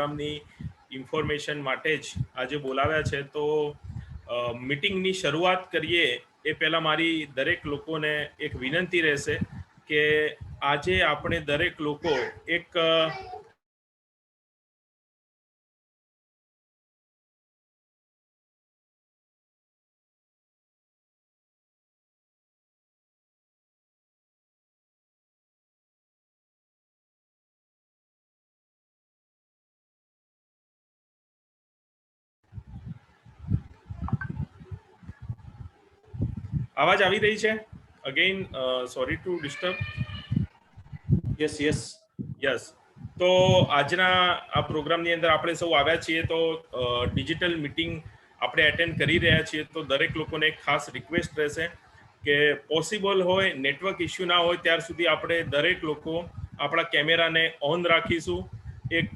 પ્રોગ્રામની ઇન્ફોર્મેશન માટે જ આજે બોલાવ્યા છે. તો મીટિંગની શરૂઆત કરીએ એ પહેલાં મારી દરેક લોકોને એક વિનંતી રહેશે કે આજે આપણે દરેક લોકો એક આવાજ આવી રહી છે? Again sorry to disturb. Yes. તો આજના આ પ્રોગ્રામની અંદર આપણે સૌ આવ્યા છીએ તો ડિજિટલ મીટિંગ આપણે એટેન્ડ કરી રહ્યા છીએ. તો દરેક લોકોને એક ખાસ રિક્વેસ્ટ રહેશે કે પોસિબલ હોય, નેટવર્ક ઇસ્યુ ના હોય ત્યાર સુધી આપણે દરેક લોકો આપણા કેમેરાને ઓન રાખીશું. એક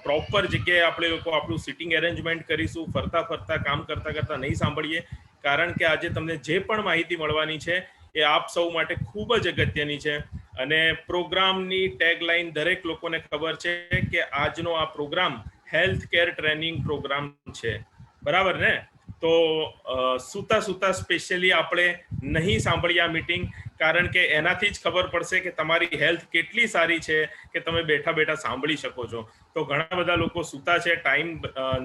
પ્રોપર જગ્યાએ આપણે લોકો આપણું સિટિંગ એરેન્જમેન્ટ કરીશું. ફરતા ફરતા કામ કરતા કરતા નહીં સાંભળીએ, કારણ કે આજે તમને જે પણ માહિતી મળવાની છે એ આપ સૌ માટે ખૂબ જ અગત્યની છે. અને પ્રોગ્રામની ટેગલાઇન દરેક લોકોને ખબર છે કે આજનો આ program health care training program છે, બરાબર ને? તો સૂતા સૂતા સ્પેશિયલી આપણે નહીં સાંભળીએ આ મીટિંગ, કારણ કે એનાથી જ ખબર પડશે કે તમારી હેલ્થ કેટલી સારી છે કે તમે બેઠા બેઠા સાંભળી શકો છો. તો ઘણા બધા લોકો સૂતા છે. ટાઈમ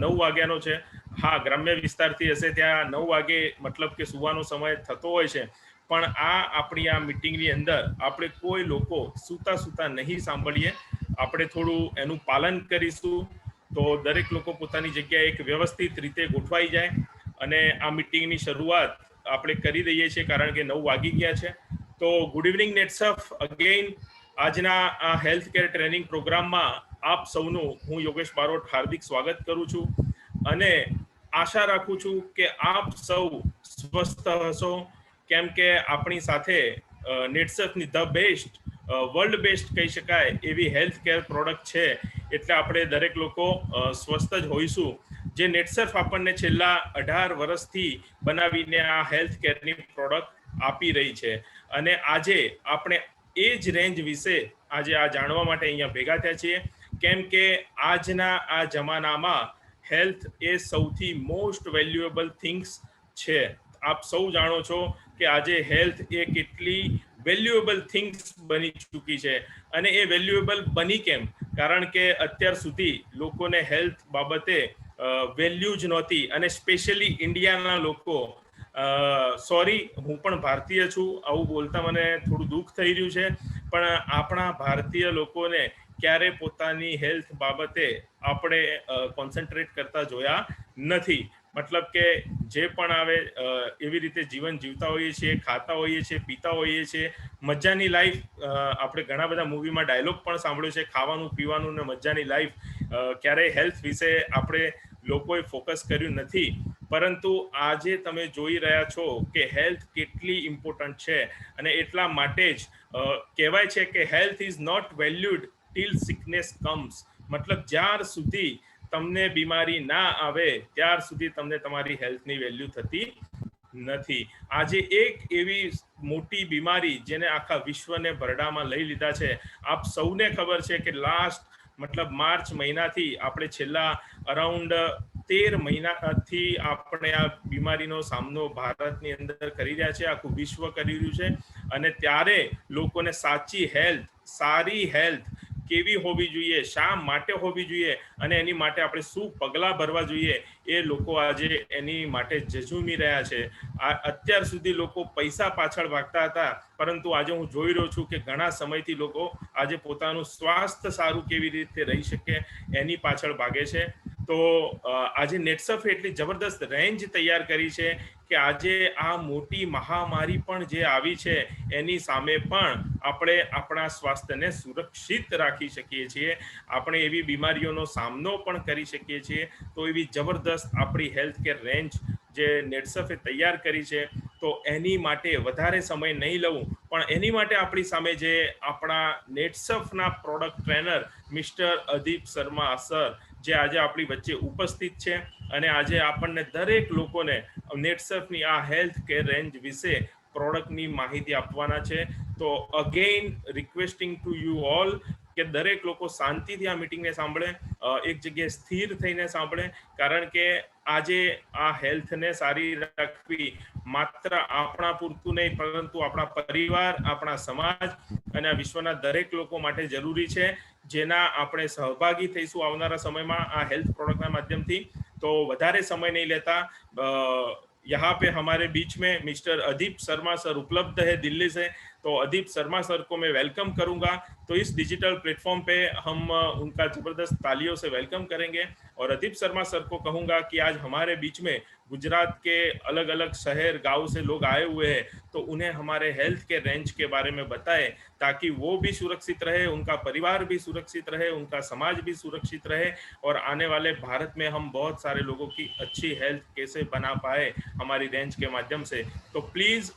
9 વાગ્યાનો છે. હા, ગ્રામ્ય વિસ્તારથી હશે ત્યાં 9 વાગે મતલબ કે સુવાનો સમય થતો હોય છે. પણ આપણી આ મીટિંગની અંદર આપણે કોઈ લોકો સૂતા સૂતા નહીં સાંભળીએ. આપણે થોડું એનું પાલન કરીશું તો દરેક લોકો પોતાની જગ્યાએ એક વ્યવસ્થિત રીતે ગોઠવાઈ જાય. અને આ મીટિંગની શરૂઆત આપણે કરી દઈએ છીએ કારણ કે 9 વાગી ગયા છે. તો ગુડ ઇવનિંગ નેટસફ. અગેઇન આજના આ હેલ્થ કેર ટ્રેનિંગ પ્રોગ્રામમાં આપ સૌનું હું યોગેશ બારોટ હાર્દિક સ્વાગત કરું છું. અને આશા રાખું છું કે આપ સૌ સ્વસ્થ હશો, કેમ કે આપણી સાથે નેટસફની ધ બેસ્ટ, વર્લ્ડ બેસ્ટ કહી શકાય એવી હેલ્થ કેર પ્રોડક્ટ છે. એટલે આપણે દરેક લોકો સ્વસ્થ જ હોઈશું. જે નેટસર્ફ આપણને છેલ્લા 18 વર્ષથી બનાવીને આ હેલ્થ કેરની પ્રોડક્ટ આપી રહી છે. અને આજે આપણે એ જ રેન્જ વિશે આજે આ જાણવા માટે અહીંયા ભેગા થયા છીએ, કેમ કે આજના આ જમાનામાં હેલ્થ એ સૌથી મોસ્ટ વેલ્યુએબલ થિંગ્સ છે. આપ સૌ જાણો છો કે આજે હેલ્થ એ કેટલી વેલ્યુએબલ થિંગ્સ બની ચૂકી છે. અને એ વેલ્યુએબલ બની કેમ? કારણ કે અત્યાર સુધી લોકોને હેલ્થ બાબતે વેલ્યુ જ નહોતી. અને સ્પેશિયલી ઇન્ડિયાના લોકો, સોરી હું પણ ભારતીય છું, આવું બોલતા મને થોડું દુઃખ થઈ રહ્યું છે, પણ આપણા ભારતીય લોકોને ક્યારે પોતાની હેલ્થ બાબતે આપણે કોન્સન્ટ્રેટ કરતા જોયા નથી. મતલબ કે જે પણ આવે એવી રીતે જીવન જીવતા હોઈએ છીએ, ખાતા હોઈએ છીએ, પીતા હોઈએ છીએ, મજાની લાઈફ. આપણે ઘણા બધા મૂવીમાં ડાયલોગ પણ સાંભળ્યો છે, ખાવાનું પીવાનું ને મજાની લાઈફ. ક્યારેય હેલ્થ વિશે આપણે લોકોએ ફોકસ કર્યું નથી. પરંતુ આજે તમે જોઈ રહ્યા છો કે હેલ્થ કેટલી ઇમ્પોર્ટન્ટ છે. અને એટલા માટે જ કહેવાય છે કે health is not valued till sickness comes. મતલબ જ્યાર સુધી તમને બીમારી ના આવે ત્યાર સુધી તમને તમારી હેલ્થની વેલ્યુ થતી નથી. આજે એક એવી મોટી બીમારી જેને આખા વિશ્વને ભરડામાં લઈ લીધા છે. આપ સૌને ખબર છે કે લાસ્ટ મતલબ માર્ચ મહિનાથી આપણે છેલ્લા અરાઉન્ડ 13 મહિનાથી આપણે આ બીમારીનો સામનો ભારતની અંદર કરી રહ્યા છે, આખું વિશ્વ કરી રહ્યું છે. અને ત્યારે લોકોને સાચી હેલ્થ, સારી હેલ્થ કેવી હોવી જોઈએ, શા માટે હોવી જોઈએ અને એની માટે આપણે શું પગલાં ભરવા જોઈએ, એ લોકો આજે એની માટે ઝઝૂમી રહ્યા છે. અત્યાર સુધી લોકો પૈસા પાછળ ભાગતા હતા, પરંતુ આજે હું જોઈ રહ્યો છું કે ઘણા સમયથી લોકો આજે પોતાનું સ્વાસ્થ્ય સારું કેવી રીતે રહી શકે એની પાછળ ભાગે છે. તો આજે નેટસફે એટલી જબરદસ્ત રેન્જ તૈયાર કરી છે કે આજે આ મોટી મહામારી પણ જે આવી છે એની સામે પણ આપણે આપણા સ્વાસ્થ્યને સુરક્ષિત રાખી શકીએ છીએ. આપણે એવી બીમારીઓનો સામનો પણ કરી શકીએ છીએ. તો એવી જબરદસ્ત આપણી હેલ્થ કેર રેન્જ જે નેટસફે તૈયાર કરી છે, તો એની માટે વધારે સમય નહીં લઉં, પણ એની માટે આપણી સામે જે આપણા નેટસફના product trainer mister Adeep Sharma sir જે આજે આપણી વચ્ચે ઉપસ્થિત છે અને આજે આપણને દરેક લોકોને નેટસફની આ હેલ્થ કેર રેન્જ વિશે પ્રોડક્ટની માહિતી આપવાના છે. તો again requesting to you all કે દરેક લોકો શાંતિથી આ મીટિંગને સાંભળે, એક જગ્યાએ સ્થિર થઈને સાંભળે, કારણ કે આજે આ હેલ્થને સારી રાખવી માત્ર આપણા પૂરતું નહીં, પરંતુ આપણા પરિવાર, આપણા સમાજ અને આ વિશ્વના દરેક લોકો માટે જરૂરી છે, જેના આપણે સહભાગી થઈશું આવનારા સમયમાં આ હેલ્થ પ્રોડક્ટના માધ્યમથી. તો વધારે સમય નહીં લેતા, यहाँ पे हमारे बीच में मिस्टर अदीप शर्मा सर उपलब्ध है दिल्ली से, तो अदीप शर्मा सर को मैं वेलकम करूंगा। तो इस डिजिटल प्लेटफॉर्म पे हम उनका जबरदस्त तालियों से वेलकम करेंगे और अदीप शर्मा सर को कहूंगा कि आज हमारे बीच में गुजरात के अलग अलग शहर गांव से लोग आए हुए हैं, तो उन्हें हमारे हेल्थ के रेंज के बारे में बताएं, ताकि वो भी सुरक्षित रहे, उनका परिवार भी सुरक्षित रहे, उनका समाज भी सुरक्षित रहे, और आने वाले भारत में हम बहुत सारे लोगों की अच्छी हेल्थ कैसे बना पाए हमारी रेंज के माध्यम से। तो please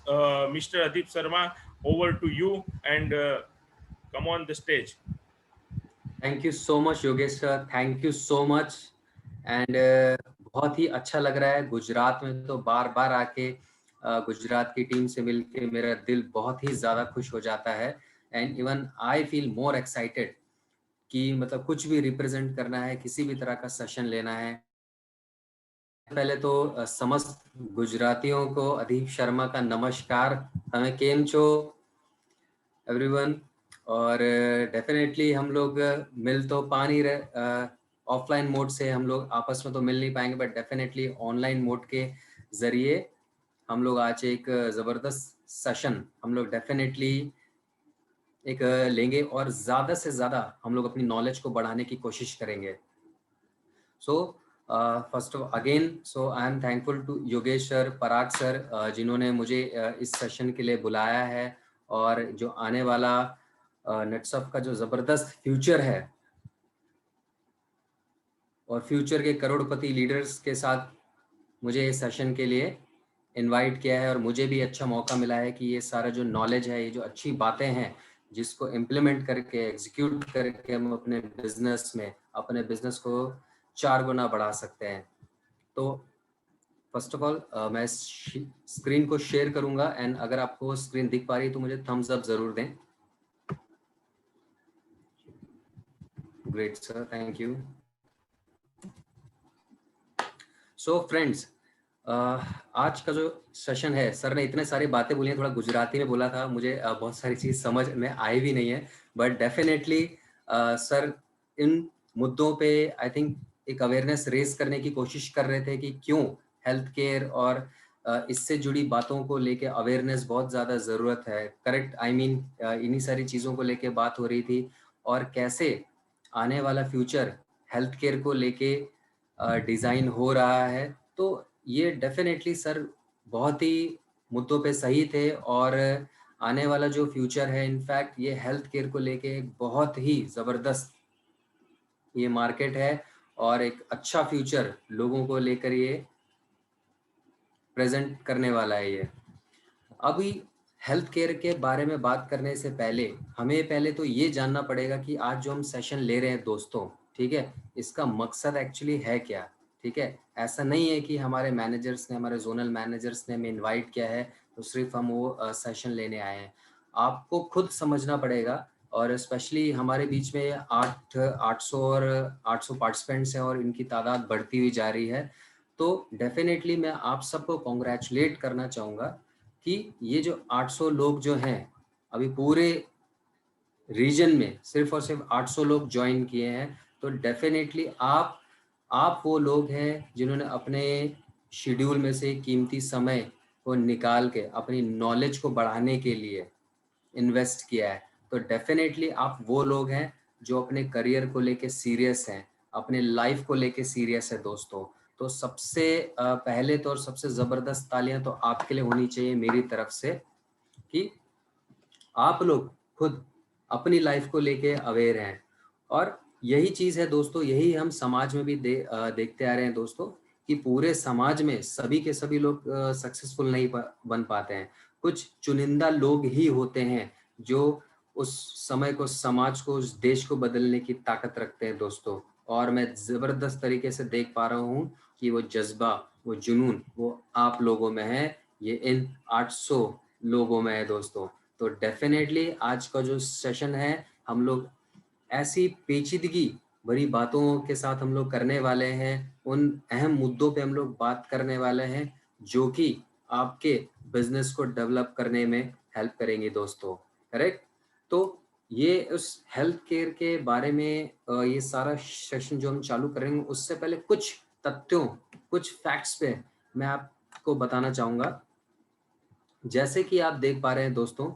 mister Adeep Sharma, over to you and come on the stage. Thank you so much Yogesh sir, thank you so much. And बहुत ही अच्छा लग रहा है। गुजरात में तो बार बार आके गुजरात की टीम से मिलके मेरा दिल बहुत ही ज़्यादा खुश हो जाता है। And even I feel more excited कि मतलब कुछ भी रिप्रेजेंट करना है, किसी भी तरह का सेशन लेना है। पहले तो समस्त गुजरातियों को अदीप शर्मा का नमस्कार। हमें केम छो एवरीवन। और डेफिनेटली हम लोग मिल तो पा नहीं रहे, ऑफलाइन मोड से हम लोग आपस में तो मिल नहीं पाएंगे, बट डेफिनेटली ऑनलाइन मोड के ज़रिए हम लोग आज एक ज़बरदस्त सेशन हम लोग डेफिनेटली एक लेंगे और ज़्यादा से ज़्यादा हम लोग अपनी नॉलेज को बढ़ाने की कोशिश करेंगे। So first of again, so I am thankful to Yogesh sir, Parag sir, जिन्होंने मुझे इस सेशन के लिए बुलाया है, और जो आने वाला नेटसफ का जो ज़बरदस्त फ्यूचर है और फ्यूचर के करोड़पति लीडर्स के साथ मुझे इस सेशन के लिए इनवाइट किया है, और मुझे भी अच्छा मौका मिला है कि ये सारा जो नॉलेज है, ये जो अच्छी बातें हैं, जिसको इम्प्लीमेंट करके एग्जीक्यूट करके हम अपने बिजनेस में अपने बिजनेस को 4 गुना बढ़ा सकते हैं। तो फर्स्ट ऑफ ऑल मैं स्क्रीन को शेयर करूंगा, एंड अगर आपको स्क्रीन दिख पा रही है तो मुझे थम्स अप जरूर दें। Great sir, thank you. So friends, आज का जो सेशन है, सर ने इतने सारी बातें बोली हैं, थोड़ा गुजराती में बोला था, मुझे बहुत सारी चीज़ समझ में आई भी नहीं है, बट डेफिनेटली सर इन मुद्दों पे आई थिंक एक अवेयरनेस रेज करने की कोशिश कर रहे थे कि क्यों हेल्थ केयर और इससे जुड़ी बातों को लेके अवेयरनेस बहुत ज़्यादा ज़रूरत है। करेक्ट, आई मीन इन्हीं सारी चीज़ों को लेके बात हो रही थी, और कैसे आने वाला फ्यूचर हेल्थ केयर को लेके डिज़ाइन हो रहा है। तो ये डेफिनेटली सर बहुत ही मुद्दों पे सही थे, और आने वाला जो फ्यूचर है, इनफैक्ट ये हेल्थ केयर को लेके एक बहुत ही ज़बरदस्त ये मार्केट है, और एक अच्छा फ्यूचर लोगों को लेकर ये प्रेजेंट करने वाला है। ये अभी हेल्थ केयर के बारे में बात करने से पहले हमें पहले तो ये जानना पड़ेगा कि आज जो हम सेशन ले रहे हैं दोस्तों, ठीक है, इसका मकसद एक्चुअली है क्या। ठीक है, ऐसा नहीं है कि हमारे मैनेजर्स ने, हमारे जोनल मैनेजर्स ने हमें इनवाइट किया है तो सिर्फ हम वो सेशन लेने आए हैं। आपको खुद समझना पड़ेगा, और स्पेशली हमारे बीच में 800 और 800 पार्टिसिपेंट्स हैं, और इनकी तादाद बढ़ती हुई जा रही है। तो डेफिनेटली मैं आप सबको कॉन्ग्रेचुलेट करना चाहूँगा कि ये जो 800 लोग जो हैं, अभी पूरे रीजन में सिर्फ और सिर्फ 800 लोग ज्वाइन किए हैं। तो डेफिनेटली आप वो लोग हैं जिन्होंने अपने शेड्यूल में से कीमती समय को निकाल के अपनी नॉलेज को बढ़ाने के लिए इन्वेस्ट किया है। तो डेफिनेटली आप वो लोग हैं जो अपने करियर को लेके सीरियस हैं, अपने लाइफ को लेके सीरियस है दोस्तों। तो सबसे पहले तो और सबसे ज़बरदस्त तालियां तो आपके लिए होनी चाहिए मेरी तरफ से, कि आप लोग खुद अपनी लाइफ को लेके अवेयर हैं। और यही चीज़ है दोस्तों, यही हम समाज में भी देखते आ रहे हैं दोस्तों, कि पूरे समाज में सभी के सभी लोग सक्सेसफुल नहीं बन पाते हैं। कुछ चुनिंदा लोग ही होते हैं जो उस समय को, समाज को, उस देश को बदलने की ताकत रखते हैं दोस्तों। और मैं ज़बरदस्त तरीके से देख पा रहा हूँ कि वो जज्बा, वो जुनून, वो आप लोगों में है, ये इन 800 लोगों में है दोस्तों। तो डेफिनेटली आज का जो सेशन है, हम लोग ऐसी पेचीदगी भरी बातों के साथ हम लोग करने वाले हैं, उन अहम मुद्दों पे हम लोग बात करने वाले हैं जो कि आपके बिजनेस को डेवलप करने में हेल्प करेंगे दोस्तों, करेक्ट। तो ये उस हेल्थ केयर के बारे में ये सारा सेशन जो हम चालू करेंगे, उससे पहले कुछ तथ्यों, कुछ फैक्ट्स पे मैं आपको बताना चाहूंगा। जैसे कि आप देख पा रहे हैं दोस्तों,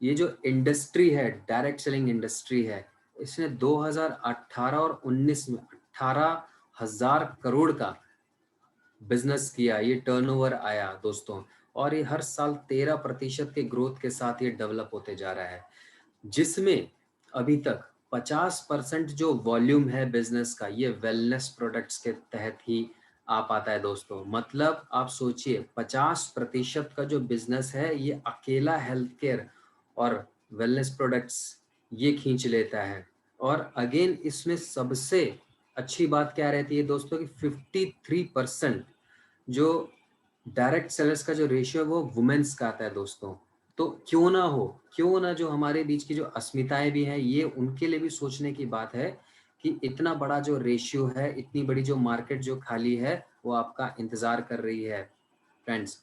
ये जो इंडस्ट्री है, डायरेक्ट सेलिंग इंडस्ट्री है, इसने 2018 और 19 में 18,000 करोड़ का बिजनेस किया, ये टर्नओवर आया दोस्तों। और ये हर साल 13% के ग्रोथ के साथ ये डेवलप होते जा रहा है, जिसमें अभी तक 50% जो वॉल्यूम है बिजनेस का, ये वेलनेस प्रोडक्ट्स के तहत ही आ पाता है दोस्तों। मतलब आप सोचिए 50% का जो बिजनेस है ये अकेला हेल्थ केयर और वेलनेस प्रोडक्ट्स ये खींच लेता है। और अगेन इसमें सबसे अच्छी बात क्या रहती है दोस्तों कि 53% जो डायरेक्ट सेलर्स का जो रेशियो है वो वुमेन्स का आता है दोस्तों। तो क्यों ना हो, क्यों ना जो हमारे बीच की जो अस्मिताएं भी हैं, ये उनके लिए भी सोचने की बात है कि इतना बड़ा जो रेशियो है, इतनी बड़ी जो मार्केट जो खाली है, वो आपका इंतजार कर रही है फ्रेंड्स।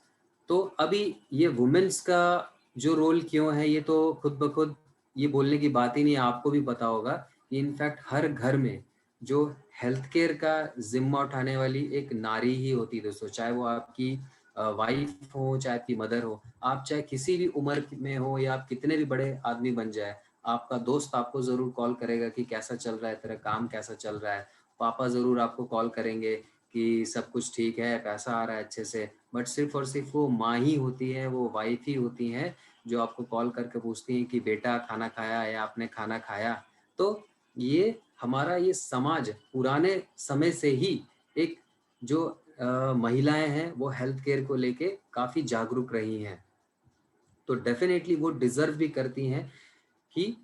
तो अभी ये वुमेन्स का जो रोल क्यों है, ये तो खुद ब खुद ये बोलने की बात ही नहीं है, आपको भी पता होगा कि इनफैक्ट हर घर में जो हेल्थ केयर का जिम्मा उठाने वाली एक नारी ही होती है दोस्तों, चाहे वो आपकी वाइफ हो, चाहे आपकी मदर हो, आप चाहे किसी भी उम्र में हो या आप कितने भी बड़े आदमी बन जाए, आपका दोस्त आपको जरूर कॉल करेगा कि कैसा चल रहा है, तेरा काम कैसा चल रहा है। पापा जरूर आपको कॉल करेंगे कि सब कुछ ठीक है, पैसा आ रहा है अच्छे से। बट सिर्फ और सिर्फ वो माँ ही होती है, वो वाइफ ही होती हैं जो आपको कॉल करके पूछती हैं कि बेटा खाना खाया या आपने खाना खाया। तो ये हमारा ये समाज पुराने समय से ही एक जो महिलाएं हैं वो हेल्थ केयर को लेके काफी जागरूक रही हैं। तो डेफिनेटली वो डिजर्व भी करती हैं कि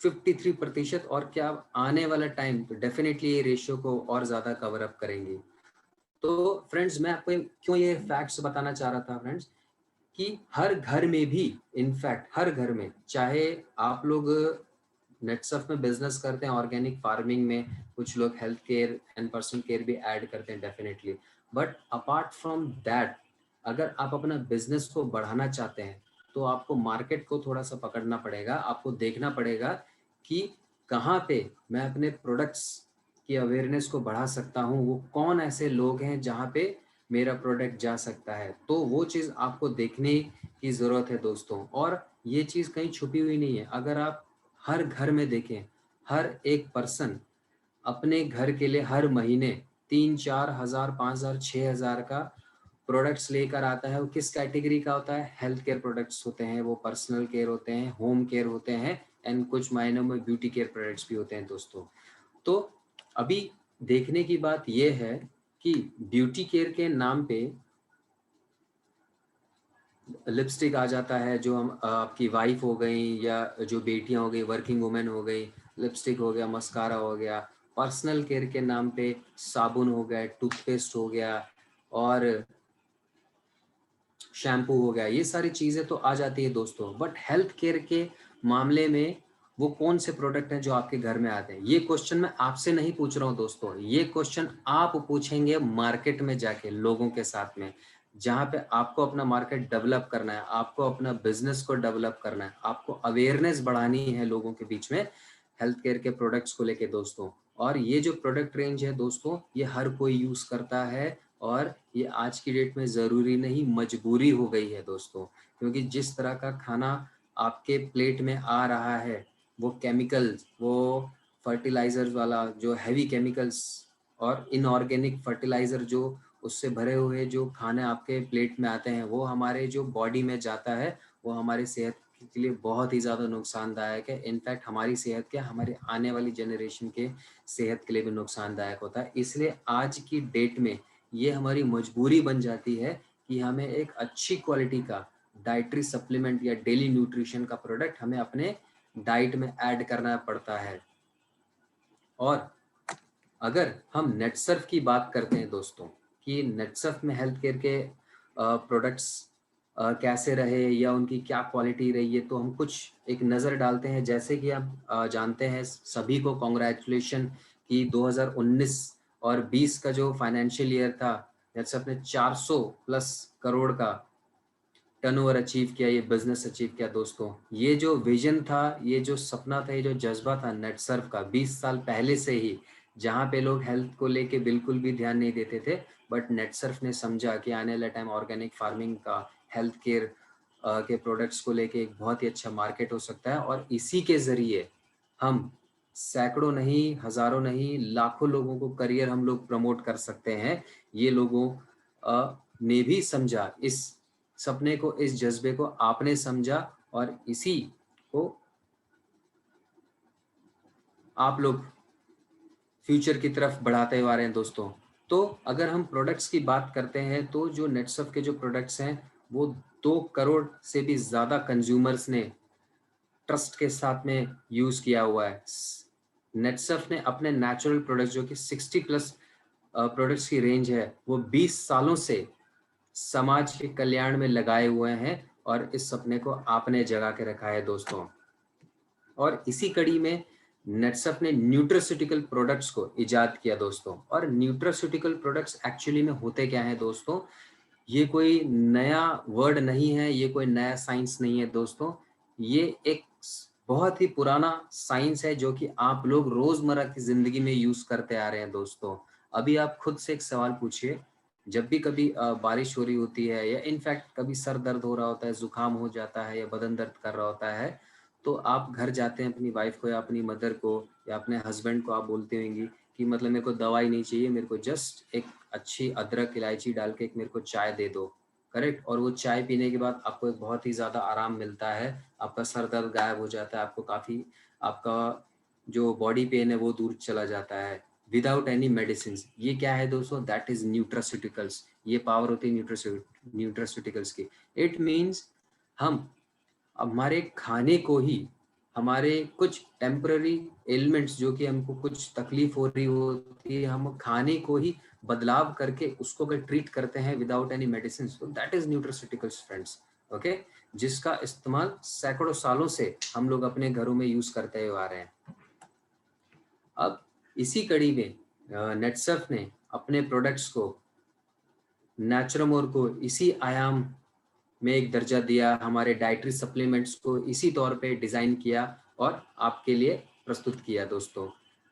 53%, और क्या आने वाला टाइम तो डेफिनेटली ये रेशियो को और ज्यादा कवर अप करेंगी। तो फ्रेंड्स, मैं आपको क्यों ये फैक्ट्स बताना चाह रहा था फ्रेंड्स, कि हर घर में भी, इनफैक्ट हर घर में, चाहे आप लोग नेटसर्फ में बिजनेस करते हैं, ऑर्गेनिक फार्मिंग में, कुछ लोग health care and personal care भी ऐड करते हैं definitely, but apart from that, अगर आप अपना बिजनेस को बढ़ाना चाहते हैं तो आपको मार्केट को थोड़ा सा पकड़ना पड़ेगा। आपको देखना पड़ेगा कि कहाँ पे मैं अपने प्रोडक्ट्स की अवेयरनेस को बढ़ा सकता हूँ, वो कौन ऐसे लोग हैं जहाँ पे मेरा प्रोडक्ट जा सकता है। तो वो चीज़ आपको देखने की ज़रूरत है दोस्तों। और ये चीज़ कहीं छुपी हुई नहीं है। अगर आप हर घर में देखें, हर एक पर्सन अपने घर के लिए हर महीने 3-4 हज़ार, 5 हज़ार, 6 हज़ार का प्रोडक्ट्स लेकर आता है। वो किस कैटेगरी का होता है? हेल्थ केयर प्रोडक्ट्स होते हैं, वो पर्सनल केयर होते हैं, होम केयर होते हैं, एंड कुछ मायनों में ब्यूटी केयर प्रोडक्ट्स भी होते हैं दोस्तों। तो अभी देखने की बात यह है कि ब्यूटी केयर के नाम पे लिपस्टिक आ जाता है, जो हम आपकी वाइफ हो गई या जो बेटियां हो गई, वर्किंग वुमेन हो गई, लिपस्टिक हो गया, मस्कारा हो गया। पर्सनल केयर के नाम पे साबुन हो गया, टूथपेस्ट हो गया, और शैम्पू हो गया, ये सारी चीज़ें तो आ जाती है दोस्तों। बट हेल्थ केयर के मामले में वो कौन से प्रोडक्ट हैं जो आपके घर में आते हैं? ये क्वेश्चन मैं आपसे नहीं पूछ रहा हूँ दोस्तों, ये क्वेश्चन आप पूछेंगे मार्केट में जाके, लोगों के साथ में, जहाँ पे आपको अपना मार्केट डेवलप करना है, आपको अपना बिजनेस को डेवलप करना है, आपको अवेयरनेस बढ़ानी है लोगों के बीच में हेल्थ केयर के प्रोडक्ट्स को लेके दोस्तों। और ये जो प्रोडक्ट रेंज है दोस्तों, ये हर कोई यूज़ करता है, और ये आज की डेट में ज़रूरी नहीं, मजबूरी हो गई है दोस्तों। क्योंकि जिस तरह का खाना आपके प्लेट में आ रहा है, वो केमिकल्स, वो फर्टिलाइजर्स वाला जो हैवी केमिकल्स और इनऑर्गेनिक फर्टिलाइजर जो उससे भरे हुए जो खाने आपके प्लेट में आते हैं, वो हमारे जो बॉडी में जाता है, वो हमारी सेहत के लिए बहुत ही ज़्यादा नुकसानदायक है। इनफैक्ट हमारी सेहत क्या, हमारे आने वाली जनरेशन के सेहत के लिए भी नुकसानदायक होता है। इसलिए आज की डेट में ये हमारी मजबूरी बन जाती है कि हमें एक अच्छी क्वालिटी का डाइटरी सप्लीमेंट या डेली न्यूट्रिशन का प्रोडक्ट हमें अपने डाइट में ऐड करना पड़ता है। और अगर हम नेटसर्फ की बात करते हैं दोस्तों, कि नेटसर्फ में हेल्थ केयर के प्रोडक्ट्स कैसे रहे या उनकी क्या क्वालिटी रही है, तो हम कुछ एक नज़र डालते हैं। जैसे कि आप जानते हैं, सभी को कॉन्ग्रेचुलेशन कि 2019 और 20 का जो फाइनेंशियल ईयर था, जैसे अपने 400 प्लस करोड़ का टर्नओवर अचीव किया, ये बिजनेस अचीव किया दोस्तों। ये जो विजन था, ये जो सपना था, ये जो जज्बा था नेटसर्फ का 20 साल पहले से ही, जहाँ पे लोग हेल्थ को लेके बिल्कुल भी ध्यान नहीं देते थे, बट नेटसर्फ ने समझा कि आने वाला टाइम ऑर्गेनिक फार्मिंग का, हेल्थ केयर के प्रोडक्ट्स को लेके एक बहुत ही अच्छा मार्केट हो सकता है। और इसी के ज़रिए हम सैकड़ों नहीं, हज़ारों नहीं, लाखों लोगों को करियर हम लोग प्रमोट कर सकते हैं। ये लोगों ने भी समझा इस सपने को, इस जज्बे को आपने समझा, और इसी को आप लोग फ्यूचर की तरफ बढ़ाते हुए आ रहे हैं दोस्तों। तो अगर हम प्रोडक्ट्स की बात करते हैं, तो जो नेटसर्फ के जो प्रोडक्ट्स हैं, वो 2 करोड़ से भी ज़्यादा कंज्यूमर्स ने ट्रस्ट के साथ में यूज़ किया हुआ है। नेटसर्फ ने अपने नेचुरल प्रोडक्ट्स, जो कि 60 प्लस प्रोडक्ट्स की रेंज है, वो 20 सालों से समाज के कल्याण में लगाए हुए हैं, और इस सपने को आपने जगा के रखा है दोस्तों। और इसी कड़ी में नेटसर्फ ने न्यूट्रास्यूटिकल प्रोडक्ट्स को इजाद किया दोस्तों। और न्यूट्रास्यूटिकल प्रोडक्ट्स एक्चुअली में होते क्या हैं दोस्तों? ये कोई नया वर्ड नहीं है, ये कोई नया साइंस नहीं है दोस्तों। ये एक बहुत ही पुराना साइंस है, जो कि आप लोग रोजमर्रा की जिंदगी में यूज करते आ रहे हैं दोस्तों। अभी आप खुद से एक सवाल पूछिए, जब भी कभी बारिश हो रही होती है, या इनफैक्ट कभी सर दर्द हो रहा होता है, जुकाम हो जाता है, या बदन दर्द कर रहा होता है, तो आप घर जाते हैं अपनी वाइफ को या अपनी मदर को या अपने हस्बैंड को, आप बोलते होंगी कि मतलब मेरे को दवाई नहीं चाहिए, मेरे को जस्ट एक अच्छी अदरक इलायची डाल के एक मेरे को चाय दे दो। करेक्ट? और वो चाय पीने के बाद आपको एक बहुत ही ज़्यादा आराम मिलता है, आपका सर दर्द गायब हो जाता है, आपको काफ़ी, आपका जो बॉडी पेन है वो दूर चला जाता है विदाउट एनी मेडिसिन। ये क्या है दोस्तों? That is nutraceuticals. ये पावर होती है न्यूट्रास्यूटिकल्स की। इट मीन्स हम हमारे खाने को ही, हमारे कुछ टेम्पररी एलिमेंट्स, जो कि हमको कुछ तकलीफ हो रही होती है, हम खाने को ही बदलाव करके उसको अगर ट्रीट करते हैं विदाउट एनी मेडिसिन, तो that is nutraceuticals friends. Okay, जिसका इस्तेमाल सैकड़ों सालों से हम लोग अपने घरों में यूज करते हुए आ रहे हैं। अब इसी कड़ी में नेटसर्फ ने अपने प्रोडक्ट्स को, नेचुरमोर को इसी आयाम में एक दर्जा दिया, हमारे डाइटरी सप्लीमेंट्स को इसी तौर पे डिज़ाइन किया और आपके लिए प्रस्तुत किया दोस्तों।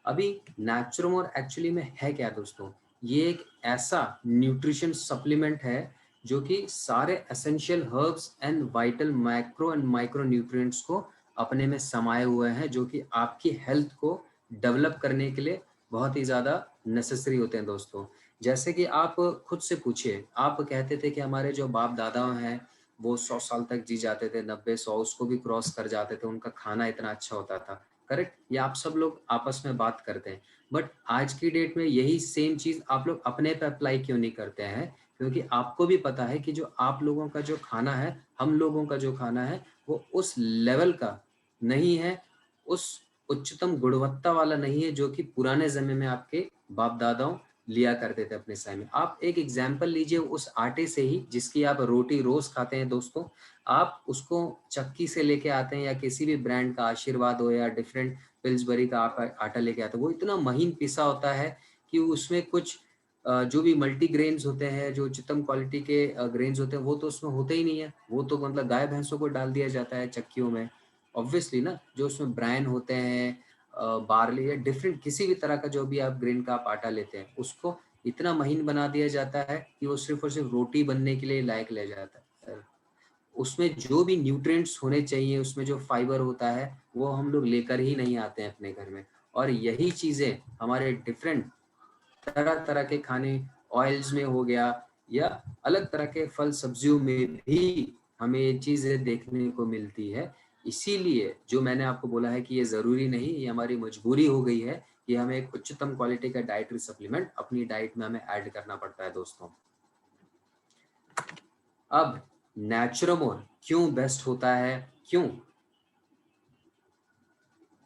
अभी नेचुरमोर एक्चुअली में है क्या दोस्तों? ये एक ऐसा न्यूट्रिशन सप्लीमेंट है, जो कि सारे essential herbs and vital micro and micro nutrients को अपने में समाये हुए हैं, जो कि आपकी हेल्थ को डेवलप करने के लिए बहुत ही ज़्यादा नेसेसरी होते हैं दोस्तों। जैसे कि आप खुद से पूछिए, आप कहते थे कि हमारे जो बाप दादा हैं, वो 100 साल तक जी जाते थे, 90-100 उसको भी क्रॉस कर जाते थे, उनका खाना इतना अच्छा होता था। करेक्ट? ये आप सब लोग आपस में बात करते हैं, बट आज की डेट में यही सेम चीज़ आप लोग अपने पे अप्लाई क्यों नहीं करते हैं? क्योंकि आपको भी पता है कि जो आप लोगों का जो खाना है, हम लोगों का जो खाना है, वो उस लेवल का नहीं है, उस उच्चतम गुणवत्ता वाला नहीं है, जो कि पुराने समय में आपके बाप दादाओं लिया करते थे अपने समय में। आप एक एग्जाम्पल लीजिए उस आटे से ही, जिसकी आप रोटी रोज खाते हैं दोस्तों। आप उसको चक्की से लेके आते हैं, या किसी भी ब्रांड का आशीर्वाद हो या डिफरेंट पिल्सबरी का आटा लेके आते हैं, वो इतना महीन पिसा होता है कि उसमें कुछ जो भी मल्टी ग्रेन्स होते हैं, जो उच्चतम क्वालिटी के ग्रेन्स होते हैं, वो तो उसमें होते ही नहीं है। वो तो मतलब गाय भैंसों को डाल दिया जाता है चक्कियों में। ऑब्वियसली ना, जो उसमें ब्रायन होते हैं, बार्ली या डिफरेंट किसी भी तरह का जो भी आप ग्रेन का आप आटा लेते हैं, उसको इतना महीन बना दिया जाता है कि वो सिर्फ और सिर्फ रोटी बनने के लिए लायक ले जाता है। उसमें जो भी न्यूट्रिएंट्स होने चाहिए, उसमें जो फाइबर होता है, वो हम लोग लेकर ही नहीं आते हैं अपने घर में। और यही चीजें हमारे डिफरेंट तरह तरह के खाने, ऑयल्स में हो गया, या अलग तरह के फल सब्जियों में भी हमें ये चीजें देखने को मिलती है। इसीलिए जो मैंने आपको बोला है कि ये जरूरी नहीं, ये हमारी मजबूरी हो गई है कि हमें एक उच्चतम क्वालिटी का डाइटरी सप्लीमेंट अपनी डाइट में हमें ऐड करना पड़ता है दोस्तों। अब नेचुरमोर क्यों बेस्ट होता है, क्यों?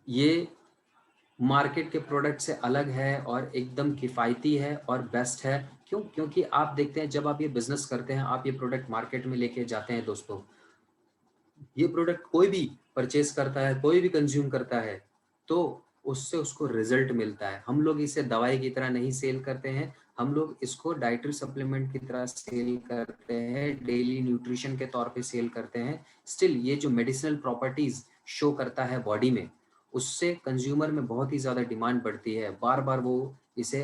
ये मार्केट के प्रोडक्ट से अलग है और एकदम किफ़ायती है और बेस्ट है। क्यों? क्योंकि आप देखते हैं जब आप ये बिज़नेस करते हैं, आप ये प्रोडक्ट मार्केट में लेके जाते हैं दोस्तों, ये प्रोडक्ट कोई भी परचेज़ करता है, कोई भी कंज़्यूम करता है, तो उससे उसको रिज़ल्ट मिलता है। हम लोग इसे दवाई की तरह नहीं सेल करते हैं, हम लोग इसको डाइटरी सप्लीमेंट की तरह सेल करते हैं, डेली न्यूट्रिशन के तौर पे सेल करते हैं। स्टिल ये जो मेडिसिनल प्रॉपर्टीज़ शो करता है बॉडी में, उससे कंज़्यूमर में बहुत ही ज़्यादा डिमांड बढ़ती है। बार-बार वो इसे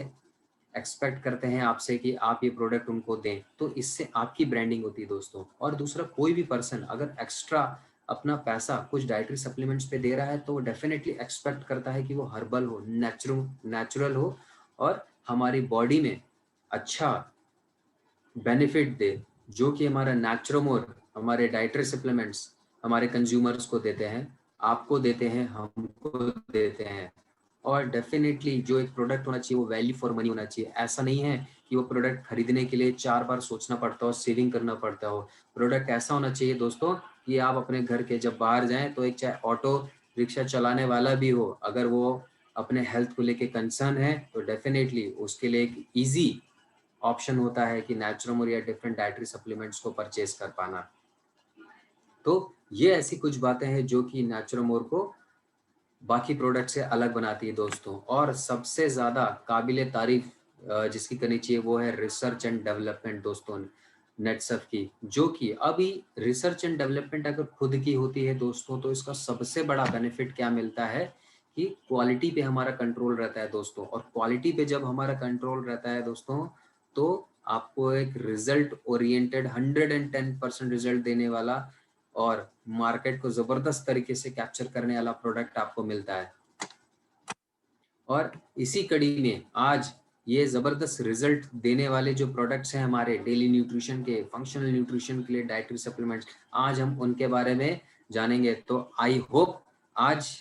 एक्सपेक्ट करते हैं आपसे कि आप ये प्रोडक्ट उनको दें, तो इससे आपकी ब्रांडिंग होती है दोस्तों। और दूसरा, कोई भी पर्सन अगर एक्स्ट्रा अपना पैसा कुछ डाइटरी सप्लीमेंट्स पे दे रहा है तो डेफिनेटली एक्सपेक्ट करता है कि वो हर्बल हो, नेचुरल हो और हमारी बॉडी में अच्छा बेनिफिट दे, जो कि हमारा नेचुरोमोर, हमारे डाइटरी सप्लीमेंट्स हमारे कंज्यूमर्स को देते हैं, आपको देते हैं, हमको देते हैं। और डेफिनेटली जो एक प्रोडक्ट होना चाहिए वो वैल्यू फॉर मनी होना चाहिए। ऐसा नहीं है कि वो प्रोडक्ट खरीदने के लिए 4 बार सोचना पड़ता हो, सेविंग करना पड़ता हो। प्रोडक्ट ऐसा होना चाहिए दोस्तों कि आप अपने घर के जब बाहर जाएँ तो एक चाहे ऑटो रिक्शा चलाने वाला भी हो, अगर वो अपने हेल्थ को लेके कंसर्न है तो डेफिनेटली उसके लिए एक ईज़ी ऑप्शन होता है कि नेचुरल या डिफरेंट डाइटरी सप्लीमेंट्स को परचेज कर पाना। तो ये ऐसी कुछ बातें हैं जो कि नेचुरोमोर को बाकी प्रोडक्ट से अलग बनाती है दोस्तों। और सबसे ज़्यादा काबिले तारीफ जिसकी करनी चाहिए वो है रिसर्च एंड डेवलपमेंट दोस्तों, नेटसफ की। जो कि अभी रिसर्च एंड डेवलपमेंट अगर खुद की होती है दोस्तों, तो इसका सबसे बड़ा बेनिफिट क्या मिलता है कि क्वालिटी पे हमारा कंट्रोल रहता है दोस्तों। और क्वालिटी पे जब हमारा कंट्रोल रहता है दोस्तों, तो आपको एक रिजल्ट ओरिएंटेड 110% रिजल्ट देने वाला और मार्केट को ज़बरदस्त तरीके से कैप्चर करने वाला प्रोडक्ट आपको मिलता है। और इसी कड़ी में आज ये ज़बरदस्त रिजल्ट देने वाले जो प्रोडक्ट्स हैं हमारे डेली न्यूट्रिशन के, फंक्शनल न्यूट्रिशन के लिए डाइटरी सप्लीमेंट्स, आज हम उनके बारे में जानेंगे। तो आई होप आज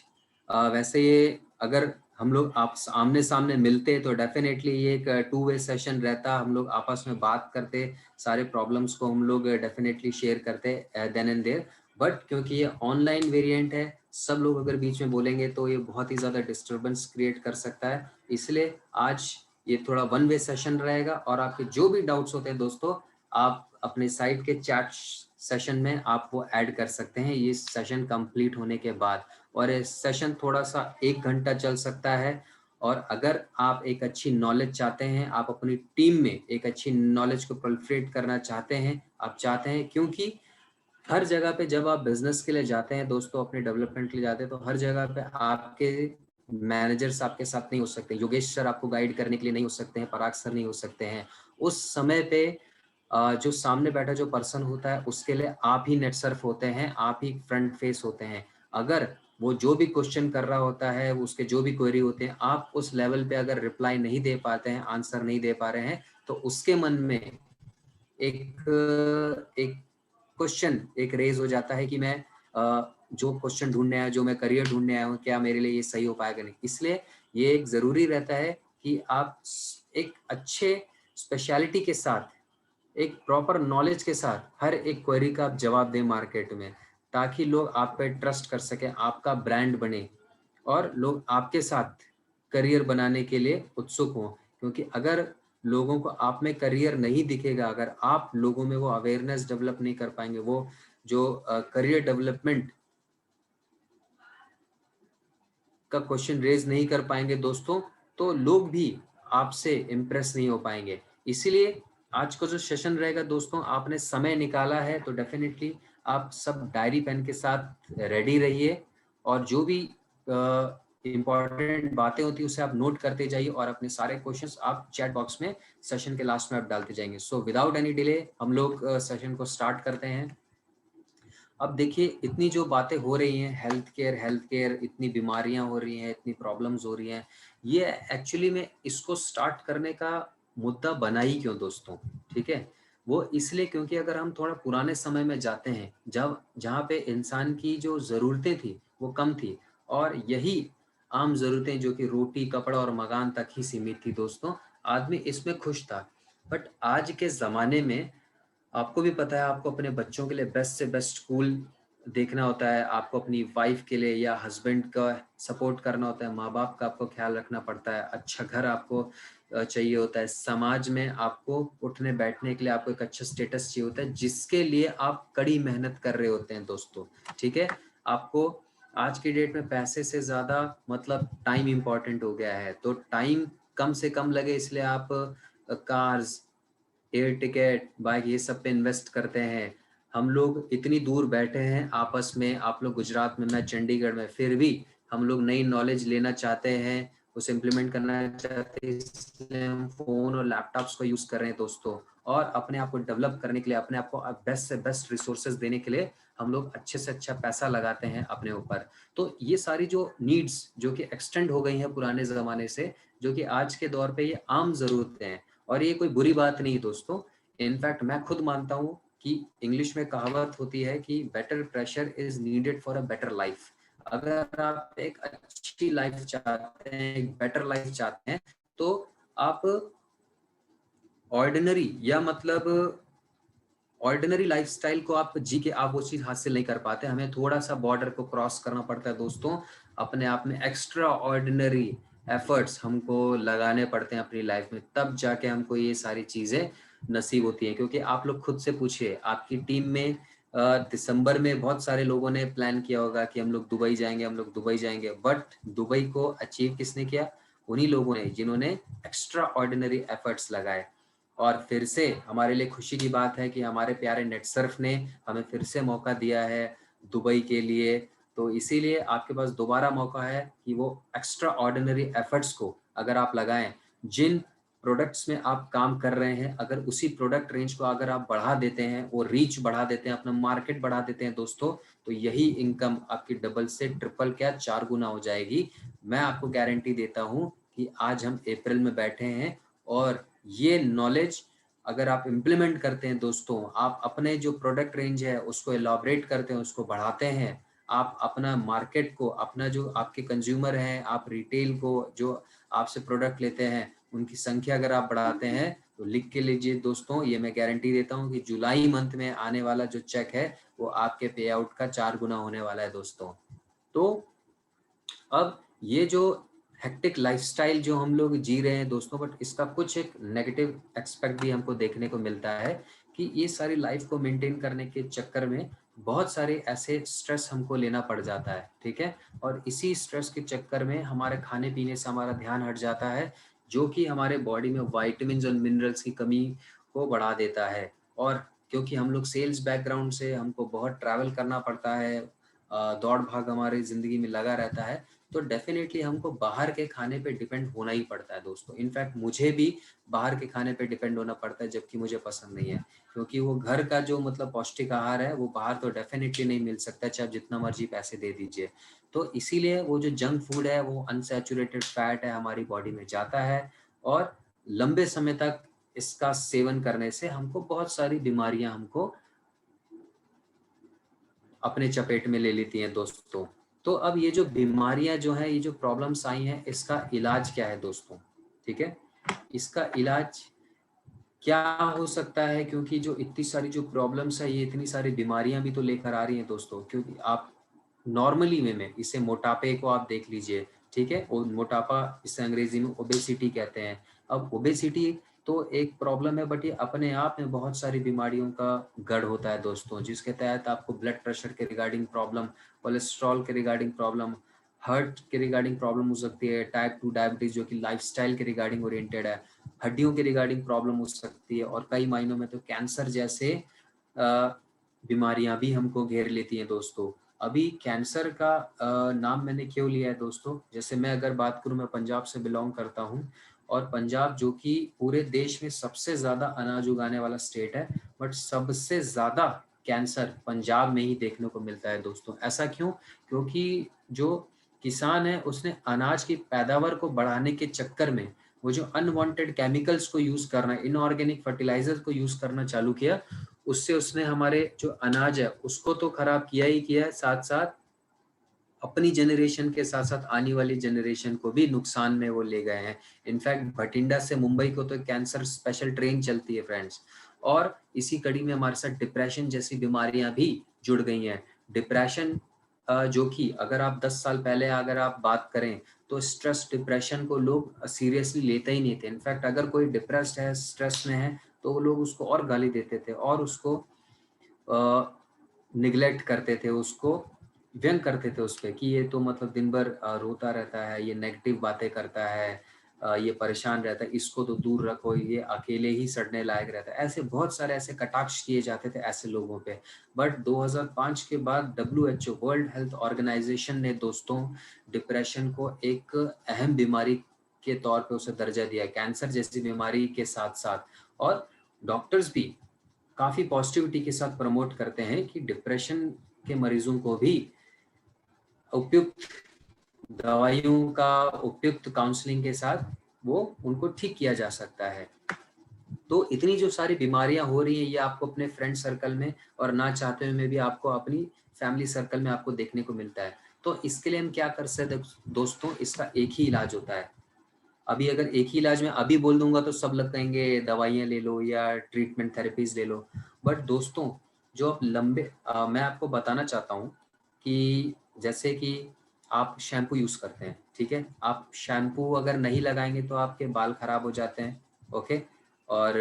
वैसे ये अगर हम लोग आप आमने-सामने मिलते तो डेफ़िनेटली ये एक टू वे सेशन रहता, हम लोग आपस में बात करते, सारे प्रॉब्लम्स को हम लोग डेफ़िनेटली शेयर करते देन एंड देयर। बट क्योंकि ये ऑनलाइन वेरिएंट है, सब लोग अगर बीच में बोलेंगे तो ये बहुत ही ज़्यादा डिस्टर्बेंस क्रिएट कर सकता है। इसलिए आज ये थोड़ा वन वे सेशन रहेगा और आपके जो भी डाउट्स होते हैं दोस्तों, आप अपने साइट के चैट सेशन में आप वो ऐड कर सकते हैं ये सेशन कंप्लीट होने के बाद। और ये सेशन थोड़ा-सा 1 घंटा चल सकता है। और अगर आप एक अच्छी नॉलेज चाहते हैं, आप अपनी टीम में एक अच्छी नॉलेज को प्रोलिफरेट करना चाहते हैं, आप चाहते हैं, क्योंकि हर जगह पे जब आप बिज़नेस के लिए जाते हैं दोस्तों, अपने डेवलपमेंट के लिए जाते हैं, तो हर जगह पे आपके मैनेजर्स आपके साथ नहीं हो सकते। योगेश सर आपको गाइड करने के लिए नहीं हो सकते हैं, पराग सर नहीं हो सकते हैं। उस समय पे जो सामने बैठा जो पर्सन होता है, उसके लिए आप ही नेट सर्फ होते हैं, आप ही फ्रंट फेस होते हैं। अगर वो जो भी क्वेश्चन कर रहा होता है, उसके जो भी क्वेरी होते हैं, आप उस लेवल पे अगर रिप्लाई नहीं दे पाते हैं, आंसर नहीं दे पा रहे हैं, तो उसके मन में एक क्वेश्चन एक रेज हो जाता है कि मैं जो क्वेश्चन ढूंढने आया, जो मैं करियर ढूंढने आया हूँ, क्या मेरे लिए ये सही हो पाएगा नहीं। इसलिए ये एक ज़रूरी रहता है कि आप एक अच्छे स्पेशलिटी के साथ, एक प्रॉपर नॉलेज के साथ हर एक क्वेरी का आप जवाब दें मार्केट में, ताकि लोग आप पे ट्रस्ट कर सकें, आपका ब्रांड बने और लोग आपके साथ करियर बनाने के लिए उत्सुक हों। क्योंकि अगर लोगों को आप में करियर नहीं दिखेगा, अगर आप लोगों में वो अवेयरनेस डेवलप नहीं कर पाएँगे, वो जो करियर डेवलपमेंट का क्वेश्चन रेज़ नहीं कर पाएँगे दोस्तों, तो लोग भी आपसे इम्प्रेस नहीं हो पाएँगे। इसीलिए आज का जो सेशन रहेगा दोस्तों, आपने समय निकाला है तो डेफ़िनिटली आप सब डायरी पेन के साथ रेडी रहिए और जो भी इम्पोर्टेंट बातें होती हैं उसे आप नोट करते जाइए और अपने सारे क्वेश्चंस आप चैट बॉक्स में सेशन के लास्ट में आप डालते जाएँगे। सो विदाउट एनी डिले हम लोग सेशन को स्टार्ट करते हैं। अब देखिए, इतनी जो बातें हो रही हैं, हेल्थ केयर, इतनी बीमारियां हो रही हैं, इतनी प्रॉब्लम्स हो रही हैं, ये एक्चुअली में इसको स्टार्ट करने का मुद्दा बना ही क्यों दोस्तों? ठीक है, वो इसलिए क्योंकि अगर हम थोड़ा पुराने समय में जाते हैं, जब जहाँ पे इंसान की जो ज़रूरतें थी वो कम थी और यही आम ज़रूरतें जो कि रोटी, कपड़ा और मकान तक ही सीमित थी दोस्तों, आदमी इसमें खुश था। बट आज के ज़माने में आपको भी पता है, आपको अपने बच्चों के लिए बेस्ट से बेस्ट स्कूल देखना होता है, आपको अपनी वाइफ के लिए या हस्बैंड का सपोर्ट करना होता है, माँ बाप का आपको ख्याल रखना पड़ता है, अच्छा घर आपको चाहिए होता है, समाज में आपको उठने बैठने के लिए आपको एक अच्छा स्टेटस चाहिए होता है, जिसके लिए आप कड़ी मेहनत कर रहे होते हैं दोस्तों। ठीक है, आपको आज की डेट में पैसे से ज़्यादा मतलब टाइम इम्पॉर्टेंट हो गया है, तो टाइम कम से कम लगे इसलिए आप कार्स, एयर टिकट, बाइक ये सब पे इन्वेस्ट करते हैं। हम लोग इतनी दूर बैठे हैं आपस में, आप लोग गुजरात में, मैं चंडीगढ़ में, फिर भी हम लोग नई नॉलेज लेना चाहते हैं, उसे इम्प्लीमेंट करना चाहते हैं, इसलिए हम फ़ोन और लैपटॉप्स को यूज़ कर रहे हैं दोस्तों। और अपने आप को डेवलप करने के लिए, अपने आप को बेस्ट से बेस्ट रिसोर्सेज देने के लिए हम लोग अच्छे से अच्छा पैसा लगाते हैं अपने ऊपर। तो ये सारी जो नीड्स जो कि एक्सटेंड हो गई हैं पुराने ज़माने से, जो कि आज के दौर पे ये आम ज़रूरतें हैं, और ये कोई बुरी बात नहीं दोस्तों। इनफैक्ट मैं खुद मानता हूँ कि इंग्लिश में कहावत होती है कि better pressure is needed for a better life. अगर आप एक अच्छी लाइफ चाहते हैं, एक बेटर लाइफ चाहते हैं, तो आप ऑर्डिनरी या मतलब ऑर्डिनरी लाइफस्टाइल को आप जी के आप वो चीज हासिल नहीं कर पाते। हमें थोड़ा सा बॉर्डर को क्रॉस करना पड़ता है दोस्तों, अपने आप में एक्स्ट्रा ऑर्डिनरी एफर्ट्स हमको लगाने पड़ते हैं अपनी लाइफ में, तब जाके हमको ये सारी चीजें नसीब होती हैं। क्योंकि आप लोग खुद से पूछिए, आपकी टीम में दिसंबर में बहुत सारे लोगों ने प्लान किया होगा कि हम लोग दुबई जाएंगे, हम लोग दुबई जाएंगे, बट दुबई को अचीव किसने किया? उन्हीं लोगों ने जिन्होंने एक्स्ट्रा ऑर्डिनरी एफर्ट्स लगाए। और फिर से हमारे लिए खुशी की बात है कि हमारे प्यारे नेटसर्फ ने हमें फिर से मौका दिया है दुबई के लिए। तो इसीलिए आपके पास दोबारा मौका है कि वो एक्स्ट्रा ऑर्डिनरी एफर्ट्स को अगर आप लगाएं, जिन प्रोडक्ट्स में आप काम कर रहे हैं, अगर उसी प्रोडक्ट रेंज को अगर आप बढ़ा देते हैं, वो रीच बढ़ा देते हैं, अपना मार्केट बढ़ा देते हैं दोस्तों, तो यही इनकम आपकी डबल से ट्रिपल क्या 4 गुना हो जाएगी। मैं आपको गारंटी देता हूँ कि आज हम अप्रैल में बैठे हैं, और ये नॉलेज अगर आप इम्प्लीमेंट करते हैं दोस्तों, आप अपने जो प्रोडक्ट रेंज है उसको एलॉबरेट करते हैं, उसको बढ़ाते हैं, आप अपना मार्केट को, अपना जो आपके कंज्यूमर हैं, आप रिटेल को जो आपसे प्रोडक्ट लेते हैं, उनकी संख्या अगर आप बढ़ाते हैं, तो लिख के लीजिए दोस्तों, ये मैं गारंटी देता हूँ कि जुलाई मंथ में आने वाला जो चेक है वो आपके पे आउट का 4 गुना होने वाला है दोस्तों। तो अब ये जो हेक्टिक लाइफस्टाइल जो हम लोग जी रहे हैं दोस्तों, बट इसका कुछ एक नेगेटिव एक्सपेक्ट भी हमको देखने को मिलता है कि ये सारी लाइफ को मेंटेन करने के चक्कर में बहुत सारे ऐसे स्ट्रेस हमको लेना पड़ जाता है। ठीक है, और इसी स्ट्रेस के चक्कर में हमारे खाने पीने से हमारा ध्यान हट जाता है, जो कि हमारे बॉडी में वाइटामिन और मिनरल्स की कमी को बढ़ा देता है। और क्योंकि हम लोग सेल्स बैकग्राउंड से, हमको बहुत ट्रैवल करना पड़ता है, दौड़ भाग हमारी ज़िंदगी में लगा रहता है, तो डेफिनेटली हमको बाहर के खाने पे डिपेंड होना ही पड़ता है दोस्तों। इनफैक्ट मुझे भी बाहर के खाने पे डिपेंड होना पड़ता है, जबकि मुझे पसंद नहीं है, क्योंकि वो घर का जो मतलब पौष्टिक आहार है वो बाहर तो डेफिनेटली नहीं मिल सकता, चाहे आप जितना मर्जी पैसे दे दीजिए। तो इसीलिए वो जो जंक फूड है, वो अनसैचुरेटेड फैट है, हमारी बॉडी में जाता है, और लंबे समय तक इसका सेवन करने से हमको बहुत सारी बीमारियां हमको अपने चपेट में ले लेती हैं दोस्तों। तो अब ये जो बीमारियां जो हैं, ये जो प्रॉब्लम्स आई हैं, इसका इलाज क्या है दोस्तों? ठीक है, इसका इलाज क्या हो सकता है? क्योंकि जो इतनी सारी जो प्रॉब्लम्स है, ये इतनी सारी बीमारियां भी तो लेकर आ रही हैं दोस्तों। क्योंकि आप नॉर्मली वे में इसे मोटापे को आप देख लीजिए, ठीक है, और मोटापा इसे अंग्रेजी में ओबेसिटी कहते हैं। अब ओबेसिटी तो एक प्रॉब्लम है, बट ये अपने आप में बहुत सारी बीमारियों का गढ़ होता है दोस्तों, जिसके तहत आपको ब्लड प्रेशर के रिगार्डिंग प्रॉब्लम, कोलेस्ट्रॉल के रिगार्डिंग प्रॉब्लम, हार्ट के रिगार्डिंग प्रॉब्लम हो सकती है, टाइप 2 डायबिटीज जो कि लाइफस्टाइल के रिगार्डिंग ओरिएंटेड है, हड्डियों के रिगार्डिंग प्रॉब्लम हो सकती है, और कई मायनों में तो कैंसर जैसे बीमारियां भी हमको घेर लेती हैं दोस्तों। अभी कैंसर का नाम मैंने क्यों लिया है दोस्तों? जैसे मैं अगर बात करूं, मैं पंजाब से बिलोंग करता हूं, और पंजाब जो कि पूरे देश में सबसे ज़्यादा अनाज उगाने वाला स्टेट है, बट सबसे ज़्यादा कैंसर पंजाब में ही देखने को मिलता है दोस्तों। ऐसा क्यों? क्योंकि जो किसान है उसने अनाज की पैदावार को बढ़ाने के चक्कर में वो जो अनवांटेड केमिकल्स को यूज़ करना, इनऑर्गेनिक फर्टिलाइजर्स को यूज़ करना चालू किया, उससे उसने हमारे जो अनाज है उसको तो खराब किया ही किया है, साथ साथ अपनी जनरेशन के साथ साथ आने वाली जनरेशन को भी नुकसान में वो ले गए हैं। इनफैक्ट भटिंडा से मुंबई को तो कैंसर स्पेशल ट्रेन चलती है फ्रेंड्स, और इसी कड़ी में हमारे साथ डिप्रेशन जैसी बीमारियां भी जुड़ गई हैं। डिप्रेशन जो कि अगर आप 10 साल पहले अगर आप बात करें तो स्ट्रेस डिप्रेशन को लोग सीरियसली लेते ही नहीं थे। इनफैक्ट अगर कोई डिप्रेस्ड है, स्ट्रेस में है, तो वो लोग उसको और गाली देते थे और उसको निगलेक्ट करते थे, उसको व्यंग करते थे उस पे कि ये तो मतलब दिन भर रोता रहता है, ये नेगेटिव बातें करता है, ये परेशान रहता है, इसको तो दूर रखो, ये अकेले ही सड़ने लायक रहता है। ऐसे बहुत सारे ऐसे कटाक्ष किए जाते थे ऐसे लोगों पे। बट 2005 के बाद WHO वर्ल्ड हेल्थ ऑर्गेनाइजेशन ने दोस्तों डिप्रेशन को एक अहम बीमारी के तौर पे उसे दर्जा दिया, कैंसर जैसी बीमारी के साथ साथ। और डॉक्टर्स भी काफ़ी पॉजिटिविटी के साथ प्रमोट करते हैं कि डिप्रेशन के मरीजों को भी उपयुक्त दवाइयों का, उपयुक्त काउंसलिंग के साथ वो उनको ठीक किया जा सकता है। तो इतनी जो सारी बीमारियां हो रही हैं ये आपको अपने फ्रेंड सर्कल में और ना चाहते हुए में भी आपको अपनी फैमिली सर्कल में आपको देखने को मिलता है। तो इसके लिए हम क्या कर सकते हैं दोस्तों, इसका एक ही इलाज होता है। अभी अगर एक ही इलाज मैं अभी बोल दूंगा तो सब लोग कहेंगे दवाइयाँ ले लो या ट्रीटमेंट थेरेपीज ले लो। बट दोस्तों जो आप मैं आपको बताना चाहता हूँ कि जैसे कि आप शैम्पू यूज़ करते हैं, ठीक है, आप शैम्पू अगर नहीं लगाएंगे तो आपके बाल खराब हो जाते हैं, ओके, और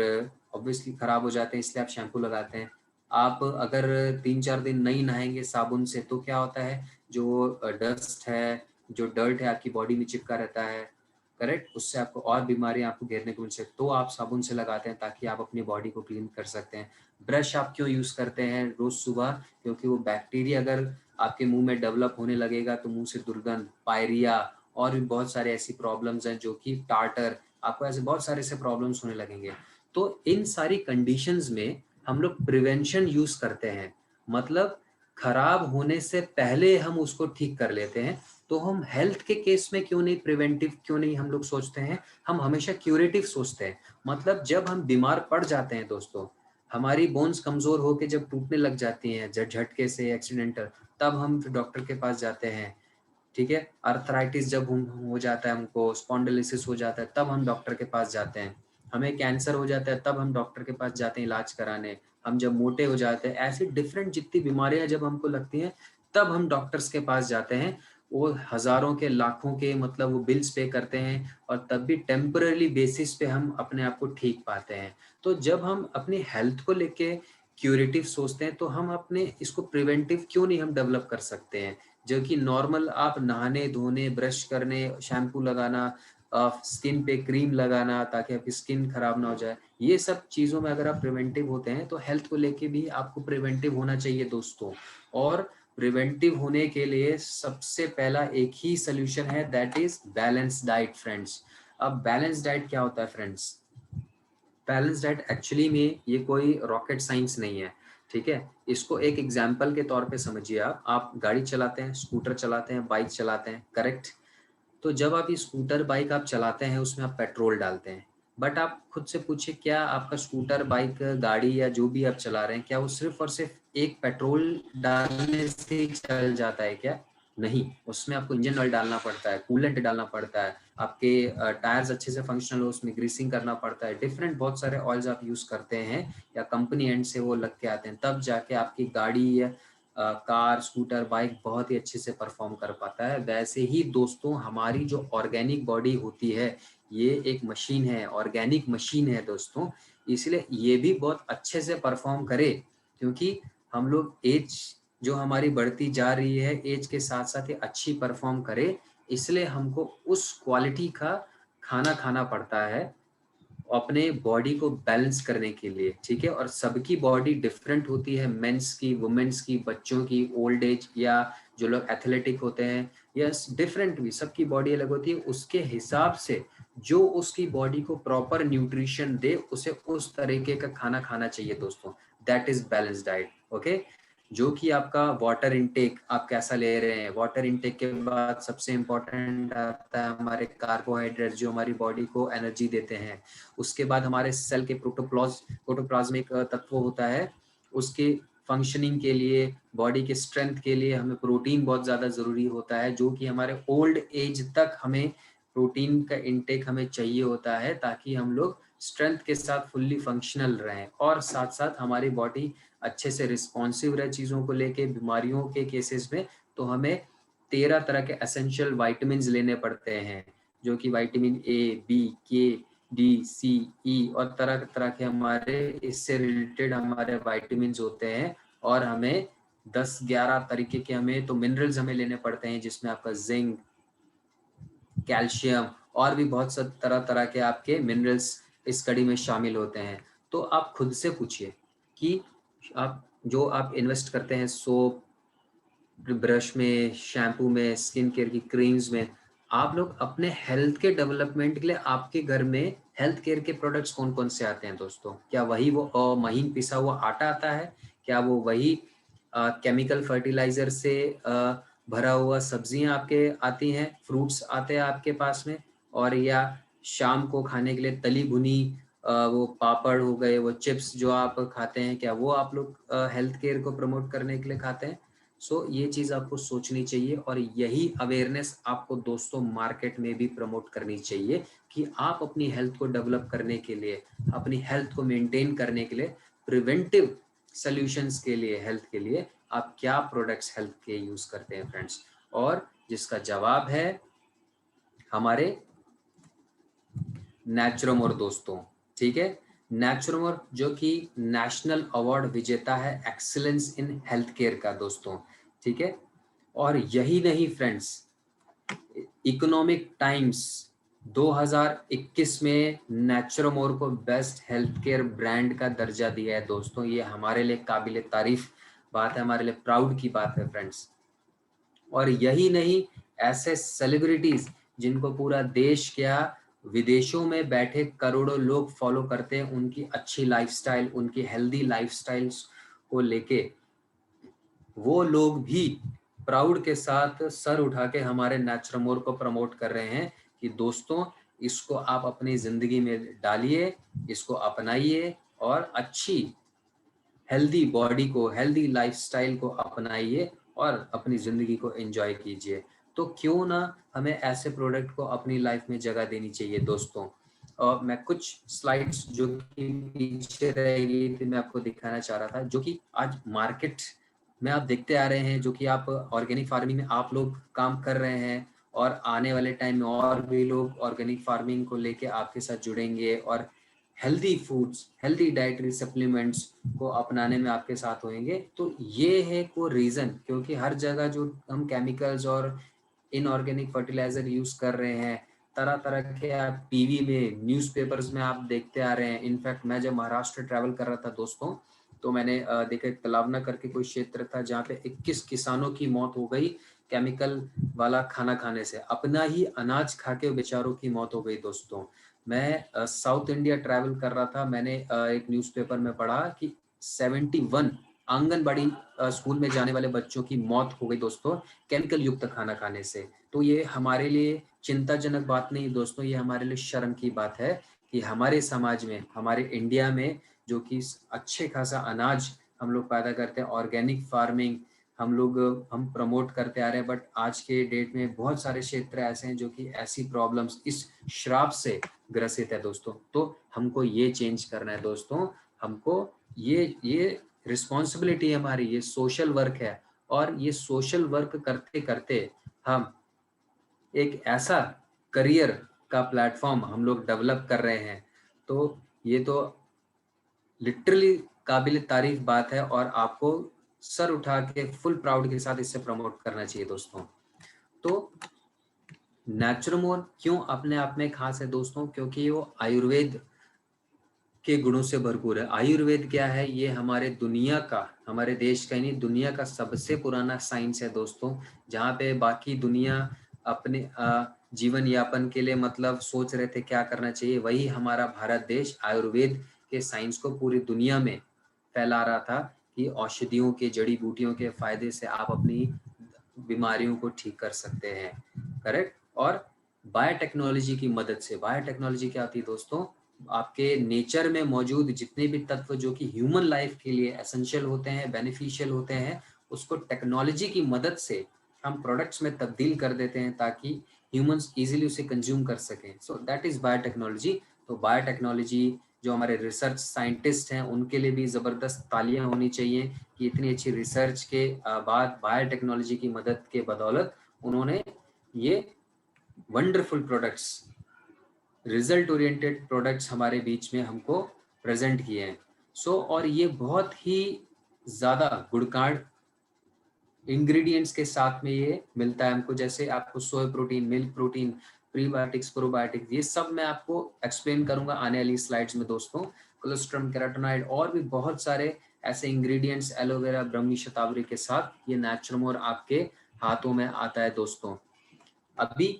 ऑब्वियसली खराब हो जाते हैं, इसलिए आप शैम्पू लगाते हैं। आप अगर 3-4 दिन नहीं नहाएंगे साबुन से तो क्या होता है, जो डस्ट है, जो डर्ट है आपकी बॉडी में चिपका रहता है, करेक्ट, उससे आपको और बीमारियां आपको घेरने को मिल सकती। तो आप साबुन से लगाते हैं ताकि आप अपनी बॉडी को क्लीन कर सकते हैं। ब्रश आप क्यों यूज़ करते हैं रोज़ सुबह, क्योंकि वो बैक्टीरिया अगर आपके मुंह में डेवलप होने लगेगा तो मुंह से दुर्गंध, पायरिया और भी बहुत सारे ऐसी प्रॉब्लम्स हैं, जो कि टार्टर, आपको ऐसे बहुत सारे ऐसे प्रॉब्लम्स होने लगेंगे। तो इन सारी कंडीशंस में हम लोग प्रिवेंशन यूज़ करते हैं, मतलब खराब होने से पहले हम उसको ठीक कर लेते हैं। तो हम हेल्थ के केस में क्यों नहीं प्रिवेंटिव, क्यों नहीं हम लोग सोचते हैं, हम हमेशा क्यूरेटिव सोचते हैं। मतलब जब हम बीमार पड़ जाते हैं दोस्तों, हमारी बोन्स कमजोर होकर जब टूटने लग जाती हैं झटके से, एक्सीडेंटल, तब हम फिर डॉक्टर के पास जाते हैं, ठीक है। अर्थराइटिस जब हम हो जाता है, हमको स्पॉन्डिलोसिस हो जाता है, तब हम डॉक्टर के पास जाते हैं। हमें कैंसर हो जाता है तब हम डॉक्टर के पास जाते हैं इलाज कराने। हम जब मोटे हो जाते हैं, ऐसी डिफरेंट जितनी बीमारियां जब हमको लगती हैं तब हम डॉक्टर्स के पास जाते हैं। वो हजारों के, लाखों के मतलब वो बिल्स पे करते हैं और तब भी टेम्पररी बेसिस पे हम अपने आप को ठीक पाते हैं। तो जब हम अपनी हेल्थ को लेके क्यूरेटिव सोचते हैं तो हम अपने इसको प्रिवेंटिव क्यों नहीं हम डेवलप कर सकते हैं, जो कि नॉर्मल आप नहाने धोने, ब्रश करने, शैम्पू लगाना, स्किन पे क्रीम लगाना ताकि आपकी स्किन खराब ना हो जाए, ये सब चीज़ों में अगर आप प्रिवेंटिव होते हैं तो हेल्थ को लेके भी आपको प्रिवेंटिव होना चाहिए दोस्तों। और प्रिवेंटिव होने के लिए सबसे पहला एक ही सोल्यूशन है, that is balance diet friends. अब बैलेंस डाइट क्या होता है फ्रेंड्स? बैलेंस डाइट एक्चुअली में ये कोई रॉकेट साइंस नहीं है, ठीक है। इसको एक एग्जाम्पल के तौर पे समझिए। आप गाड़ी चलाते हैं, स्कूटर चलाते हैं, बाइक चलाते हैं, करेक्ट। तो जब आप ये स्कूटर बाइक आप चलाते हैं उसमें आप पेट्रोल डालते हैं। बट आप खुद से पूछिए, क्या आपका स्कूटर बाइक गाड़ी या जो भी आप चला रहे हैं, क्या वो सिर्फ और सिर्फ एक पेट्रोल डालने से ही चल जाता है क्या? नहीं, उसमें आपको इंजन ऑयल डालना पड़ता है, कूलेंट डालना पड़ता है, आपके टायर्स अच्छे से फंक्शनल हो उसमें ग्रीसिंग करना पड़ता है, डिफरेंट बहुत सारे ऑयल्स आप यूज करते हैं या कंपनी एंड से वो लग के आते हैं, तब जाके आपकी गाड़ी या कार, स्कूटर, बाइक बहुत ही अच्छे से परफॉर्म कर पाता है। वैसे ही दोस्तों हमारी जो ऑर्गेनिक बॉडी होती है, ये एक मशीन है, ऑर्गेनिक मशीन है दोस्तों, इसलिए ये भी बहुत अच्छे से परफॉर्म करे, क्योंकि हम लोग एज जो हमारी बढ़ती जा रही है, एज के साथ साथ ये अच्छी परफॉर्म करे, इसलिए हमको उस क्वालिटी का खाना खाना पड़ता है अपने बॉडी को बैलेंस करने के लिए, ठीक है। और सबकी बॉडी डिफरेंट होती है, मेंस की, वुमेन्स की, बच्चों की, ओल्ड एज या जो लोग एथलेटिक होते हैं, या डिफरेंट भी सबकी बॉडी अलग होती है। उसके हिसाब से जो उसकी बॉडी को प्रॉपर न्यूट्रिशन दे, उसे उस तरीके का खाना खाना चाहिए दोस्तों। That is balance diet, okay. जो कि आपका वाटर इनटेक आप कैसा ले रहे हैं, वाटर इनटेक के बाद सबसे इम्पोर्टेंट आता है हमारे कार्बोहाइड्रेट, जो हमारी बॉडी को एनर्जी देते हैं। उसके बाद हमारे सेल के प्रोटोप्लाज्मिक तत्व होता है, उसके फंक्शनिंग के लिए, बॉडी के स्ट्रेंथ के लिए हमें प्रोटीन बहुत ज़्यादा ज़रूरी होता है, जो कि हमारे ओल्ड एज तक हमें प्रोटीन का इंटेक हमें चाहिए होता है ताकि हम लोग स्ट्रेंथ के साथ फुल्ली फंक्शनल रहें और साथ साथ हमारी बॉडी अच्छे से रिस्पॉन्सिव रहे चीज़ों को लेके। बीमारियों के केसेस में तो हमें 13 तरह के एसेंशियल वाइटामिन लेने पड़ते हैं, जो कि विटामिन ए, बी, के, डी, सी, ई और तरह तरह के हमारे इससे रिलेटेड हमारे विटामिन होते हैं। और हमें 10-11 तरीके के हमें तो मिनरल्स हमें लेने पड़ते हैं, जिसमें आपका जिंक, कैल्शियम और भी बहुत सा तरह तरह के आपके मिनरल्स इस कड़ी में शामिल होते हैं। तो आप खुद से पूछिए कि आप जो आप इन्वेस्ट करते हैं सोप, ब्रश में, शैम्पू में, स्किन केयर की क्रीम्स में, आप लोग अपने हेल्थ के डेवलपमेंट के लिए आपके घर में हेल्थ केयर के प्रोडक्ट्स कौन कौन से आते हैं दोस्तों? क्या वही वो महीन पिसा हुआ आटा आता है? क्या वो वही केमिकल फर्टिलाइजर से भरा हुआ सब्जियां आपके आती हैं, फ्रूट्स आते हैं आपके पास में? और या शाम को खाने के लिए तली भुनी वो पापड़ हो गए, वो चिप्स जो आप खाते हैं, क्या वो आप लोग हेल्थ केयर को प्रमोट करने के लिए खाते हैं? सो ये चीज़ आपको सोचनी चाहिए और यही अवेयरनेस आपको दोस्तों मार्केट में भी प्रमोट करनी चाहिए कि आप अपनी हेल्थ को डेवलप करने के लिए, अपनी हेल्थ को मेंटेन करने के लिए, प्रिवेंटिव सॉल्यूशंस के लिए, हेल्थ के लिए आप क्या प्रोडक्ट्स हेल्थ के यूज करते हैं फ्रेंड्स। और जिसका जवाब है हमारे नेचुरोमोर दोस्तों। ठीक है, नेचुरोमोर जो कि नेशनल अवार्ड विजेता है एक्सीलेंस इन हेल्थ केयर का दोस्तों। ठीक है, और यही नहीं फ्रेंड्स, इकोनॉमिक टाइम्स 2021 में नेचुरोमोर को बेस्ट हेल्थ केयर ब्रांड का दर्जा दिया है दोस्तों। ये हमारे लिए काबिल तारीफ बात है, हमारे लिए प्राउड की बात है फ्रेंड्स। और यही नहीं, ऐसे सेलिब्रिटीज जिनको पूरा देश क्या विदेशों में बैठे करोड़ों लोग फॉलो करते हैं, उनकी अच्छी लाइफस्टाइल, उनकी हेल्दी लाइफस्टाइल्स को लेके वो लोग भी प्राउड के साथ सर उठा के हमारे नेचुरोमोर को प्रमोट कर रहे हैं कि दोस्तों इसको आप अपनी जिंदगी में डालिए, इसको अपनाइए और अच्छी हेल्दी बॉडी को, हेल्दी लाइफस्टाइल को अपनाइए और अपनी ज़िंदगी को एंजॉय कीजिए। तो क्यों ना हमें ऐसे प्रोडक्ट को अपनी लाइफ में जगह देनी चाहिए दोस्तों। और मैं कुछ स्लाइड्स जो कि पीछे रह गई थी मैं आपको दिखाना चाह रहा था, जो कि आज मार्केट में आप देखते आ रहे हैं, जो कि आप ऑर्गेनिक फार्मिंग में आप लोग काम कर रहे हैं और आने वाले टाइम में और भी लोग ऑर्गेनिक फार्मिंग को लेके आपके साथ जुड़ेंगे और healthy foods, healthy dietary supplements को अपनाने में आपके साथ होंगे। तो ये है को रीज़न, क्योंकि हर जगह जो हम केमिकल्स और इनऑर्गेनिक फर्टिलाइजर यूज कर रहे हैं, तरह तरह के आप टीवी में, न्यूज़पेपर्स में आप देखते आ रहे हैं। इनफैक्ट मैं जब महाराष्ट्र ट्रैवल कर रहा था दोस्तों, तो मैंने देखा तलावना करके कोई क्षेत्र था जहाँ पे 21 किसानों की मौत हो गई केमिकल वाला खाना खाने से। अपना ही अनाज खा के बेचारों की मौत हो गई दोस्तों। मैं साउथ इंडिया ट्रैवल कर रहा था, मैंने एक न्यूज़पेपर में पढ़ा कि 71 आंगनबाड़ी स्कूल में जाने वाले बच्चों की मौत हो गई दोस्तों केमिकल युक्त खाना खाने से। तो ये हमारे लिए चिंताजनक बात नहीं दोस्तों, ये हमारे लिए शर्म की बात है कि हमारे समाज में, हमारे इंडिया में जो कि अच्छे खासा अनाज हम लोग पैदा करते हैं, ऑर्गेनिक फार्मिंग हम प्रमोट करते आ रहे हैं, बट आज के डेट में बहुत सारे क्षेत्र ऐसे हैं जो कि ऐसी प्रॉब्लम्स, इस श्राप से ग्रसित है दोस्तों। तो हमको ये चेंज करना है दोस्तों, हमको ये रिस्पॉन्सिबिलिटी है हमारी, ये सोशल वर्क है। और ये सोशल वर्क करते करते हम एक ऐसा करियर का प्लेटफॉर्म हम लोग डेवलप कर रहे हैं। तो ये तो लिटरली काबिल तारीफ बात है और आपको सर उठा के फुल प्राउड के साथ इसे प्रमोट करना चाहिए दोस्तों। तो नेचुरोमोर क्यों अपने आप में खास है दोस्तों? क्योंकि वो आयुर्वेद के गुणों से भरपूर है। आयुर्वेद क्या है? ये हमारे दुनिया का, हमारे देश का ही नहीं दुनिया का सबसे पुराना साइंस है दोस्तों। जहाँ पे बाकी दुनिया अपने जीवन यापन के लिए मतलब सोच रहे थे क्या करना चाहिए, वही हमारा भारत देश आयुर्वेद के साइंस को पूरी दुनिया में फैला रहा था कि औषधियों के, जड़ी बूटियों के फायदे से आप अपनी बीमारियों को ठीक कर सकते हैं। करेक्ट। और बायोटेक्नोलॉजी की मदद से, बायोटेक्नोलॉजी क्या होती है दोस्तों? आपके नेचर में मौजूद जितने भी तत्व जो कि ह्यूमन लाइफ के लिए एसेंशियल होते हैं, बेनिफिशियल होते हैं, उसको टेक्नोलॉजी की मदद से हम प्रोडक्ट्स में तब्दील कर देते हैं ताकि ह्यूमंस इजीली उसे कंज्यूम कर सकें। So that is biotechnology. तो बायोटेक्नोलॉजी जो हमारे रिसर्च साइंटिस्ट हैं उनके लिए भी ज़बरदस्त तालियां होनी चाहिए कि इतनी अच्छी रिसर्च के बाद बायोटेक्नोलॉजी की मदद के बदौलत उन्होंने ये wonderful products, result oriented products हमारे बीच में हमको प्रेजेंट किए हैं। और ये बहुत ही ज़्यादा गुणकारी इंग्रेडिएंट्स के साथ में ये मिलता है हमको, जैसे आपको soya protein, milk protein, prebiotics, probiotics, ये सब मैं आपको एक्सप्लेन करूंगा आने वाली स्लाइड्स में दोस्तों। कोलेस्ट्रम, केराटिनॉइड और भी बहुत सारे ऐसे इंग्रेडिएंट्स एलोवेरा, ब्रह्मी शतावरी के साथ ये नेचुरमोर आपके हाथों में आता है दोस्तों। अभी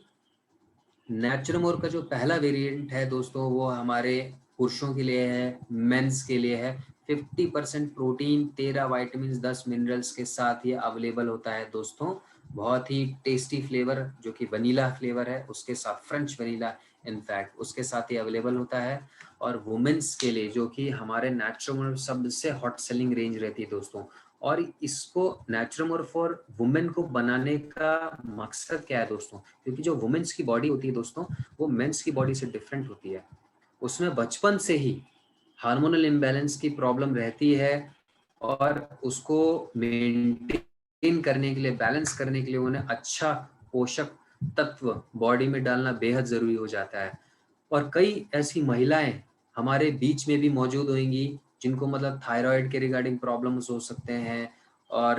नेचुरमोर का जो पहला वेरिएंट है दोस्तों वो हमारे पुरुषों के लिए है, मेंस के लिए है। 50% प्रोटीन, 13 विटामिन, 10 मिनरल्स के साथ ये अवेलेबल होता है दोस्तों। बहुत ही टेस्टी फ्लेवर जो कि वनीला फ्लेवर है, उसके साथ फ्रेंच वनीला इनफैक्ट उसके साथ ही अवेलेबल होता है। और वुमेन्स के लिए जो कि हमारे नेचुरमोर सबसे हॉट सेलिंग रेंज रहती है दोस्तों। और इसको नेचुरमोर फॉर वुमेन को बनाने का मकसद क्या है दोस्तों, क्योंकि जो वुमेन्स की बॉडी होती है दोस्तों वो मेंस की बॉडी से डिफरेंट होती है। उसमें बचपन से ही हार्मोनल इम्बैलेंस की प्रॉब्लम रहती है और उसको मेंटेन करने के लिए, बैलेंस करने के लिए उन्हें अच्छा पोषक तत्व बॉडी में डालना बेहद जरूरी हो जाता है। और कई ऐसी महिलाएं हमारे बीच में भी मौजूद होंगी जिनको मतलब थायराइड के रिगार्डिंग प्रॉब्लम्स हो सकते हैं और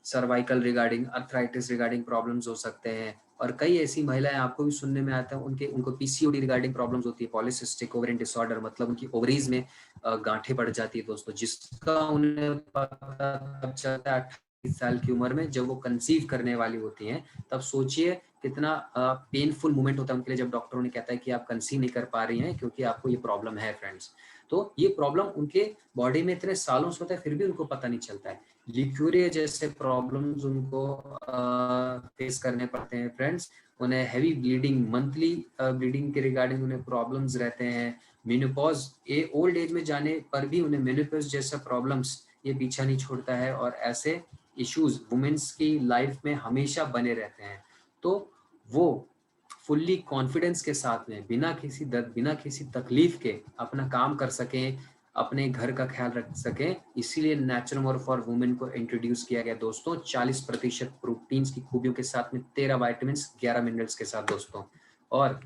cervical regarding, arthritis regarding problems हो सकते हैं। और कई ऐसी महिलाएं आपको भी सुनने में आता है उनको पीसीओडी रिगार्डिंग प्रॉब्लम्स होती है, पॉलीसिस्टिक ओवरियन डिसऑर्डर, मतलब उनकी ओवरीज में गांठें पड़ जाती है दोस्तों, जिसका उन्हें पता तब चलता है 28 साल की उम्र में जब वो कंसीव करने वाली होती हैं। तब सोचिए कितना पेनफुल मोमेंट होता है उनके लिए जब डॉक्टरों ने कहता है कि आप कंसीव नहीं कर पा रही हैं क्योंकि आपको ये प्रॉब्लम है फ्रेंड्स। तो ये प्रॉब्लम उनके बॉडी में इतने सालों से होता है फिर भी उनको पता नहीं चलता है। लिक्यूरिया जैसे प्रॉब्लम्स उनको फेस करने पड़ते हैं फ्रेंड्स। उन्हें हैवी ब्लीडिंग, मंथली ब्लीडिंग के रिगार्डिंग उन्हें प्रॉब्लम्स रहते हैं। मेनोपॉज, ओल्ड एज में जाने पर भी उन्हें मेनोपॉज जैसा प्रॉब्लम्स ये पीछा नहीं छोड़ता है और ऐसे इश्यूज वुमेन्स की लाइफ में हमेशा बने रहते हैं। तो वो फुल्ली कॉन्फिडेंस के साथ में बिना किसी दर्द, बिना किसी तकलीफ के अपना काम कर सकें, अपने घर का ख्याल रख सकें, इसीलिए नेचुरमोर फॉर वुमेन को इंट्रोड्यूस किया गया दोस्तों। 40% प्रोटीन्स की खूबियों के साथ में, 13 विटामिन, 11 मिनरल्स के साथ दोस्तों। और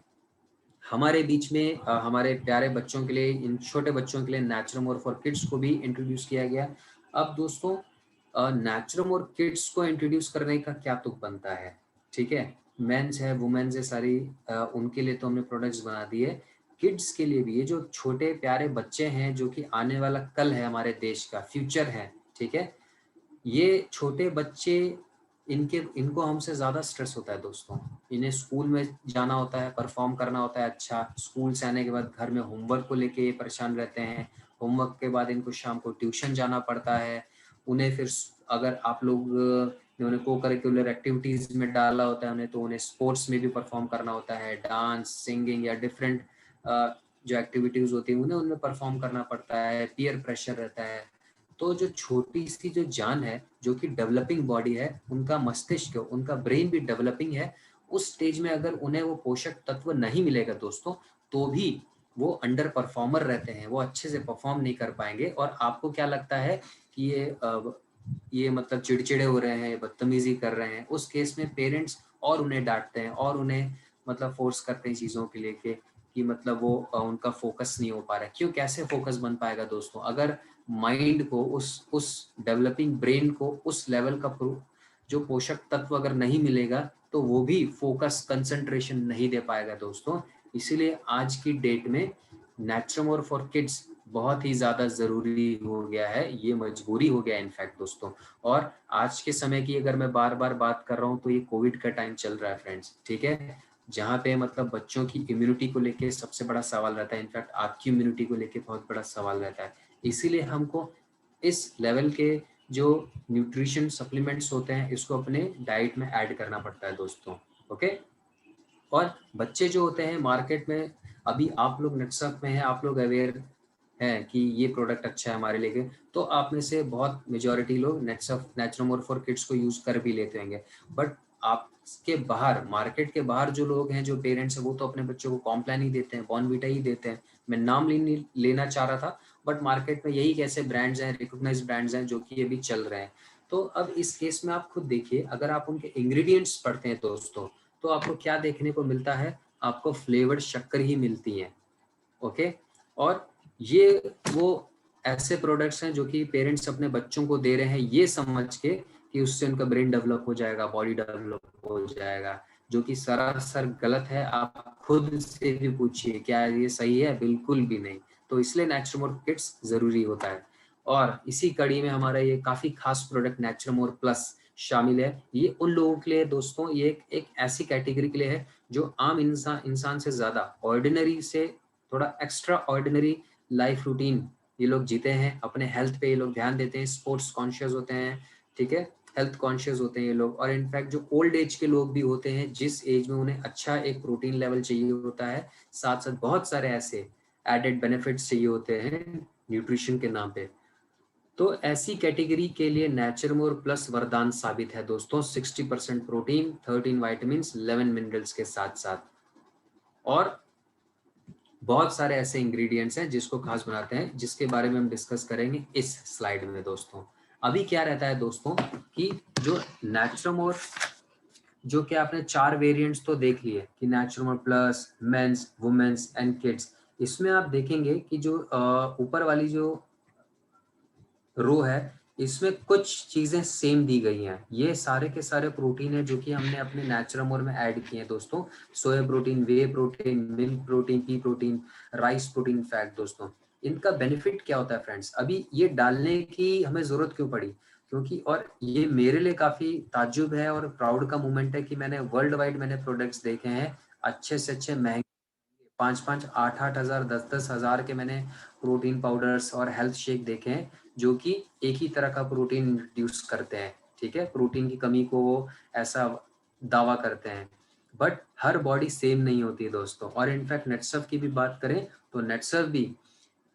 हमारे बीच में हमारे प्यारे बच्चों के लिए, इन छोटे बच्चों के लिए नेचुरमोर फॉर किड्स को भी इंट्रोड्यूस किया गया। अब दोस्तों नेचुरमोर किड्स को इंट्रोड्यूस करने का क्या तुक बनता है, ठीक है, मेंस है, वुमेन्स है, सारी उनके लिए तो हमने प्रोडक्ट्स बना दिए। किड्स के लिए भी, ये जो छोटे प्यारे बच्चे हैं जो कि आने वाला कल है, हमारे देश का फ्यूचर है, ठीक है, ये छोटे बच्चे, इनको हमसे ज्यादा स्ट्रेस होता है दोस्तों। इन्हें स्कूल में जाना होता है, परफॉर्म करना होता है अच्छा, स्कूल से आने के बाद घर में होमवर्क को लेके ये परेशान रहते हैं, होमवर्क के बाद इनको शाम को ट्यूशन जाना पड़ता है। उन्हें फिर अगर आप लोग ने उन्हें को करिकुलर एक्टिविटीज में डाला होता है उन्हें, तो उन्हें स्पोर्ट्स में भी परफॉर्म करना होता है, डांस, सिंगिंग या डिफरेंट जो एक्टिविटीज होती है उन्हें उनमें परफॉर्म करना पड़ता है, पीयर प्रेशर रहता है। तो जो छोटी सी जो जान है जो कि डेवलपिंग बॉडी है, उनका मस्तिष्क, उनका ब्रेन भी डेवलपिंग है, उस स्टेज में अगर उन्हें वो पोषक तत्व नहीं मिलेगा दोस्तों तो भी वो अंडर परफॉर्मर रहते हैं, वो अच्छे से परफॉर्म नहीं कर पाएंगे। और आपको क्या लगता है कि ये मतलब चिड़चिड़े हो रहे हैं, बदतमीजी कर रहे हैं, उस केस में पेरेंट्स और उन्हें डांटते हैं और उन्हें मतलब फोर्स करते हैं चीज़ों के लेके कि मतलब वो उनका फोकस नहीं हो पा रहा है। क्यों, कैसे फोकस बन पाएगा दोस्तों अगर माइंड को, उस डेवलपिंग ब्रेन को उस लेवल का जो पोषक तत्व अगर नहीं मिलेगा तो वो भी फोकस, कंसंट्रेशन नहीं दे पाएगा दोस्तों। इसीलिए आज की डेट में नेचुरमोर फॉर किड्स बहुत ही ज्यादा जरूरी हो गया है, ये मजबूरी हो गया है इनफैक्ट दोस्तों। और आज के समय की अगर मैं बार बार बात कर रहा हूँ तो ये कोविड का टाइम चल रहा है फ्रेंड्स, ठीक है, जहाँ पे मतलब बच्चों की इम्यूनिटी को लेके सबसे बड़ा सवाल रहता है, इनफैक्ट आपकी इम्यूनिटी को लेके बहुत बड़ा सवाल रहता है। इसीलिए हमको इस लेवल के जो न्यूट्रिशन सप्लीमेंट्स होते हैं इसको अपने डाइट में ऐड करना पड़ता है दोस्तों। ओके, और बच्चे जो होते हैं मार्केट में, अभी आप लोग नेटसप में हैं, आप लोग अवेयर हैं कि ये प्रोडक्ट अच्छा है हमारे लिए, तो आप में से बहुत मेजॉरिटी लोग नेटसप, नेचुरमोर फॉर किड्स को यूज कर भी लेते होंगे। बट आपके बाहर, मार्केट के बाहर जो लोग हैं, जो पेरेंट्स हैं, वो तो अपने बच्चों को कॉम्प्लान ही देते हैं, बॉर्नवीटा ही देते हैं। मैं नाम लेना चाह रहा था, बट मार्केट में यही ऐसे ब्रांड्स हैं, रिकॉग्नाइज्ड ब्रांड्स हैं जो कि अभी चल रहे हैं। तो अब इस केस में आप खुद देखिए, अगर आप उनके इंग्रेडिएंट्स पढ़ते हैं दोस्तों, तो आपको क्या देखने को मिलता है? आपको फ्लेवर्ड शक्कर ही मिलती है। ओके, और ये वो ऐसे प्रोडक्ट्स हैं जो कि पेरेंट्स अपने बच्चों को दे रहे हैं ये समझ के कि उससे उनका ब्रेन डेवलप हो जाएगा, बॉडी डेवलप हो जाएगा, जो कि सरासर गलत है। आप खुद से भी पूछिए क्या ये सही है? बिल्कुल भी नहीं। तो इसलिए नेचुरमोर किट्स जरूरी होता है। और इसी कड़ी में हमारा ये काफी खास प्रोडक्ट नेचुरमोर प्लस शामिल है। ये उन लोगों के लिए दोस्तों, ये एक ऐसी कैटेगरी के लिए है जो आम इंसान से ज्यादा ऑर्डिनरी से थोड़ा एक्स्ट्रा ऑर्डिनरी लाइफ रूटीन ये लोग जीते हैं। अपने हेल्थ पे ये लोग ध्यान देते हैं, स्पोर्ट्स कॉन्शियस होते हैं, ठीक है, हेल्थ कॉन्शियस होते हैं ये लोग। और इनफैक्ट जो ओल्ड एज के लोग भी होते हैं, जिस एज में उन्हें अच्छा एक प्रोटीन लेवल चाहिए होता है, साथ साथ बहुत सारे ऐसे एडेड बेनिफिट्स चाहिए होते हैं न्यूट्रिशन के नाम पे, तो ऐसी कैटेगरी के लिए नेचरमोर प्लस वरदान साबित है दोस्तों। 60% प्रोटीन, 13 वाइटामिन, 11 मिनरल्स के साथ साथ, और बहुत सारे ऐसे इंग्रेडिएंट्स हैं जिसको खास बनाते हैं, जिसके बारे में हम डिस्कस करेंगे इस स्लाइड में दोस्तों। अभी क्या रहता है दोस्तों कि जो नेचुरमोर, जो कि आपने 4 वेरिएंट्स तो देख लिए कि Naturamore plus, men's, women's and kids, इसमें आप देखेंगे कि जो ऊपर वाली जो रो है, इसमें कुछ चीजें सेम दी गई हैं। ये सारे के सारे प्रोटीन है जो कि हमने अपने नेचुरमोर में ऐड किए हैं दोस्तों। Soya protein, whey protein, milk protein, pea protein, rice protein fat दोस्तों। इनका बेनिफिट क्या होता है फ्रेंड्स? अभी ये डालने की हमें जरूरत क्यों पड़ी? क्योंकि, और ये मेरे लिए काफी ताज्जुब है और प्राउड का मोमेंट है कि मैंने वर्ल्ड वाइड मैंने प्रोडक्ट्स देखे हैं अच्छे से अच्छे महंगे, 5-5, 8-8 हजार, 10-10 हजार के मैंने प्रोटीन पाउडर्स और हेल्थ शेक देखे हैं जो कि एक ही तरह का प्रोटीन इंट्रोड्यूस करते हैं, ठीक है, प्रोटीन की कमी को वो ऐसा दावा करते हैं, बट हर बॉडी सेम नहीं होती है दोस्तों। और इनफैक्ट नेटसर्फ की भी बात करें तो नेटसर्फ भी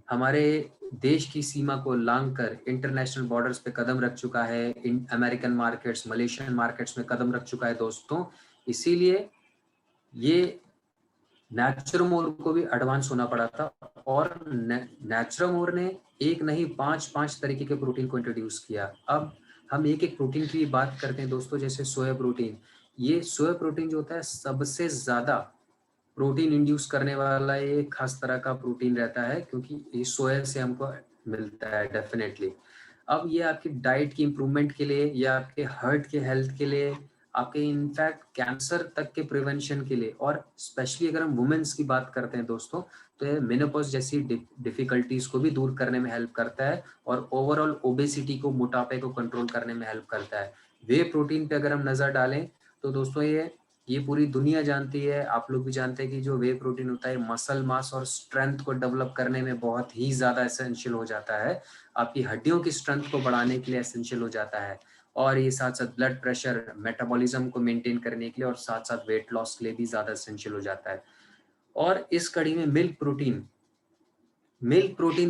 हमारे देश की सीमा को लांग कर इंटरनेशनल बॉर्डर्स पे कदम रख चुका है, in American markets, Malaysian markets में कदम रख चुका है दोस्तों। इसीलिए ये नेचुरमोर को भी एडवांस होना पड़ा था, और नेचुरमोर ने एक नहीं 5-5 तरीके के प्रोटीन को इंट्रोड्यूस किया। अब हम एक एक प्रोटीन की बात करते हैं दोस्तों, जैसे सोया प्रोटीन। ये सोया प्रोटीन जो होता है सबसे ज्यादा प्रोटीन इंड्यूस करने वाला ये खास तरह का प्रोटीन रहता है, क्योंकि ये सोया से हमको मिलता है डेफिनेटली। अब ये आपकी डाइट की इम्प्रूवमेंट के लिए, या आपके हार्ट के हेल्थ के लिए, आपके इनफैक्ट कैंसर तक के प्रिवेंशन के लिए, और स्पेशली अगर हम वुमेन्स की बात करते हैं दोस्तों, तो ये मेनोपॉज जैसी डिफिकल्टीज को भी दूर करने में हेल्प करता है, और ओवरऑल ओबेसिटी को, मोटापे को कंट्रोल करने में हेल्प करता है। वे प्रोटीन पे अगर हम नजर डालें तो दोस्तों ये पूरी दुनिया जानती है, आप लोग भी जानते हैं कि जो वे प्रोटीन होता है मसल मास और स्ट्रेंथ को डेवलप करने में बहुत ही ज्यादा एसेंशियल हो जाता है, आपकी हड्डियों की स्ट्रेंथ को बढ़ाने के लिए एसेंशियल हो जाता है, और ये साथ साथ ब्लड प्रेशर, मेटाबॉलिज्म को मेंटेन करने के लिए, और साथ साथ वेट लॉस के लिए भी ज्यादा एसेंशियल हो जाता है। और इस कड़ी में मिल्क प्रोटीन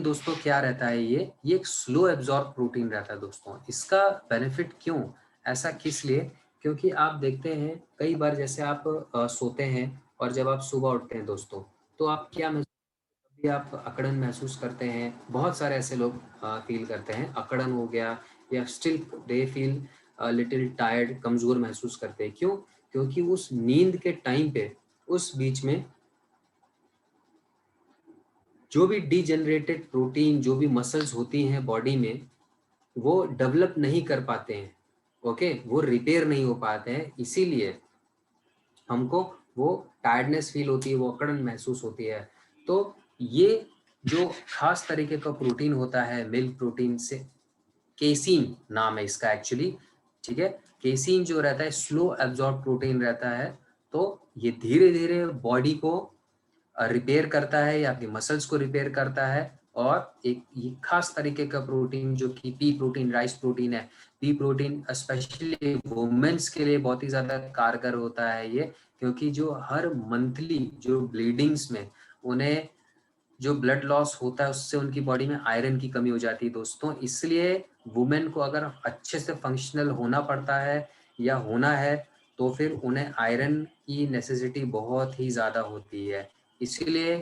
दोस्तों क्या रहता है? ये एक स्लो एब्जॉर्ब प्रोटीन रहता है दोस्तों। इसका बेनिफिट क्यों, ऐसा किस लिए? क्योंकि आप देखते हैं कई बार जैसे आप सोते हैं, और जब आप सुबह उठते हैं दोस्तों, तो आप क्या भी आप अकड़न महसूस करते हैं। बहुत सारे ऐसे लोग फील करते हैं, अकड़न हो गया, या still they feel little tired, कमजोर महसूस करते हैं। क्यों? क्योंकि उस नींद के टाइम पे, उस बीच में जो भी डीजेनरेटेड प्रोटीन, जो भी मसल्स होती हैं बॉडी में, वो डेवलप नहीं कर पाते हैं। ओके, वो रिपेयर नहीं हो पाते हैं, इसीलिए हमको वो टायर्डनेस फील होती है, वो अकड़न महसूस होती है। तो ये जो खास तरीके का प्रोटीन होता है मिल्क प्रोटीन से, केसीन नाम है इसका एक्चुअली, ठीक है, केसीन जो रहता है स्लो एब्जॉर्ब प्रोटीन रहता है। तो ये धीरे धीरे बॉडी को रिपेयर करता है, या आपकी मसल्स को रिपेयर करता है। और एक ये खास तरीके का प्रोटीन जो कि पी प्रोटीन, राइस प्रोटीन है। पी प्रोटीन स्पेशली वुमेन्स के लिए बहुत ही ज्यादा कारगर होता है ये, क्योंकि जो हर मंथली जो ब्लीडिंग्स में उन्हें जो ब्लड लॉस होता है, उससे उनकी बॉडी में आयरन की कमी हो जाती है दोस्तों। इसलिए वुमेन को अगर अच्छे से फंक्शनल होना पड़ता है या होना है, तो फिर उन्हें आयरन की नेसेसिटी बहुत ही ज़्यादा होती है। इसीलिए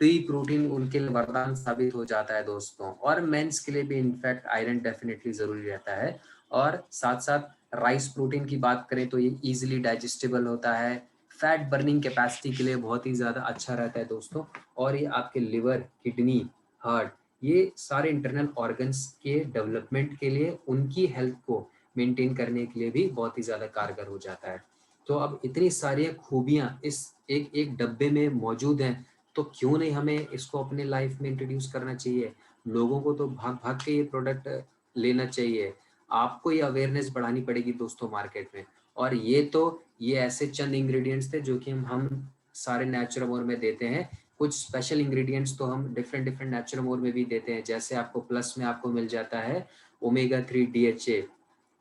प्री प्रोटीन उनके लिए वरदान साबित हो जाता है दोस्तों। और मेंस के लिए भी इनफैक्ट आयरन डेफिनेटली ज़रूरी रहता है। और साथ साथ राइस प्रोटीन की बात करें तो ये इजीली डाइजेस्टेबल होता है, फैट बर्निंग कैपेसिटी के लिए बहुत ही ज़्यादा अच्छा रहता है दोस्तों। और ये आपके लिवर, किडनी, हार्ट, ये सारे इंटरनल ऑर्गन्स के डेवलपमेंट के लिए, उनकी हेल्थ को मेंटेन करने के लिए भी बहुत ही ज़्यादा कारगर हो जाता है। तो अब इतनी सारी खूबियाँ इस एक एक डब्बे में मौजूद हैं, तो क्यों नहीं हमें इसको अपने लाइफ में इंट्रोड्यूस करना चाहिए। लोगों को तो भाग भाग के ये प्रोडक्ट लेना चाहिए। आपको ये अवेयरनेस बढ़ानी पड़ेगी दोस्तों मार्केट में। और ये ऐसे चंद इंग्रेडिएंट्स थे जो कि हम सारे नेचुरमोर में देते हैं। कुछ स्पेशल इंग्रेडिएंट्स तो हम डिफरेंट नेचुरमोर में भी देते हैं। जैसे आपको प्लस में आपको मिल जाता है ओमेगा 3 DHA,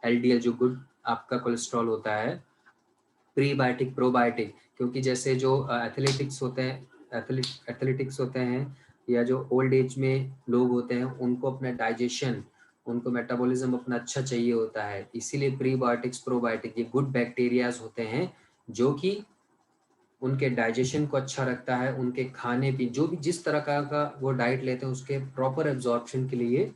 LDL जो गुड आपका कोलेस्ट्रॉल होता है, प्रीबायोटिक, प्रोबायोटिक, क्योंकि जैसे जो एथलेटिक्स होते हैं या जो ओल्ड एज में लोग होते हैं, उनको अपना डाइजेशन, उनको मेटाबॉलिज्म अपना अच्छा चाहिए होता है। इसीलिए प्रीबायोटिक्स, प्रोबायोटिक, ये गुड बैक्टीरियाज होते हैं जो कि उनके डाइजेशन को अच्छा रखता है। उनके खाने पीने, जो भी जिस तरह का वो डाइट लेते हैं, उसके प्रॉपर एब्जॉर्प्शन के लिए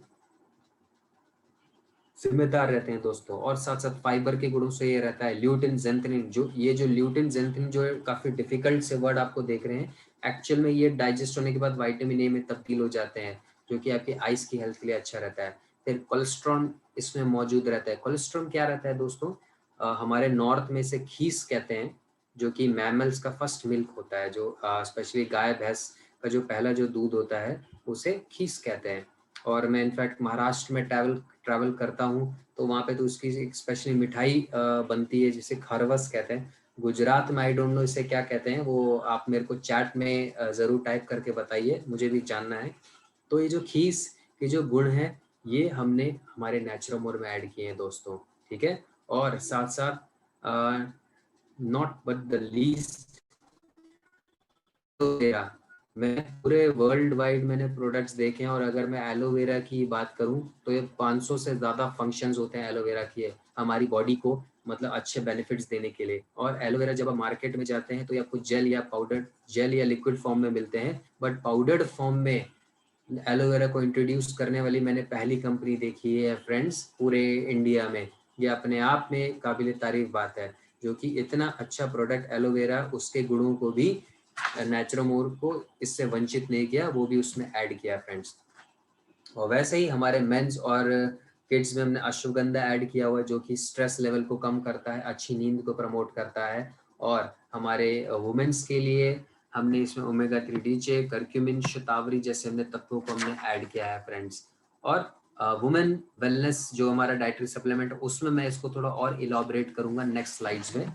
जिम्मेदार रहते हैं दोस्तों। और साथ साथ फाइबर के गुणों से ये रहता है ल्यूटिन जेंथनिन, जो ल्यूटिन जेंथनिन जो काफी डिफिकल्ट से वर्ड आपको देख रहे हैं, एक्चुअल में ये डाइजेस्ट होने के बाद विटामिन ए में तब्दील हो जाते हैं, जो कि आपकी आइस की हेल्थ के लिए अच्छा रहता है। फिर कोलेस्ट्रॉल इसमें मौजूद रहता है। कोलेस्ट्रॉल क्या रहता है दोस्तों? हमारे नॉर्थ में से खीस कहते हैं, जो कि मैमल्स का फर्स्ट मिल्क होता है, जो स्पेशली गाय भैंस का जो पहला जो दूध होता है उसे खीस कहते हैं। और मैं इनफैक्ट महाराष्ट्र में ट्रैवल करता हूँ, तो वहाँ पे तो उसकी एक स्पेशली मिठाई बनती है जिसे खरवस कहते हैं। गुजरात में आई डोंट नो इसे क्या कहते हैं, वो आप मेरे को चैट में ज़रूर टाइप करके बताइए, मुझे भी जानना है। तो ये जो खीस के जो गुण हैं, ये हमने हमारे नेचुरमोर में ऐड किए हैं दोस्तों, ठीक है। और साथ साथ not but the least, aloe vera, मैं पूरे वर्ल्ड वाइड मैंने प्रोडक्ट्स देखे हैं, और अगर मैं एलोवेरा की बात करूं तो ये 500 से ज़्यादा फंक्शंस होते हैं एलोवेरा के हमारी बॉडी को, मतलब अच्छे बेनिफिट्स देने के लिए। और एलोवेरा जब आप मार्केट में जाते हैं तो ये आपको जेल या लिक्विड फॉर्म में मिलते हैं, बट पाउडर्ड फॉर्म में एलोवेरा को इंट्रोड्यूस करने वाली मैंने पहली कंपनी देखी है फ्रेंड्स पूरे इंडिया में। ये अपने आप में काबिल तारीफ बात है, जो कि इतना अच्छा प्रोडक्ट एलोवेरा, उसके गुणों को भी नेचुरोमोर को इससे वंचित नहीं किया, वो भी उसमें ऐड किया फ्रेंड्स। और वैसे ही हमारे मेंस और किड्स में हमने अश्वगंधा ऐड किया हुआ है, जो कि स्ट्रेस लेवल को कम करता है, अच्छी नींद को प्रमोट करता है। और हमारे वुमेन्स के लिए हमने इसमें ओमेगा 3 DHA, करक्यूमिन, शतावरी जैसे हमने तत्वों को हमने ऐड किया है फ्रेंड्स। और वुमेन वेलनेस जो हमारा डाइटरी सप्लीमेंट, उसमें मैं इसको थोड़ा और इलाबरेट करूंगा नेक्स्ट स्लाइड्स में।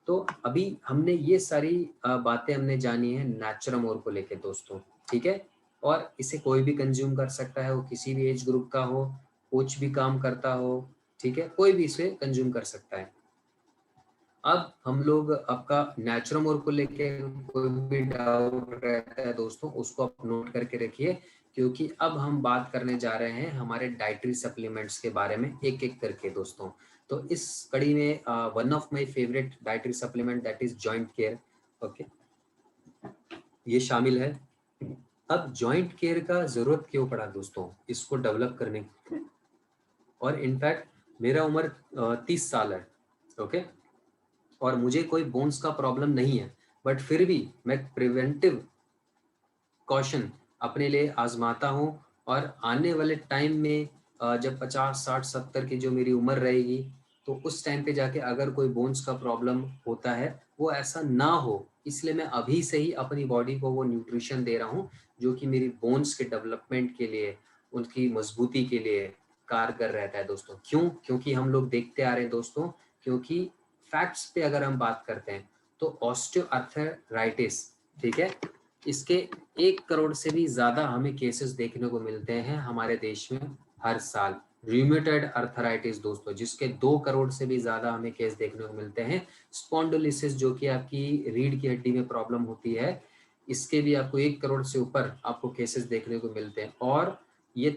तो अभी हमने ये सारी बातें हमने जानी है नेचुरमोर को लेके दोस्तों, ठीक है। और इसे कोई भी कंज्यूम कर सकता है, वो किसी भी एज ग्रुप का हो, कुछ भी काम करता हो, ठीक है, कोई भी इसे कंज्यूम कर सकता है। अब हम लोग आपका नेचुरमोर को लेके कोई भी डाउट रहता है दोस्तों, उसको आप नोट करके रखिए, क्योंकि अब हम बात करने जा रहे हैं हमारे डाइटरी सप्लीमेंट्स के बारे में एक एक करके दोस्तों। तो इस कड़ी में one of my favourite dietary supplement that is joint care, okay, ये शामिल है। अब जॉइंट केयर का जरूरत क्यों पड़ा दोस्तों इसको डेवलप करने की? और इनफैक्ट मेरा उम्र 30 साल है, ओके, और मुझे कोई बोन्स का प्रॉब्लम नहीं है, बट फिर भी मैं प्रिवेंटिव कॉशन अपने लिए आजमाता हूँ। और आने वाले टाइम में जब 50, 60, 70 की जो मेरी उम्र रहेगी, तो उस टाइम पे जाके अगर कोई बोन्स का प्रॉब्लम होता है, वो ऐसा ना हो, इसलिए मैं अभी से ही अपनी बॉडी को वो न्यूट्रिशन दे रहा हूँ जो कि मेरी बोन्स के डेवलपमेंट के लिए, उनकी मजबूती के लिए कारगर रहता है दोस्तों। क्यों? क्योंकि हम लोग देखते आ रहे हैं दोस्तों, क्योंकि फैक्ट्स पे अगर हम बात करते हैं तो ऑस्टियोआर्थराइटिस, ठीक है, इसके 1 करोड़ से भी ज्यादा हमें केसेस देखने को मिलते हैं हमारे देश में हर साल। रूमेटॉइड अर्थराइटिस दोस्तों, जिसके 2 करोड़ से भी ज्यादा हमें केस देखने को मिलते हैं। स्पॉन्डिलोलिसिस, जो कि आपकी रीढ़ की हड्डी में प्रॉब्लम होती है, इसके भी आपको 1 करोड़ से ऊपर आपको केसेस देखने को मिलते हैं। और ये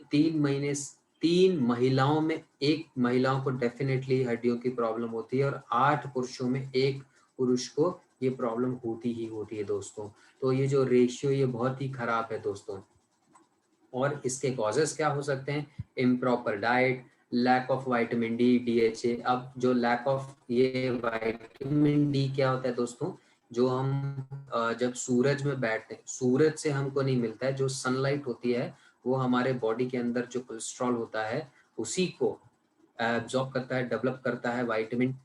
3 महिलाओं में 1 महिलाओं को डेफिनेटली हड्डियों की प्रॉब्लम होती है और 8 पुरुषों में 1 पुरुष को ये प्रॉब्लम होती ही होती है दोस्तों। तो ये जो रेशियो ये बहुत ही खराब है दोस्तों। और इसके कॉजेस क्या हो सकते हैं? Improper diet, lack of vitamin D, DHA. अब जो लैक ऑफ ये विटामिन डी क्या होता है दोस्तों? जो हम जब सूरज में बैठते हैं, सूरज से हमको नहीं मिलता है, जो सनलाइट होती है वो हमारे बॉडी के अंदर जो कोलेस्ट्रॉल होता है उसी को एब्जॉर्ब करता है, डेवलप करता है विटामिन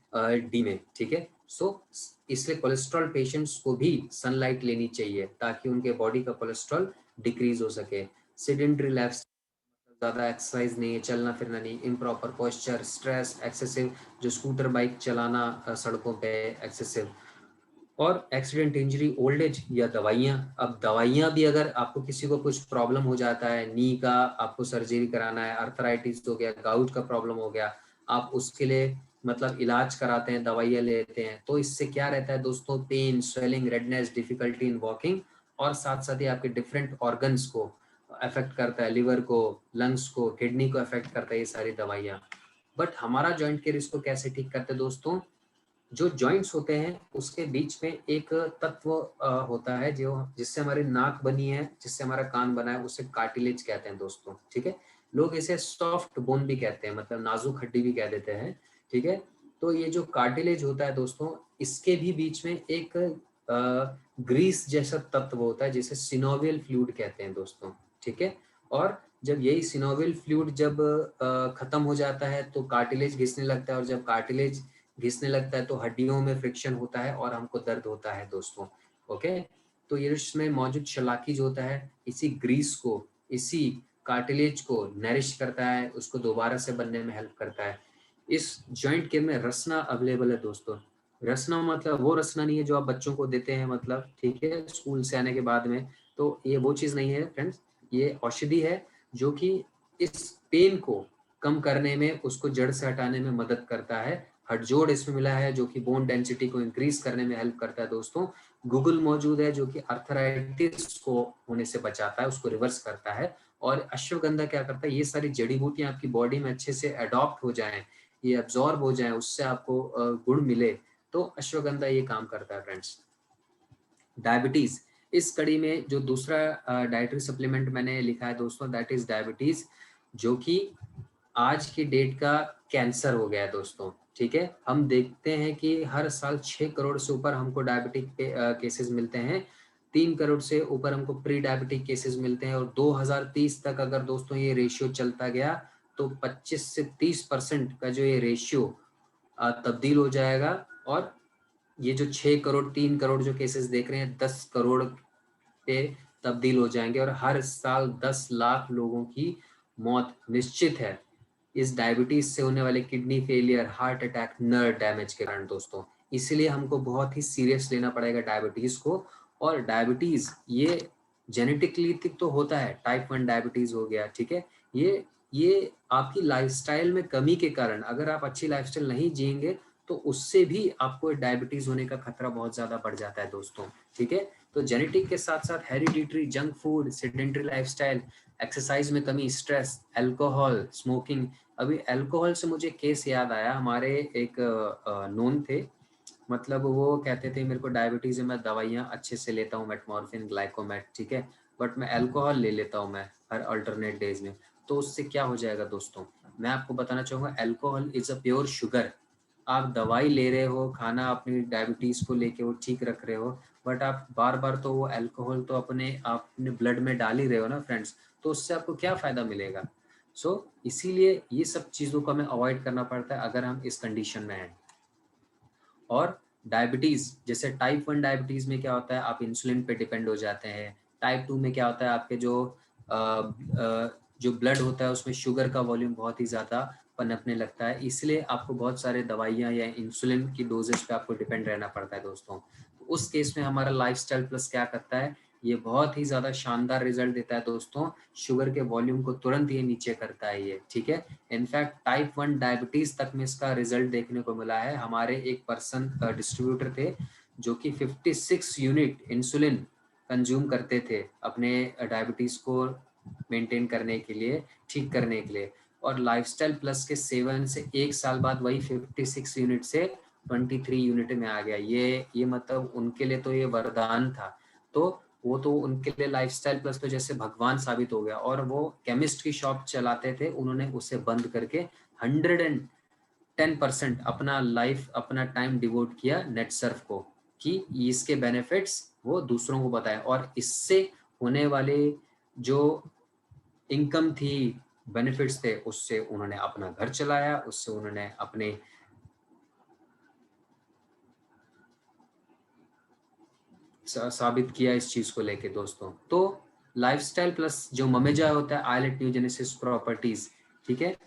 डी में, ठीक है। सो इसलिए कोलेस्ट्रॉल पेशेंट्स को भी सनलाइट लेनी चाहिए ताकि उनके बॉडी का कोलेस्ट्रॉल डिक्रीज हो सके। सेडेंटरी लाइफ, ज़्यादा एक्सरसाइज नहीं, चलना फिरना नहीं, इम्प्रॉपर पोस्चर, स्ट्रेस, एक्सेसिव जो स्कूटर बाइक चलाना सड़कों पे एक्सेसिव, और एक्सीडेंट, इंजरी, ओल्ड एज या दवाइयाँ। अब दवाइयाँ भी अगर आपको किसी को कुछ प्रॉब्लम हो जाता है, नी का आपको सर्जरी कराना है, अर्थराइटिस हो गया, गाउट का प्रॉब्लम हो गया, आप उसके लिए मतलब इलाज कराते हैं, दवाइयाँ लेते हैं, तो इससे क्या रहता है दोस्तों? Pain, swelling, redness, difficulty in walking, और साथ साथ ही आपके डिफरेंट ऑर्गन्स को अफेक्ट करता है, लिवर को, लंग्स को, किडनी को अफेक्ट करता है ये सारी दवाइयाँ। बट हमारा जॉइंट केयर इसको कैसे ठीक करते हैं दोस्तों? जो जॉइंट्स होते हैं उसके बीच में एक तत्व होता है जो जिससे हमारी नाक बनी है, जिससे हमारा कान बना है, उसे कार्टिलेज कहते हैं दोस्तों, ठीक है। लोग इसे सॉफ्ट बोन भी कहते हैं, मतलब नाजुक हड्डी भी कह देते हैं, ठीक है। तो ये जो कार्टिलेज होता है दोस्तों, इसके भी बीच में एक ग्रीस जैसा तत्व होता है जिसे सिनोवियल फ्लूइड कहते हैं दोस्तों, ठीक है। और जब यही सिनोवियल फ्लूइड जब खत्म हो जाता है तो कार्टिलेज घिसने लगता है, और जब कार्टिलेज घिसने लगता है तो हड्डियों में फ्रिक्शन होता है और हमको दर्द होता है दोस्तों, ओके। तो ये इसमें मौजूद शलाकी जो होता है इसी ग्रीस को, इसी कार्टिलेज को नरिश करता है, उसको दोबारा से बनने में हेल्प करता है। इस जॉइंट केयर में रसना अवेलेबल है दोस्तों। रसना मतलब वो रसना नहीं है जो आप बच्चों को देते हैं, मतलब ठीक है, स्कूल से आने के बाद में, तो ये वो चीज़ नहीं है फ्रेंड्स। ये औषधि है जो कि इस पेन को कम करने में, उसको जड़ से हटाने में मदद करता है। हडजोड़ इसमें मिला है जो कि बोन डेंसिटी को इंक्रीज करने में हेल्प करता है दोस्तों। गूगल मौजूद है जो कि अर्थराइटिस को होने से बचाता है, उसको रिवर्स करता है। और अश्वगंधा क्या करता है? ये सारी जड़ी बूटियां आपकी बॉडी में अच्छे से अडॉप्ट हो जाएं, ये एब्जॉर्ब हो जाएं, उससे आपको गुण मिले, तो अश्वगंधा ये काम करता है फ्रेंड्स। डायबिटीज, इस कड़ी में जो दूसरा डाइटरी सप्लीमेंट मैंने लिखा है दोस्तों, दैट इज डायबिटीज, जो कि आज की डेट का कैंसर हो गया है दोस्तों, ठीक है। हम देखते हैं कि हर साल 6 करोड़ से ऊपर हमको डायबिटिक केसेस मिलते हैं, 3 करोड़ से ऊपर हमको प्री डायबिटिक केसेस मिलते हैं, और 2030 तक अगर दोस्तों ये रेशियो चलता गया तो 25 से 30% का जो ये रेशियो तब्दील हो जाएगा। और ये जो 6 करोड़ 3 करोड़ जो केसेस देख रहे हैं 10 करोड़ पे तब्दील हो जाएंगे, और हर साल 10 लाख लोगों की मौत निश्चित है इस डायबिटीज से होने वाले kidney failure, heart attack, nerve damage के कारण दोस्तों। इसलिए हमको बहुत ही सीरियस लेना पड़ेगा डायबिटीज को। और डायबिटीज ये जेनेटिकली तो होता है, टाइप 1 डायबिटीज हो गया, ठीक है। ये आपकी लाइफस्टाइल में कमी के कारण, अगर आप अच्छी लाइफस्टाइल नहीं जिएंगे तो उससे भी आपको डायबिटीज होने का खतरा बहुत ज्यादा बढ़ जाता है दोस्तों, ठीक है। तो जेनेटिक के साथ साथ hereditary, junk food, sedentary lifestyle, exercise में कमी, स्ट्रेस, अल्कोहल, स्मोकिंग। अभी अल्कोहल से मुझे केस याद आया, हमारे एक नोन थे, मतलब वो कहते थे मेरे को डायबिटीज है, मैं दवाइयाँ अच्छे से लेता हूँ, मेटमॉर्फिन, ग्लाइकोमेट, ठीक है, बट मैं अल्कोहल ले लेता हूँ मैं हर अल्टरनेट डेज में। तो उससे क्या हो जाएगा दोस्तों? मैं आपको बताना चाहूँगा, alcohol is a pure sugar. आप दवाई ले रहे हो, खाना अपनी डायबिटीज को लेके वो ठीक रख रहे हो, बट आप बार बार तो वो अल्कोहल तो अपने ब्लड में डाल ही रहे हो ना फ्रेंड्स, तो उससे आपको क्या फायदा मिलेगा? इसीलिए ये सब चीज़ों को हमें अवॉइड करना पड़ता है अगर हम इस कंडीशन में हैं। और डायबिटीज़, जैसे टाइप 1 डायबिटीज़ में क्या होता है, आप इंसुलिन पे डिपेंड हो जाते हैं। टाइप 2 में क्या होता है, आपके जो ब्लड होता है उसमें शुगर का वॉल्यूम बहुत ही ज़्यादा पनपने लगता है, इसलिए आपको बहुत सारे दवाइयाँ या इंसुलिन की डोजेज पे आपको डिपेंड रहना पड़ता है दोस्तों। तो उस केस में हमारा लाइफस्टाइल प्लस क्या करता है, ये बहुत ही ज़्यादा शानदार रिजल्ट देता है दोस्तों। शुगर के वॉल्यूम को तुरंत ये नीचे करता है ये, ठीक है। इनफैक्ट टाइप 1 डायबिटीज तक में इसका रिजल्ट देखने को मिला है। हमारे एक पर्सन डिस्ट्रीब्यूटर थे जो कि 56 यूनिट इंसुलिन कंज्यूम करते थे अपने डायबिटीज को मेंटेन करने के लिए, ठीक करने के लिए। और लाइफस्टाइल प्लस के 7 से 1 साल बाद वही 56 यूनिट से 23 यूनिट में आ गया। ये मतलब उनके लिए तो ये वरदान था। तो वो तो उनके लिए लाइफस्टाइल प्लस तो जैसे भगवान साबित हो गया। और वो केमिस्ट की शॉप चलाते थे, उन्होंने उसे बंद करके 110% अपना लाइफ, अपना टाइम डिवोट किया नेट सर्फ को, कि इसके बेनिफिट्स वो दूसरों को बताएं। और इससे होने वाले जो इनकम थी, बेनिफिट्स थे, उससे उन्होंने अपना घर चलाया, उससे उन्होंने अपने साबित किया इस चीज को लेके दोस्तों। तो लाइफस्टाइल प्लस जो ममेजा होता है, आइलेट न्यूजेनेसिस प्रॉपर्टीज, ठीक है,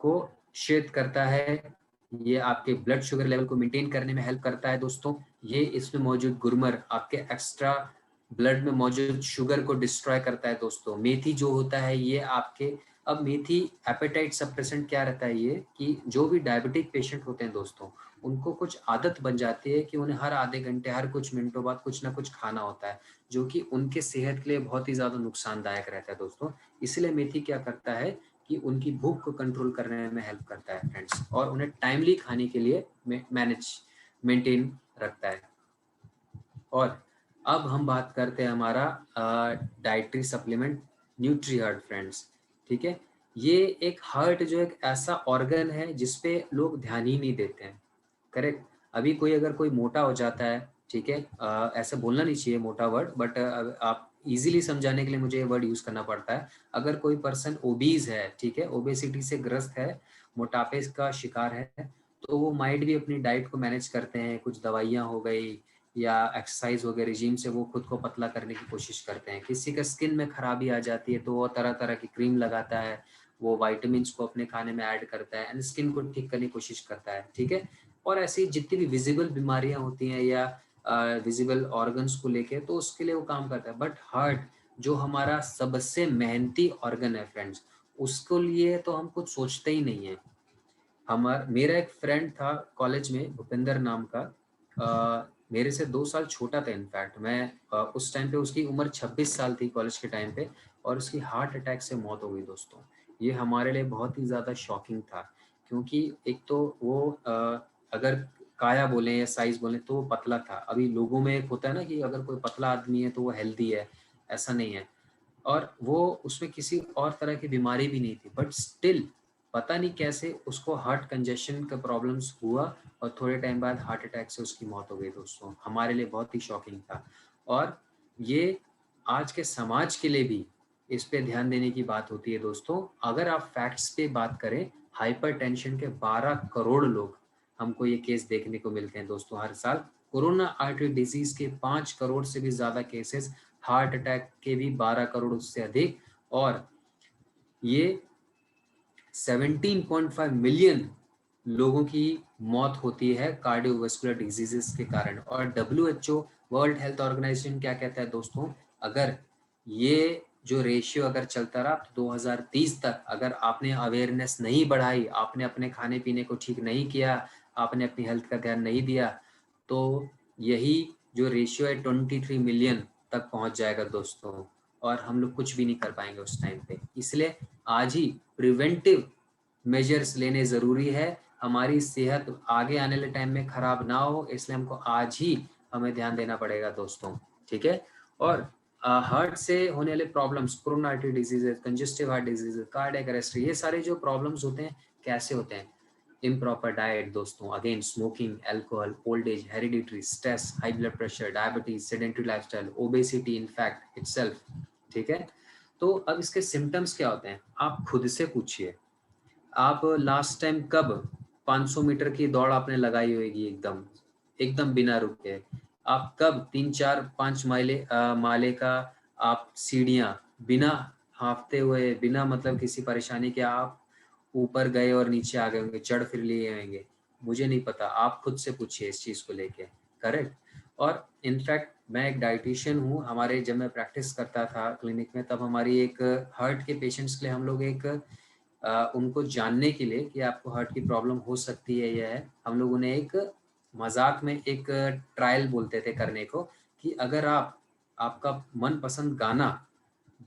को शेड करता है। ये आपके ब्लड शुगर लेवल को मेंटेन करने में हेल्प करता है दोस्तों। ये इसमें मौजूद गुरमर आपके एक्स्ट्रा ब्लड में मौजूद शुगर को डिस्ट्रॉय करता है दोस्तों। मेथी जो होता है ये आपके, अब मेथी एपेटाइट सप्रेसेंट क्या रहता है, ये कि जो भी डायबिटिक पेशेंट होते हैं दोस्तों, उनको कुछ आदत बन जाती है कि उन्हें हर आधे घंटे, हर कुछ मिनटों बाद कुछ ना कुछ खाना होता है, जो कि उनके सेहत के लिए बहुत ही ज़्यादा नुकसानदायक रहता है दोस्तों। इसलिए मेथी क्या करता है कि उनकी भूख को कंट्रोल करने में हेल्प करता है फ्रेंड्स, और उन्हें टाइमली खाने के लिए मेंटेन रखता है। और अब हम बात करते हैं हमारा dietary supplement nutri heart friends, ठीक है। ये एक हार्ट जो एक ऐसा ऑर्गन है जिसपे लोग ध्यान ही नहीं देते हैं, करेक्ट। अभी कोई अगर कोई मोटा हो जाता है, ठीक है, ऐसे बोलना नहीं चाहिए मोटा वर्ड, बट आप इजीली समझाने के लिए मुझे ये वर्ड यूज करना पड़ता है। अगर कोई पर्सन ओबीज है, ठीक है, ओबेसिटी से ग्रस्त है, मोटापे का शिकार है, तो वो माइट भी अपनी डाइट को मैनेज करते हैं, कुछ दवाइयाँ हो गई या एक्सरसाइज हो गया, रिजीम से वो खुद को पतला करने की कोशिश करते हैं। किसी का स्किन में खराबी आ जाती है तो वो तरह तरह की क्रीम लगाता है, वो वाइटामिन को अपने खाने में ऐड करता है एंड स्किन को ठीक करने की कोशिश करता है, ठीक है। और ऐसी जितनी भी विजिबल बीमारियां होती हैं या विजिबल ऑर्गन्स को लेके, तो उसके लिए वो काम करता है। बट हार्ट जो हमारा सबसे मेहनती ऑर्गन है फ्रेंड्स, उसको लिए तो हम कुछ सोचते ही नहीं है। मेरा एक फ्रेंड था कॉलेज में, भूपेंद्र नाम का, मेरे से 2 साल छोटा था इनफैक्ट। मैं उस टाइम पे उसकी उम्र 26 साल थी कॉलेज के टाइम पे, और उसकी हार्ट अटैक से मौत हो गई दोस्तों। ये हमारे लिए बहुत ही ज़्यादा शॉकिंग था, क्योंकि एक तो वो अगर काया बोले या साइज बोले तो वो पतला था। अभी लोगों में एक होता है ना कि अगर कोई पतला आदमी है तो वो हेल्दी है, ऐसा नहीं है। और वो उसमें किसी और तरह की बीमारी भी नहीं थी, बट स्टिल पता नहीं कैसे उसको हार्ट कंजेशन का प्रॉब्लम्स हुआ, और थोड़े टाइम बाद हार्ट अटैक से उसकी मौत हो गई दोस्तों। हमारे लिए बहुत ही शॉकिंग था। और ये आज के समाज के लिए भी इस पे ध्यान देने की बात होती है दोस्तों। अगर आप फैक्ट्स पे बात करें, हाइपरटेंशन के 12 करोड़ लोग, हमको ये केस देखने को मिलते हैं दोस्तों हर साल। कोरोना आर्टरी डिजीज के 5 करोड़ से भी ज्यादा केसेस, हार्ट अटैक के भी 12 करोड़ से अधिक, और ये 17.5 मिलियन लोगों की मौत होती है कार्डियोवास्कुलर डिजीजेस के कारण। और WHO, वर्ल्ड हेल्थ ऑर्गेनाइजेशन, क्या कहता है दोस्तों, अगर ये जो रेशियो अगर चलता रहा तो 2030 तक, अगर आपने अवेयरनेस नहीं बढ़ाई, आपने अपने खाने पीने को ठीक नहीं किया, आपने अपनी हेल्थ का ध्यान नहीं दिया, तो यही जो रेशियो है 23 मिलियन तक पहुंच जाएगा दोस्तों। और हम लोग कुछ भी नहीं कर पाएंगे उस टाइम पे। इसलिए आज ही प्रिवेंटिव मेजर्स लेने ज़रूरी है। हमारी सेहत आगे आने वाले टाइम में ख़राब ना हो, इसलिए हमको आज ही हमें ध्यान देना पड़ेगा दोस्तों, ठीक है। और हार्ट से होने वाले problems, corona artery diseases, congestive heart disease, cardiac arrest, ये सारे जो प्रॉब्लम्स होते हैं कैसे होते हैं? इम्प्रॉपर डाइट दोस्तों, again smoking, alcohol, old age, hereditary, stress, high blood pressure, diabetes, sedentary lifestyle, obesity in fact itself, ठीक है। तो अब इसके सिम्टम्स क्या होते हैं, आप खुद से पूछिए। आप लास्ट टाइम कब 500 मीटर की दौड़ आपने लगाई होगी एकदम एकदम बिना रुके? आप कब 3 4 5 माले का आप सीढ़ियां बिना हांफते हुए, बिना मतलब किसी परेशानी के आप ऊपर गए और नीचे आ गए होंगे, चढ़ फिर लिए होंगे? मुझे नहीं पता, आप खुद से पूछिए इस चीज़ को लेके, करेक्ट। और इनफैक्ट मैं एक डाइटिशियन हूँ। हमारे जब मैं प्रैक्टिस करता था क्लिनिक में, तब हमारी एक हार्ट के पेशेंट्स के लिए हम लोग एक उनको जानने के लिए कि आपको हार्ट की प्रॉब्लम हो सकती है या है, हम लोग उन्हें एक मजाक में एक ट्रायल बोलते थे करने को, कि अगर आप आपका मनपसंद गाना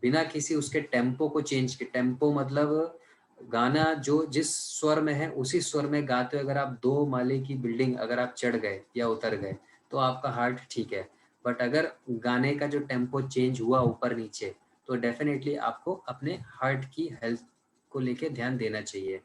बिना किसी उसके टेम्पो को चेंज के, टेम्पो मतलब गाना जो जिस स्वर में है उसी स्वर में गाते हुए अगर आप 2 माले की बिल्डिंग अगर आप चढ़ गए या उतर गए तो आपका हार्ट ठीक है। बट अगर गाने का जो टेम्पो चेंज हुआ ऊपर नीचे तो डेफिनेटली आपको अपने हार्ट की हेल्थ को लेके ध्यान देना चाहिए।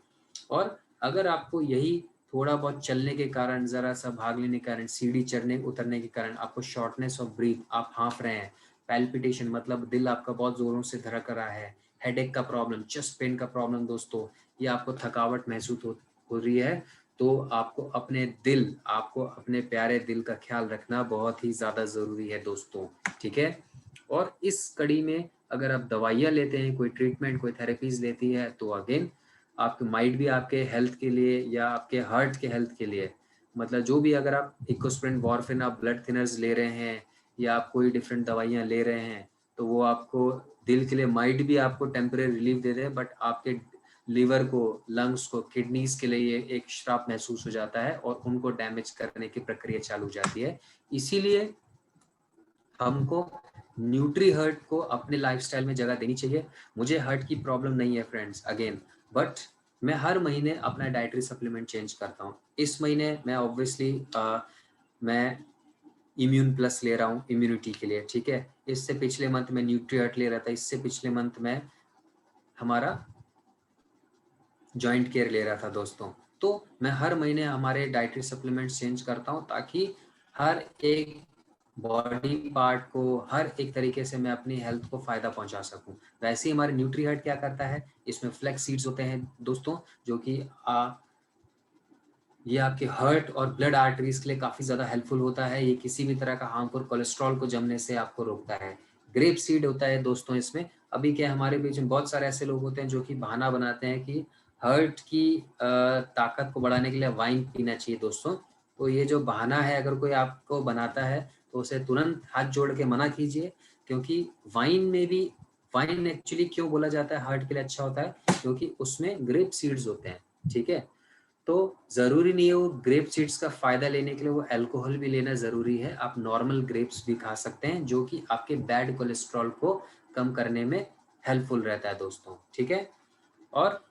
और अगर आपको यही थोड़ा बहुत चलने के कारण, ज़रा सा भाग लेने के कारण, सीढ़ी चढ़ने उतरने के कारण आपको शॉर्टनेस ऑफ ब्रीथ, आप हाँफ रहे हैं, पैल्पिटेशन मतलब दिल आपका बहुत ज़ोरों से धड़क रहा है, हेडेक का प्रॉब्लम, चेस्ट पेन का प्रॉब्लम दोस्तों, या आपको थकावट महसूस हो रही है, तो आपको अपने प्यारे दिल का ख्याल रखना बहुत ही ज़्यादा ज़रूरी है दोस्तों, ठीक है। और इस कड़ी में अगर आप दवाइयाँ लेते हैं, कोई ट्रीटमेंट, कोई थेरेपीज लेती है, तो अगेन आपके माइट भी आपके हेल्थ के लिए या आपके हार्ट के हेल्थ के लिए, मतलब जो भी अगर आप इकोस्प्रिन, वॉर्फिन, आप ब्लड थिनर्स ले रहे हैं या आप कोई डिफरेंट दवाइयाँ ले रहे हैं, तो वो आपको दिल के लिए माइट भी आपको temporary relief they they, but आपके लिवर को, लंग्स को, किडनीज के लिए ये एक श्राप महसूस हो जाता है और उनको डैमेज करने की प्रक्रिया चालू हो जाती है। इसीलिए हमको न्यूट्री हर्ट को अपने लाइफस्टाइल में जगह देनी चाहिए। मुझे हार्ट की प्रॉब्लम नहीं है फ्रेंड्स अगेन, बट मैं हर महीने अपना डाइटरी सप्लीमेंट चेंज करता हूँ। इस महीने मैं ऑब्वियसली मैं इम्यून प्लस ले रहा हूँ इम्यूनिटी के लिए, ठीक है। इससे पिछले मंथ में न्यूट्री हर्ट ले रहा था, इससे पिछले मंथ में हमारा जॉइंट केयर ले रहा था दोस्तों। तो मैं हर महीने हमारे डाइटरी सप्लीमेंट चेंज करता हूँ ताकि हर एक बॉडी पार्ट को, हर एक तरीके से मैं अपनी हेल्थ को फायदा पहुंचा सकूं। वैसे ही हमारे न्यूट्री हर्ट क्या करता है, इसमें फ्लैक्स सीड्स होते हैं दोस्तों, जो कि ये आपके हार्ट और ब्लड आर्टरीज के लिए काफ़ी ज़्यादा हेल्पफुल होता है। ये किसी भी तरह का हार्मफुल कोलेस्ट्रॉल को जमने से आपको रोकता है। ग्रेप सीड होता है दोस्तों इसमें। अभी क्या हमारे बीच में बहुत सारे ऐसे लोग होते हैं जो कि बहाना बनाते हैं कि हार्ट की ताकत को बढ़ाने के लिए वाइन पीना चाहिए दोस्तों। तो ये जो बहाना है, अगर कोई आपको बनाता है तो उसे तुरंत हाथ जोड़ के मना कीजिए, क्योंकि वाइन एक्चुअली क्यों बोला जाता है हार्ट के लिए अच्छा होता है, क्योंकि उसमें ग्रेप सीड्स होते हैं, ठीक है। तो ज़रूरी नहीं है वो ग्रेप सीड्स का फ़ायदा लेने के लिए वो अल्कोहल भी लेना ज़रूरी है। आप नॉर्मल ग्रेप्स भी खा सकते हैं, जो कि आपके बैड कोलेस्ट्रॉल को कम करने में हेल्पफुल रहता है दोस्तों, ठीक है। और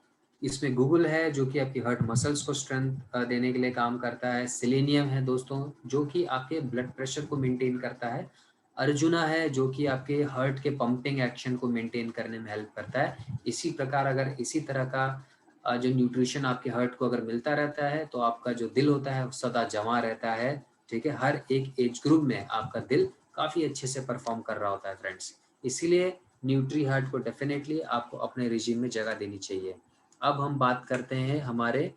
इसमें गूगल है जो कि आपकी हार्ट मसल्स को स्ट्रेंथ देने के लिए काम करता है। सेलेनियम है दोस्तों जो कि आपके ब्लड प्रेशर को मेंटेन करता है। अर्जुना है जो कि आपके हार्ट के पंपिंग एक्शन को मेंटेन करने में हेल्प करता है। इसी प्रकार अगर इसी तरह का जो न्यूट्रिशन आपके हार्ट को अगर मिलता रहता है तो आपका जो दिल होता है वो सदा जमा रहता है, ठीक है। हर एक एज ग्रुप में आपका दिल काफ़ी अच्छे से परफॉर्म कर रहा होता है फ्रेंड्स। इसीलिए न्यूट्री हार्ट को डेफिनेटली आपको अपने रिजीम में जगह देनी चाहिए। अब हम बात करते हैं हमारे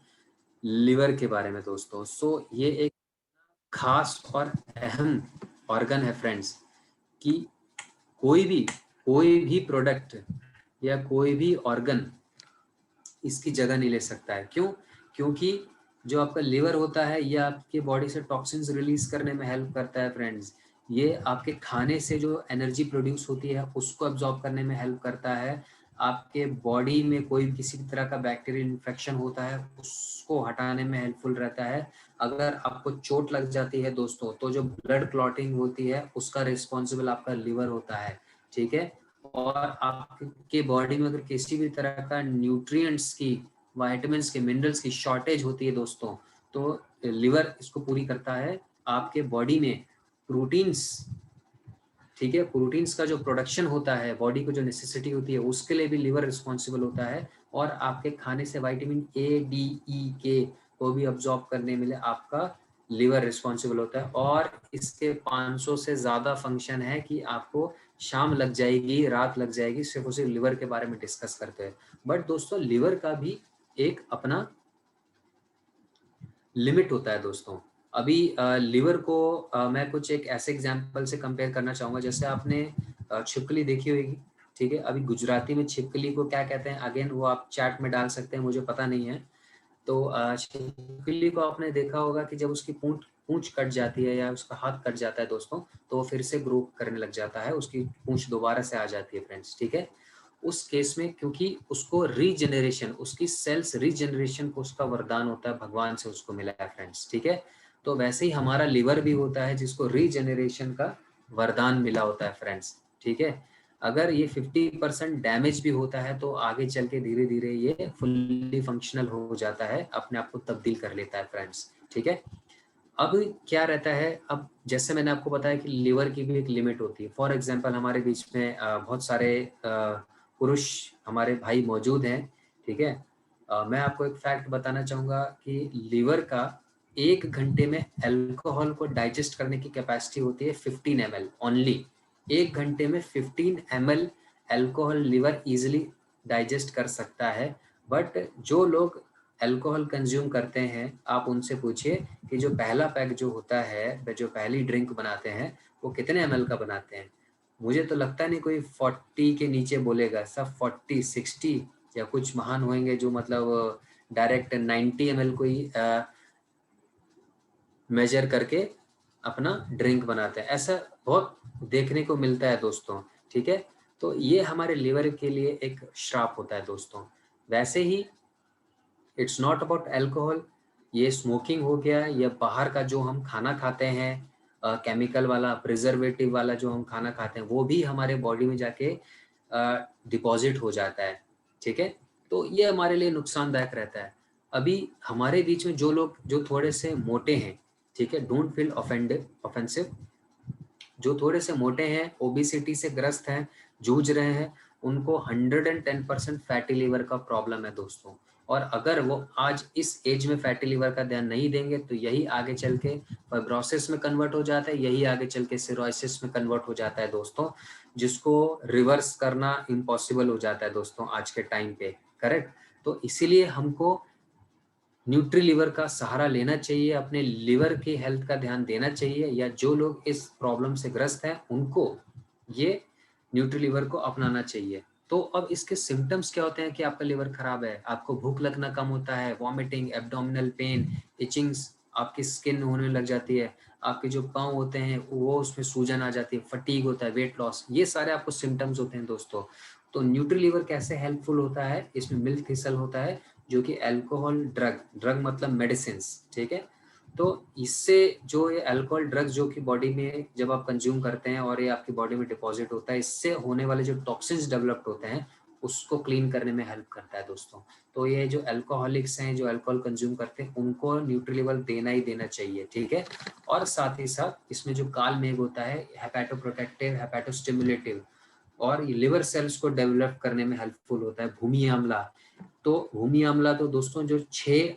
लिवर के बारे में दोस्तों। ये एक खास और अहम ऑर्गन है फ्रेंड्स, कि कोई भी प्रोडक्ट या कोई भी ऑर्गन इसकी जगह नहीं ले सकता है। क्यों? क्योंकि जो आपका लिवर होता है ये आपके बॉडी से टॉक्सिन्स रिलीज करने में हेल्प करता है फ्रेंड्स। ये आपके खाने से जो एनर्जी प्रोड्यूस होती है उसको अब्जॉर्ब करने में हेल्प करता है। आपके बॉडी में कोई किसी भी तरह का बैक्टीरियल इन्फेक्शन होता है उसको हटाने में हेल्पफुल रहता है। अगर आपको चोट लग जाती है दोस्तों तो जो ब्लड क्लॉटिंग होती है उसका रिस्पॉन्सिबल आपका लिवर होता है, ठीक है। और आपके बॉडी में अगर किसी भी तरह का न्यूट्रिएंट्स की, विटामिन्स के, मिनरल्स की शॉर्टेज होती है दोस्तों, तो लिवर इसको पूरी करता है। आपके बॉडी में प्रोटीन्स, ठीक है, प्रोटीन्स का जो प्रोडक्शन होता है, बॉडी को जो नेसेसिटी होती है उसके लिए भी लिवर रिस्पॉन्सिबल होता है। और आपके खाने से विटामिन ए, डी, ई, के को भी अब्जॉर्ब करने में आपका लिवर रिस्पॉन्सिबल होता है। और इसके 500 से ज़्यादा फंक्शन है कि आपको शाम लग जाएगी, रात लग जाएगी सिर्फ उसी लिवर के बारे में डिस्कस करते हैं। बट दोस्तों लिवर का भी एक अपना लिमिट होता है दोस्तों। अभी लिवर को मैं कुछ एक ऐसे एग्जांपल से कंपेयर करना चाहूँगा। जैसे आपने छिपकली देखी होगी, ठीक है। अभी गुजराती में छिपकली को क्या कहते हैं, अगेन वो आप चैट में डाल सकते हैं, मुझे पता नहीं है। तो छिपकली को आपने देखा होगा कि जब उसकी पूंछ कट जाती है या उसका हाथ कट जाता है दोस्तों, तो वो फिर से ग्रो करने लग जाता है, उसकी पूंछ दोबारा से आ जाती है फ्रेंड्स, ठीक है। उस केस में क्योंकि उसको रीजनरेशन, उसकी सेल्स रीजनरेशन को उसका वरदान होता है, भगवान से उसको मिला है फ्रेंड्स, ठीक है। तो वैसे ही हमारा लिवर भी होता है जिसको रीजनरेशन का वरदान मिला होता है फ्रेंड्स, ठीक है। अगर ये 50% डैमेज भी होता है तो आगे चल के धीरे धीरे ये फुल्ली फंक्शनल हो जाता है, अपने आप को तब्दील कर लेता है फ्रेंड्स, ठीक है। अब क्या रहता है, अब जैसे मैंने आपको बताया कि लीवर की भी एक लिमिट होती है। फॉर एग्जांपल हमारे बीच में बहुत सारे पुरुष हमारे भाई मौजूद हैं, ठीक है। मैं आपको एक फैक्ट बताना चाहूँगा कि लीवर का 1 घंटे में अल्कोहल को डाइजेस्ट करने की कैपेसिटी होती है 15 ml ओनली। 1 घंटे में 15 ml alcohol liver easily digest कर सकता है। बट जो लोग अल्कोहल कंज्यूम करते हैं, आप उनसे पूछिए कि जो पहला पैक जो होता है, जो पहली ड्रिंक बनाते हैं, वो कितने ml का बनाते हैं। मुझे तो लगता नहीं कोई 40 के नीचे बोलेगा, सब 40 60 या कुछ महान होंगे जो मतलब डायरेक्ट 90 ml को ही मेजर करके अपना ड्रिंक बनाते हैं। ऐसा बहुत देखने को मिलता है दोस्तों, ठीक है। तो ये हमारे लिवर के लिए एक श्राप होता है दोस्तों। वैसे ही इट्स नॉट अबाउट अल्कोहल, ये स्मोकिंग हो गया या बाहर का जो हम खाना खाते हैं, केमिकल वाला प्रिजर्वेटिव वाला जो हम खाना खाते हैं, वो भी हमारे बॉडी में जाके डिपॉजिट हो जाता है, ठीक है। तो ये हमारे लिए नुकसानदायक रहता है। अभी हमारे बीच में जो लोग जो थोड़े से मोटे हैं, ठीक है, डोंट फील ऑफेंसिव, जो थोड़े से मोटे हैं, ओबेसिटी से ग्रस्त हैं, जूझ रहे हैं, उनको 110% फैटी लिवर का प्रॉब्लम है दोस्तों। और अगर वो आज इस एज में फैटी लिवर का ध्यान नहीं देंगे तो यही आगे चल के फाइब्रोसिस में कन्वर्ट हो जाता है, यही आगे चल के सिरोसिस में कन्वर्ट हो जाता है दोस्तों, जिसको रिवर्स करना इम्पॉसिबल हो जाता है दोस्तों आज के टाइम पे, करेक्ट। तो इसीलिए हमको न्यूट्री लिवर का सहारा लेना चाहिए, अपने लिवर की हेल्थ का ध्यान देना चाहिए, या जो लोग इस प्रॉब्लम से ग्रस्त हैं उनको ये न्यूट्री लिवर को अपनाना चाहिए। तो अब इसके सिम्टम्स क्या होते हैं कि आपका लिवर खराब है, आपको भूख लगना कम होता है, वॉमिटिंग, एब्डोमिनल पेन, इचिंग्स, आपकी स्किन होने लग जाती है, आपके जो पाँव होते हैं वो उसमें सूजन आ जाती है, फटीग होता है, वेट लॉस, ये सारे आपको सिम्टम्स होते हैं दोस्तों। तो न्यूट्री लिवर कैसे हेल्पफुल होता है, इसमें मिल्क थिसल होता है जो कि अल्कोहल ड्रग मतलब मेडिसिन, ठीक है। तो इससे जो ये अल्कोहल ड्रग्स जो कि बॉडी में जब आप कंज्यूम करते हैं और ये आपकी बॉडी में डिपॉजिट होता है, इससे होने वाले जो टॉक्सिन्स डेवलप्ड होते हैं उसको क्लीन करने में हेल्प करता है दोस्तों। तो ये जो अल्कोहलिक्स हैं, जो अल्कोहल कंज्यूम करते हैं, उनको न्यूट्रीलेवल देना ही देना चाहिए, ठीक है। और साथ ही साथ इसमें जो काल मेघ होता है, हेपेटोप्रोटेक्टिव, हेपेटोस्टिमुलेटिव, और ये लिवर सेल्स को डेवलप करने में हेल्पफुल होता है। भूमि आंवला, तो भूमि आंवला तो दोस्तों जो 6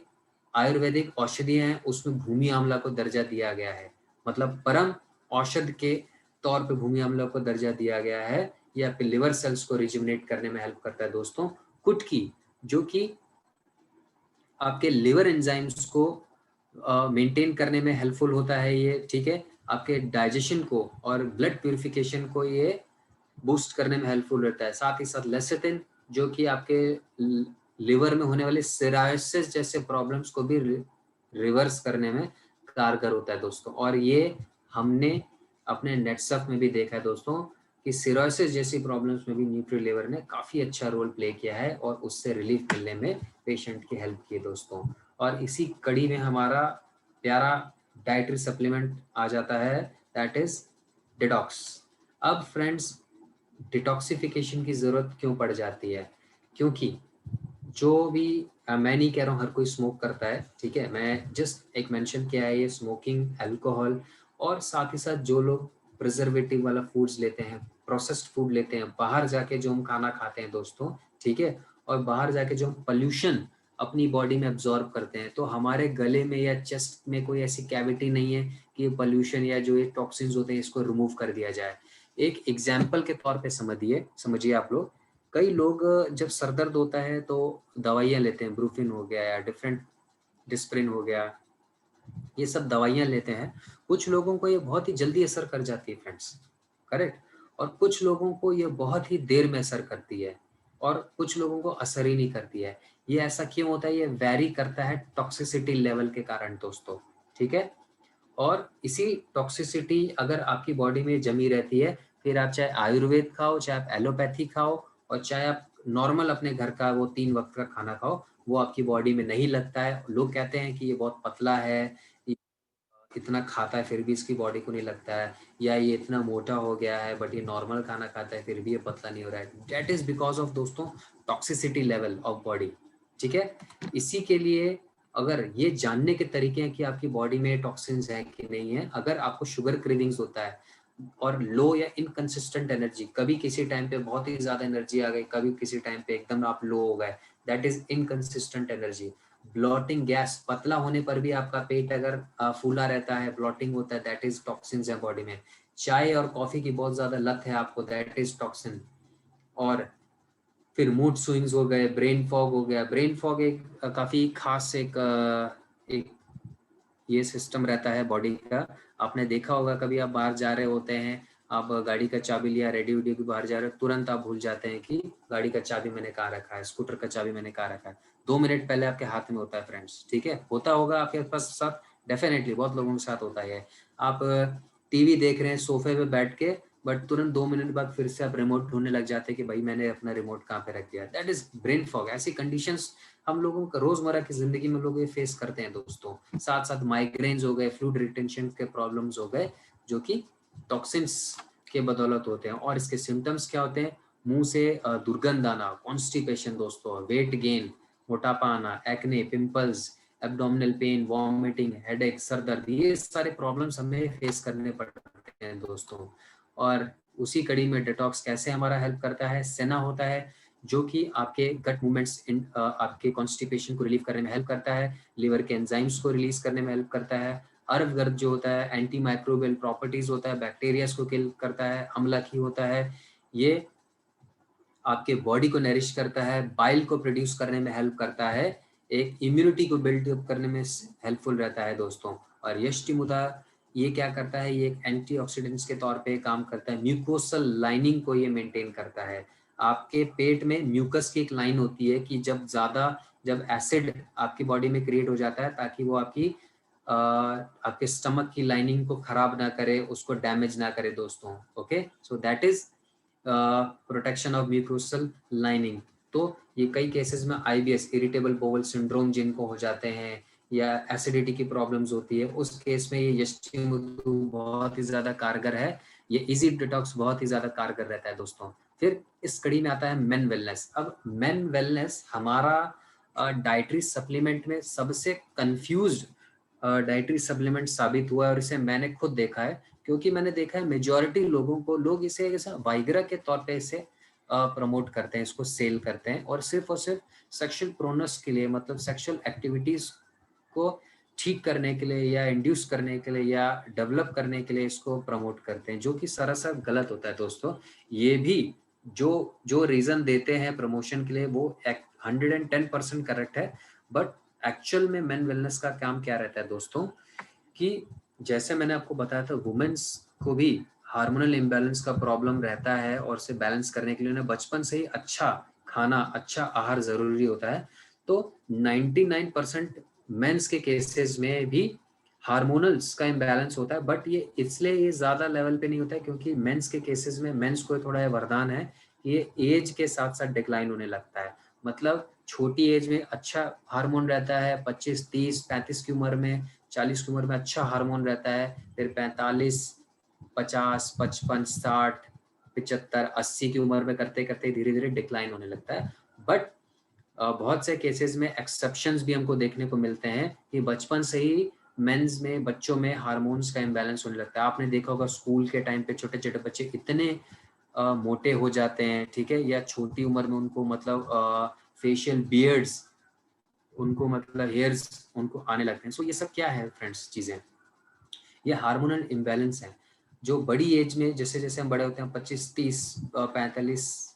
आयुर्वेदिक औषधियां हैं उसमें भूमि आंवला को दर्जा दिया गया है, मतलब परम औषध के तौर पे भूमि आंवला को दर्जा दिया गया है। ये आपके लिवर सेल्स को रिजुविनेट करने में हेल्प करता है दोस्तों। कुटकी, जो कि आपके लिवर एंजाइम्स को मेंटेन करने में हेल्पफुल होता है ये, ठीक है। आपके डाइजेशन को और ब्लड प्यूरिफिकेशन को ये बूस्ट करने में हेल्पफुल रहता है। साथ ही साथ लेसिथिन, जो कि आपके लिवर में होने वाले सिरायोसिस जैसे प्रॉब्लम्स को भी रिवर्स करने में कारगर होता है दोस्तों। और ये हमने अपने नेटसफ में भी देखा है दोस्तों कि सिरोसिस जैसी प्रॉब्लम्स में भी न्यूट्री लिवर ने काफ़ी अच्छा रोल प्ले किया है और उससे रिलीफ मिलने में पेशेंट की हेल्प की है दोस्तों। और इसी कड़ी में हमारा प्यारा डाइटरी सप्लीमेंट आ जाता है, दैट इज डिटॉक्स। अब फ्रेंड्स, डिटॉक्सिफिकेशन की ज़रूरत क्यों पड़ जाती है, क्योंकि जो भी मैं नहीं कह रहा हूँ हर कोई स्मोक करता है, ठीक है, मैं जस्ट एक मेंशन किया है ये स्मोकिंग, अल्कोहल, और साथ ही साथ जो लोग प्रिजर्वेटिव वाला फूड्स लेते हैं, प्रोसेस्ड फूड लेते हैं, बाहर जाके जो हम खाना खाते हैं दोस्तों, ठीक है, और बाहर जाके जो हम पोल्यूशन अपनी बॉडी में एब्जॉर्ब करते हैं, तो हमारे गले में या चेस्ट में कोई ऐसी कैविटी नहीं है कि ये पोल्यूशन या जो ये टॉक्सिन्स होते हैं इसको रिमूव कर दिया जाए। एक एग्जाम्पल के तौर पे समझिए आप लोग, कई लोग जब सर दर्द होता है तो दवाइयाँ लेते हैं, ब्रूफिन हो गया या डिफरेंट डिस्प्रिन हो गया, ये सब दवाइयाँ लेते हैं। कुछ लोगों को ये बहुत ही जल्दी असर कर जाती है फ्रेंड्स, करेक्ट, और कुछ लोगों को ये बहुत ही देर में असर करती है और कुछ लोगों को असर ही नहीं करती है। ये ऐसा क्यों होता है, ये वेरी करता है टॉक्सिसिटी लेवल के कारण दोस्तों, ठीक है। और इसी टॉक्सिसिटी अगर आपकी बॉडी में जमी रहती है, फिर आप चाहे आयुर्वेद खाओ, चाहे आप एलोपैथी खाओ, और चाहे आप नॉर्मल अपने घर का वो 3 वक्त का खाना खाओ, वो आपकी बॉडी में नहीं लगता है। लोग कहते हैं कि ये बहुत पतला है, इतना खाता है फिर भी इसकी बॉडी को नहीं लगता है, या ये इतना मोटा हो गया है बट ये नॉर्मल खाना खाता है फिर भी ये पतला नहीं हो रहा है, डेट इज बिकॉज ऑफ दोस्तों टॉक्सिसिटी लेवल ऑफ बॉडी। ठीक है, इसी के लिए अगर ये जानने के तरीके हैं कि आपकी बॉडी में टॉक्सिन्स है कि नहीं है, अगर आपको शुगर क्रेविंग्स होता है और लो या इनकंसिस्टेंट एनर्जी, कभी किसी टाइम पे बहुत ही ज्यादा एनर्जी आ गई, कभी किसी टाइम पे एकदम आप लो हो गए, that is inconsistent energy. Blotting gas, पतला होने पर भी आपका पेट अगर फूला रहता है, ब्लॉटिंग होता है, दैट इज टॉक्सिन्स है बॉडी में। चाय और कॉफी की बहुत ज्यादा लत है आपको, दैट इज टॉक्सिन। और फिर मूड स्विंग्स हो गए, ब्रेन फॉग हो गया। ब्रेन फॉग एक काफी खास एक ये सिस्टम रहता है बॉडी का। आपने देखा होगा कभी आप बाहर जा रहे होते हैं, आप गाड़ी का चाबी लिया, रेडी उडी के बाहर जा रहे हो, तुरंत आप भूल जाते हैं कि गाड़ी का चाबी मैंने कहाँ रखा है, स्कूटर का चाबी मैंने कहाँ रखा है। 2 मिनट पहले आपके हाथ में होता है फ्रेंड्स। ठीक है, होता होगा आपके पास साथ, डेफिनेटली बहुत लोगों के साथ होता है। आप टीवी देख रहे हैं सोफे पे बैठ के, बट तुरंत 2 मिनट बाद फिर से आप रिमोट ढूंढने लग जाते हैं कि भाई मैंने अपना रिमोट कहाँ पे रख दिया। That is brain fog. ऐसी कंडीशंस हम लोगों का रोजमर्रा की जिंदगी में लोग ये फेस करते हैं दोस्तों। साथ साथ माइग्रेन्स हो गए, फ्लूइड रिटेंशन के प्रॉब्लम्स हो गए, जो कि टॉक्सिन्स के बदौलत होते हैं। और इसके सिम्टम्स क्या होते हैं? मुंह से दुर्गंध आना, कॉन्स्टिपेशन दोस्तों, वेट गेन, मोटापा आना, acne, pimples, abdominal pain, vomiting, headache, sir दर्द, ये सारे प्रॉब्लम्स हमें फेस करने पड़ते हैं दोस्तों। और उसी कड़ी में डिटॉक्स कैसे हमारा हेल्प करता है? सेना होता है जो कि आपके गट मूवमेंट्स, आपके कॉन्स्टिपेशन को रिलीव करने में हेल्प करता है, लिवर के एंजाइम्स को रिलीज करने में हेल्प करता है। अर्व गर्द जो होता है एंटी माइक्रोबियल प्रॉपर्टीज होता है, बैक्टीरियाज को किल करता है। अम्लखी होता है, ये आपके बॉडी को नरिश करता है, बाइल को प्रोड्यूस करने में हेल्प करता है, एक इम्यूनिटी को बिल्ड अप करने में हेल्पफुल रहता है दोस्तों। और यष्टिमुदा ये क्या करता है? ये एक एंटीऑक्सीडेंट्स के तौर पे काम करता है, म्यूकोसल लाइनिंग को ये मेंटेन करता है। आपके पेट में म्यूकस की एक लाइन होती है कि जब एसिड आपकी बॉडी में क्रिएट हो जाता है, ताकि वो आपके स्टमक की लाइनिंग को खराब ना करे, उसको डैमेज ना करे दोस्तों। Okay, so that is protection of mucosal lining. तो ये कई केसेस में आईबीएस, इरिटेबल बोवल सिंड्रोम जिनको हो जाते हैं, या एसिडिटी की प्रॉब्लम्स होती है, उस केस में ये यष्टिमधु बहुत ही ज्यादा कारगर है। ये इजी डिटॉक्स बहुत ही ज्यादा कारगर रहता है दोस्तों। फिर इस कड़ी में आता है मेन वेलनेस। अब मेन वेलनेस हमारा डाइटरी सप्लीमेंट में सबसे कंफ्यूज्ड डाइटरी सप्लीमेंट साबित हुआ है, और इसे मैंने खुद देखा है। क्योंकि मैंने देखा है मेजॉरिटी लोगों को, लोग इसे जैसा वाइग्रा के तौर पे इसे प्रमोट करते हैं, इसको सेल करते हैं, और सिर्फ सेक्सुअल प्रोनस के लिए, मतलब सेक्सुअल एक्टिविटीज को ठीक करने के लिए या इंड्यूस करने के लिए या डेवलप करने के लिए इसको प्रमोट करते हैं, जो कि सरासर गलत होता है दोस्तों। ये भी जो जो रीजन देते हैं प्रमोशन के लिए वो 110% करेक्ट है, बट एक्चुअल में मेन वेलनेस का काम क्या रहता है दोस्तों, कि जैसे मैंने आपको बताया था, वुमेन्स को भी हार्मोनल इम्बैलेंस का प्रॉब्लम रहता है, और इसे बैलेंस करने के लिए उन्हें बचपन से ही अच्छा खाना, अच्छा आहार जरूरी होता है। तो 99% मेंस के केसेस में भी हार्मोनल्स का इम्बैलेंस होता है, बट ये इसलिए ये ज्यादा लेवल पे नहीं होता है क्योंकि मेंस के केसेस में मेंस को थोड़ा वरदान है कि ये एज के साथ साथ डिक्लाइन होने लगता है। मतलब छोटी एज में अच्छा हार्मोन रहता है, 25, 30, 35 की उम्र में, 40 की उम्र में अच्छा हार्मोन रहता है, फिर 45, 50, 55, 60, 75, 80 की उम्र में करते करते धीरे धीरे डिक्लाइन होने लगता है। बट बहुत से केसेस में एक्सेप्शंस भी हमको देखने को मिलते हैं कि बचपन से ही मेंस में, बच्चों में हार्मोन्स का इम्बैलेंस होने लगता है। आपने देखा होगा स्कूल के टाइम पे छोटे छोटे बच्चे इतने मोटे हो जाते हैं, ठीक है, या छोटी उम्र में उनको मतलब फेशियल बियर्ड्स, उनको मतलब हेयर्स उनको आने लगते हैं। सो ये सब क्या है फ्रेंड्स? चीजें, ये हार्मोनल इम्बैलेंस है जो बड़ी एज में, जैसे जैसे हम बड़े होते हैं, 25, 30, 45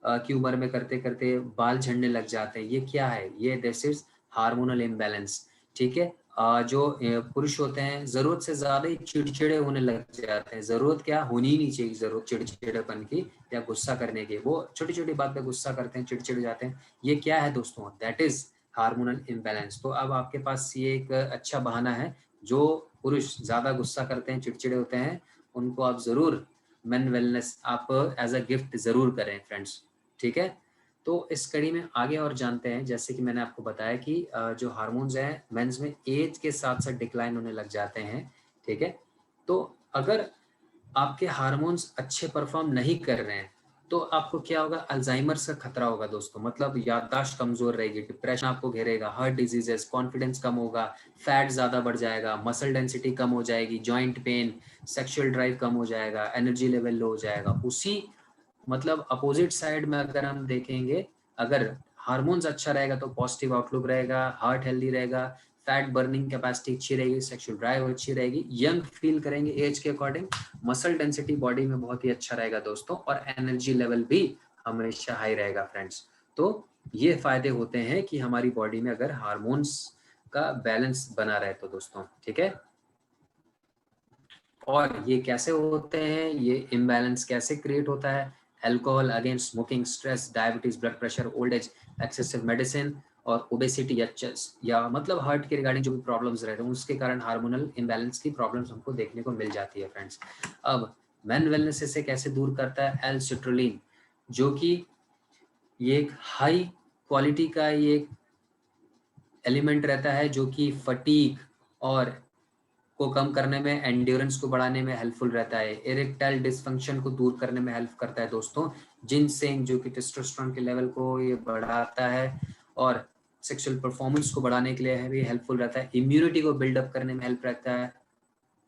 की उम्र में करते करते बाल झड़ने लग जाते हैं। ये क्या है? ये दिस इज हार्मोनल इम्बैलेंस। ठीक है, जो पुरुष होते हैं जरूरत से ज्यादा ही चिड़चिड़े होने लग जाते हैं। जरूरत क्या होनी ही नहीं चाहिए, जरूरत चिड़चिड़ेपन की या गुस्सा करने की, वो छोटी छोटी बात पे गुस्सा करते हैं, चिड़चिड़ जाते हैं। ये क्या है दोस्तों? That is hormonal imbalance. तो अब आपके पास ये एक अच्छा बहाना है, जो पुरुष ज्यादा गुस्सा करते हैं, चिड़चिड़े होते हैं, उनको आप जरूर मेन वेलनेस आप एज अ गिफ्ट जरूर करें फ्रेंड्स। ठीक है, तो इस कड़ी में आगे और जानते हैं। जैसे कि मैंने आपको बताया कि जो हार्मोन्स हैं मेंस में एज के साथ साथ डिक्लाइन होने लग जाते हैं, ठीक है। तो अगर आपके हार्मोन्स अच्छे परफॉर्म नहीं कर रहे हैं तो आपको क्या होगा, अल्जाइमर्स का खतरा होगा दोस्तों, मतलब याददाश्त कमजोर रहेगी, डिप्रेशन आपको घेरेगा, हार्ट डिजीजेस, कॉन्फिडेंस कम होगा, फैट ज्यादा बढ़ जाएगा, मसल डेंसिटी कम हो जाएगी, जॉइंट पेन, सेक्सुअल ड्राइव कम हो जाएगा, एनर्जी लेवल लो हो जाएगा। उसी मतलब अपोजिट साइड में अगर हम देखेंगे, अगर हार्मोन्स अच्छा रहेगा तो पॉजिटिव आउटलुक रहेगा, हार्ट हेल्दी रहेगा, फैट बर्निंग कैपेसिटी अच्छी रहेगी, सेक्सुअल ड्राइव अच्छी रहेगी, यंग फील करेंगे एज के अकॉर्डिंग, मसल डेंसिटी बॉडी में बहुत ही अच्छा रहेगा दोस्तों, और एनर्जी लेवल भी हमेशा हाई रहेगा फ्रेंड्स। तो ये फायदे होते हैं कि हमारी बॉडी में अगर हार्मोन्स का बैलेंस बना रहे तो दोस्तों, ठीक है। और ये कैसे होते हैं, ये इम्बैलेंस कैसे क्रिएट होता है, alcohol, again smoking, stress, diabetes, blood pressure, old age, excessive medicine और ओबेसिटी या मतलब हार्ट के रिगार्डिंग जो भी प्रॉब्लम्स रहते हैं उसके कारण हार्मोनल इम्बैलेंस की प्रॉब्लम्स हमको देखने को मिल जाती है फ्रेंड्स। अब मेन वेलनेस से कैसे दूर करता है, एल सिट्रोलिन, जो कि ये एक हाई क्वालिटी का ये एलिमेंट रहता है जो कि फटीग और को कम करने में, एंड्योरेंस को बढ़ाने में हेल्पफुल रहता है, इरेक्टाइल डिसफंक्शन को दूर करने में हेल्प करता है दोस्तों, जिनसेंग जो कि टेस्टोस्टेरोन के लेवल को ये बढ़ाता है और सेक्सुअल परफॉर्मेंस को बढ़ाने के लिए भी हेल्पफुल रहता है, इम्यूनिटी को बिल्डअप करने में हेल्प रहता है,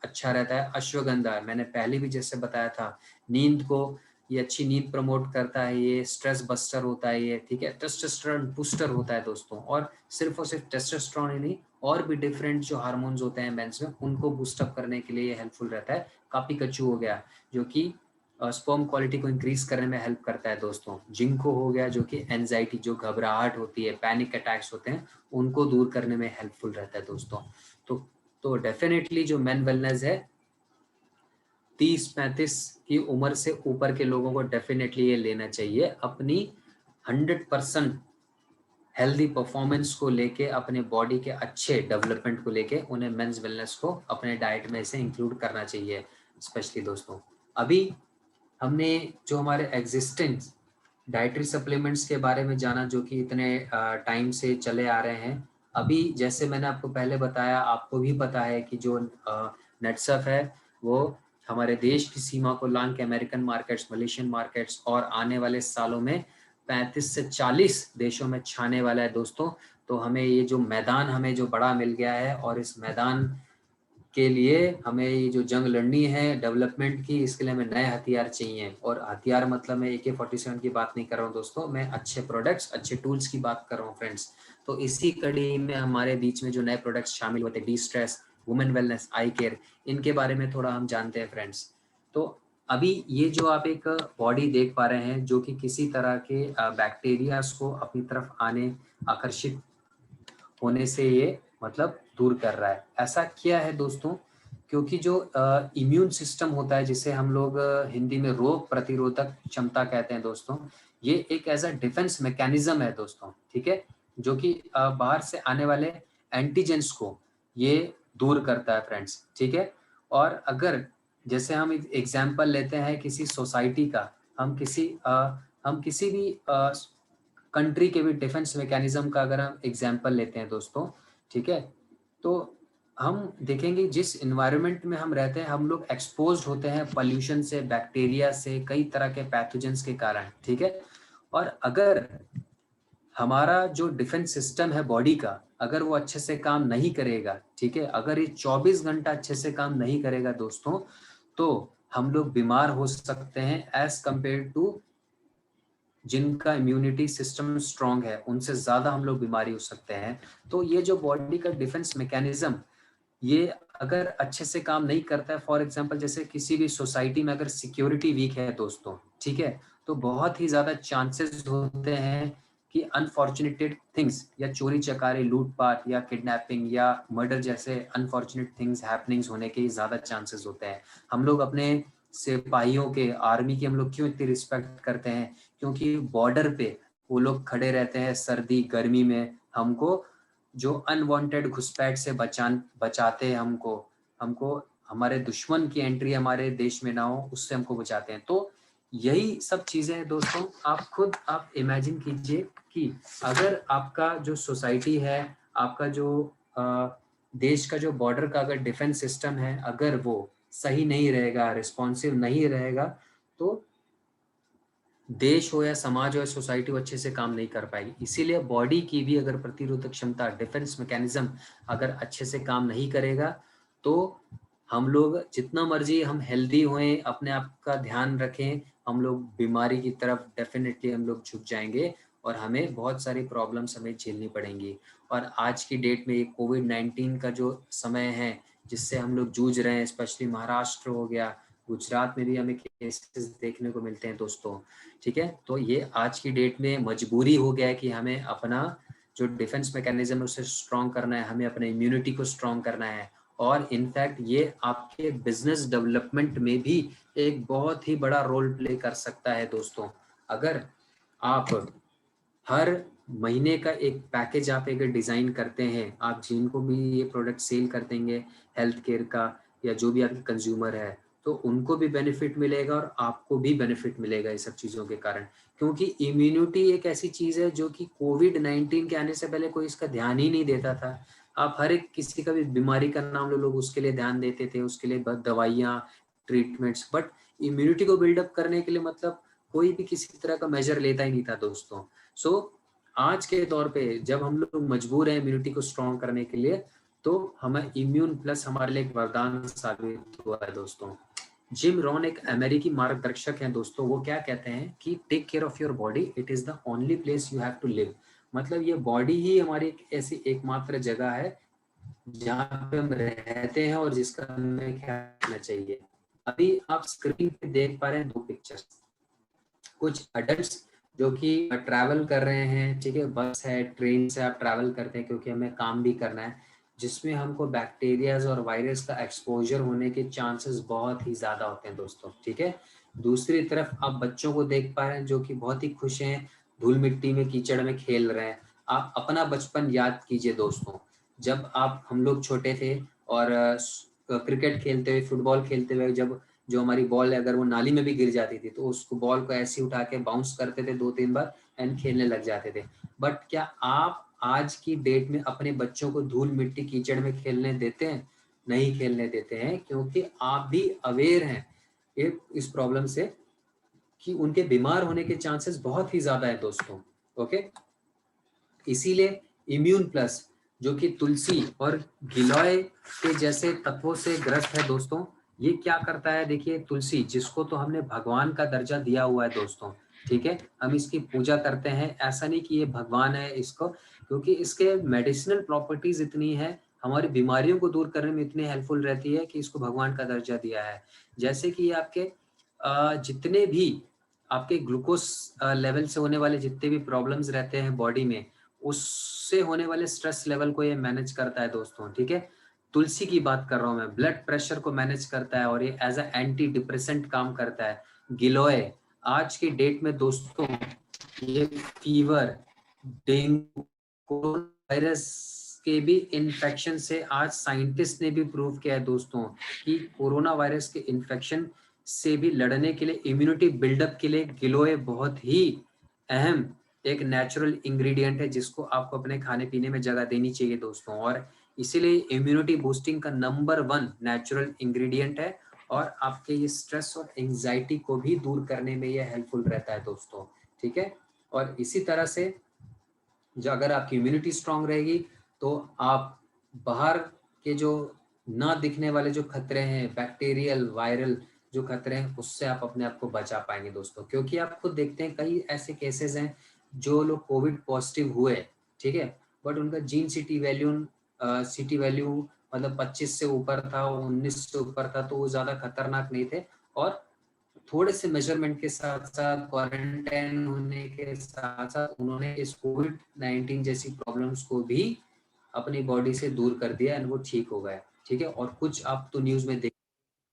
अच्छा रहता है। अश्वगंधा मैंने पहले भी जैसे बताया था, नींद को ये अच्छी नींद प्रमोट करता है, ये स्ट्रेस बस्टर होता है ये, ठीक है, टेस्टोस्टेरोन बूस्टर होता है दोस्तों, और सिर्फ टेस्टोस्टेरोन ही नहीं, और भी डिफरेंट जो हार्मोन्स होते हैं मेंस में उनको बूस्टअप करने के लिए हेल्पफुल रहता है। कापी कच्चू हो गया जो कि स्पर्म क्वालिटी को इंक्रीज करने में हेल्प करता है दोस्तों, जिंको हो गया जो कि एंजाइटी, जो घबराहट होती है, पैनिक अटैक्स होते हैं, उनको दूर करने में हेल्पफुल रहता है दोस्तों। तो डेफिनेटली जो मेन वेलनेस है 30-35 की उम्र से ऊपर के लोगों को डेफिनेटली ये लेना चाहिए, अपनी 100% हेल्दी परफॉर्मेंस को लेके, अपने बॉडी के अच्छे डेवलपमेंट को लेके उन्हें मेंस वेलनेस को अपने डाइट में से इंक्लूड करना चाहिए स्पेशली दोस्तों। अभी हमने जो हमारे एग्जिस्टेंस डाइटरी सप्लीमेंट्स के बारे में जाना जो कि इतने टाइम से चले आ रहे हैं। अभी जैसे मैंने आपको पहले बताया, आपको भी पता है कि जो नेटसफ है वो हमारे देश की सीमा को लांग के अमेरिकन मार्केट्स, मलेशियन मार्केट्स और आने वाले सालों में 35 से 40 देशों में छाने वाला है दोस्तों। तो हमें ये जो मैदान हमें जो बड़ा मिल गया है, और इस मैदान के लिए हमें ये जो जंग लड़नी है डेवलपमेंट की, इसके लिए हमें नए हथियार चाहिए। और हथियार मतलब मैं AK-47 की बात नहीं कर रहा हूँ दोस्तों, मैं अच्छे प्रोडक्ट्स, अच्छे टूल्स की बात कर रहा हूँ फ्रेंड्स। तो इसी कड़ी में हमारे बीच में जो नए प्रोडक्ट्स शामिल होते हैं, डी स्ट्रेस, वुमेन वेलनेस, आई केयर, इनके बारे में थोड़ा हम जानते हैं फ्रेंड्स। तो अभी ये जो आप एक बॉडी देख पा रहे हैं जो कि किसी तरह के बैक्टीरियाज को अपनी तरफ आने, आकर्षित होने से ये मतलब दूर कर रहा है। ऐसा क्या है दोस्तों, क्योंकि जो इम्यून सिस्टम होता है जिसे हम लोग हिंदी में रोग प्रतिरोधक क्षमता कहते हैं दोस्तों, ये एक एज अ डिफेंस मैकेनिज्म है दोस्तों, ठीक है, जो कि बाहर से आने वाले एंटीजेंस को ये दूर करता है फ्रेंड्स, ठीक है। और अगर जैसे हम एग्जाम्पल लेते हैं किसी सोसाइटी का, हम किसी भी कंट्री के भी डिफेंस मैकेनिज्म का अगर हम एग्जाम्पल लेते हैं दोस्तों, ठीक है, तो हम देखेंगे जिस इन्वायरमेंट में हम रहते हैं हम लोग एक्सपोज होते हैं पॉल्यूशन से, बैक्टीरिया से, कई तरह के पैथोजेंस के कारण, ठीक है। और अगर हमारा जो डिफेंस सिस्टम है बॉडी का, अगर वो अच्छे से काम नहीं करेगा, ठीक है, अगर ये 24 घंटा अच्छे से काम नहीं करेगा दोस्तों, तो हम लोग बीमार हो सकते हैं एज कंपेयर टू जिनका इम्यूनिटी सिस्टम स्ट्रांग है, उनसे ज्यादा हम लोग बीमारी हो सकते हैं। तो ये जो बॉडी का डिफेंस मैकेनिज्म, ये अगर अच्छे से काम नहीं करता है, फॉर एग्जांपल जैसे किसी भी सोसाइटी में अगर सिक्योरिटी वीक है दोस्तों, ठीक है, तो बहुत ही ज्यादा चांसेस होते हैं कि अनफॉर्चुनेटेड थिंग्स या चोरी चकारी, लूटपाट या किडनैपिंग या मर्डर जैसे अनफॉर्चुनेट थिंग्स हैपनिंग्स होने के ज्यादा चांसेस होते हैं। हम लोग अपने सिपाहियों के, आर्मी की हम लोग क्यों इतनी रिस्पेक्ट करते हैं, क्योंकि बॉर्डर पे वो लोग खड़े रहते हैं सर्दी गर्मी में, हमको जो अनवांटेड घुसपैठ से बचाते हैं, हमको हमारे दुश्मन की एंट्री हमारे देश में ना हो, उससे हमको बचाते हैं। तो यही सब चीजें हैं दोस्तों। आप इमेजिन कीजिए कि अगर आपका जो सोसाइटी है, आपका जो देश का जो बॉर्डर का अगर डिफेंस सिस्टम है, अगर वो सही नहीं रहेगा, रिस्पॉन्सिव नहीं रहेगा, तो देश हो या समाज हो या सोसाइटी हो अच्छे से काम नहीं कर पाएगी। इसीलिए बॉडी की भी अगर प्रतिरोधक क्षमता, डिफेंस मैकेनिज्म अगर अच्छे से काम नहीं करेगा, तो हम लोग जितना मर्जी हम हेल्दी होएं, अपने आप का ध्यान रखें, हम लोग बीमारी की तरफ डेफिनेटली हम लोग झुक जाएंगे और हमें बहुत सारी प्रॉब्लम्स हमें झेलनी पड़ेंगी। और आज की डेट में ये कोविड-19 का जो समय है जिससे हम लोग जूझ रहे हैं, स्पेशली महाराष्ट्र हो गया, गुजरात में भी हमें केसेस देखने को मिलते हैं दोस्तों। ठीक है, तो ये आज की डेट में मजबूरी हो गया है कि हमें अपना जो डिफेंस मैकेनिज्म है उसे स्ट्रॉन्ग करना है, हमें अपने इम्यूनिटी को स्ट्रॉन्ग करना है। और इनफैक्ट ये आपके बिजनेस डेवलपमेंट में भी एक बहुत ही बड़ा रोल प्ले कर सकता है दोस्तों। अगर आप हर महीने का एक पैकेज आप अगर डिज़ाइन करते हैं, आप जिनको भी ये प्रोडक्ट सेल कर देंगे हेल्थ केयर का या जो भी आपके कंज्यूमर है, तो उनको भी बेनिफिट मिलेगा और आपको भी बेनिफिट मिलेगा इस सब चीज़ों के कारण। क्योंकि इम्यूनिटी एक ऐसी चीज़ है जो कि कोविड-19 के आने से पहले कोई इसका ध्यान ही नहीं देता था। आप हर एक किसी का भी बीमारी का नाम लो, लोग उसके लिए ध्यान देते थे, उसके लिए दवाइयाँ, ट्रीटमेंट्स, बट इम्यूनिटी को बिल्डअप करने के लिए मतलब कोई भी किसी तरह का मेजर लेता ही नहीं था दोस्तों। सो आज के दौर पे जब हम लोग मजबूर हैं इम्यूनिटी को स्ट्रॉन्ग करने के लिए, तो हमें इम्यून प्लस हमारे लिए एक वरदान साबित हुआ है दोस्तों। जिम रॉन एक अमेरिकी मार्गदर्शक हैं दोस्तों, वो क्या कहते हैं कि take care of your body, it is the only place you have to live. मतलब ये बॉडी ही हमारी एक ऐसी एकमात्र जगह है जहाँ पे हम रहते हैं और जिसका हमें ख्याल रखना चाहिए। अभी आप स्क्रीन पे देख पा रहे हैं दो पिक्चर्स, कुछ अडल्ट्स जो कि ट्रैवल कर रहे हैं, ठीक है, बस है, ट्रेन से आप ट्रैवल करते हैं क्योंकि हमें काम भी करना है, जिसमें हमको बैक्टीरियाज और वायरस का एक्सपोजर होने के चांसेस बहुत ही ज़्यादा होते हैं दोस्तों। ठीक है, दूसरी तरफ आप बच्चों को देख पा रहे हैं जो कि बहुत ही खुश हैं, धूल मिट्टी में कीचड़ में खेल रहे हैं। आप अपना बचपन याद कीजिए दोस्तों, जब आप हम लोग छोटे थे और क्रिकेट खेलते हुए, फुटबॉल खेलते हुए, जब जो हमारी बॉल है अगर वो नाली में भी गिर जाती थी तो उसको बॉल को ऐसे उठा के बाउंस करते थे 2-3 बार एंड खेलने लग जाते थे। बट क्या आप आज की डेट में अपने बच्चों को धूल मिट्टी कीचड़ में खेलने देते हैं? नहीं खेलने देते हैं, क्योंकि आप भी अवेयर हैं इस प्रॉब्लम से कि उनके बीमार होने के चांसेस बहुत ही ज्यादा है दोस्तों। ओके, इसीलिए इम्यून प्लस जो कि तुलसी और गिलोय के जैसे तत्वों से ग्रस्त है दोस्तों, ये क्या करता है, देखिए तुलसी जिसको तो हमने भगवान का दर्जा दिया हुआ है दोस्तों, ठीक है, हम इसकी पूजा करते हैं, ऐसा नहीं कि ये भगवान है इसको, क्योंकि इसके मेडिसिनल प्रॉपर्टीज इतनी है, हमारी बीमारियों को दूर करने में इतनी हेल्पफुल रहती है कि इसको भगवान का दर्जा दिया है। जैसे कि आपके जितने भी आपके ग्लूकोज लेवल से होने वाले जितने भी प्रॉब्लम्स रहते हैं बॉडी में, उससे होने वाले स्ट्रेस लेवल को ये मैनेज करता है दोस्तों। ठीक है, तुलसी की बात कर रहा हूँ मैं, ब्लड प्रेशर को मैनेज करता है और ये एज अ एंटी डिप्रेसेंट काम करता है। गिलोय आज की डेट में दोस्तों ये फीवर, डेंगू, कोरोना वायरस के भी इन्फेक्शन से आज साइंटिस्ट ने भी प्रूव किया है दोस्तों कि कोरोना वायरस के इन्फेक्शन से भी लड़ने के लिए, इम्यूनिटी बिल्डअप के लिए गिलोय बहुत ही अहम एक नेचुरल इंग्रेडिएंट है जिसको आपको अपने खाने पीने में जगह देनी चाहिए दोस्तों। और इसीलिए इम्यूनिटी बूस्टिंग का नंबर 1 नेचुरल इंग्रेडिएंट है और आपके ये स्ट्रेस और एंजाइटी को भी दूर करने में ये हेल्पफुल रहता है दोस्तों। ठीक है, और इसी तरह से जो अगर आपकी इम्यूनिटी स्ट्रांग रहेगी तो आप बाहर के जो ना दिखने वाले जो खतरे हैं, बैक्टीरियल वायरल जो खतरे हैं, उससे आप अपने आप को बचा पाएंगे दोस्तों। क्योंकि आप खुद देखते हैं कई ऐसे केसेस हैं जो लोग कोविड पॉजिटिव हुए, ठीक है, बट उनका जीन सिटी वैल्यू मतलब 25 से ऊपर था, 19 से ऊपर था, तो वो ज्यादा खतरनाक नहीं थे और थोड़े से मेजरमेंट के साथ साथ, क्वारंटाइन होने के साथ साथ उन्होंने इस कोविड-19 जैसी प्रॉब्लम्स को भी अपनी बॉडी से दूर कर दिया एंड वो ठीक हो गए। ठीक है, और कुछ आप तो न्यूज में देख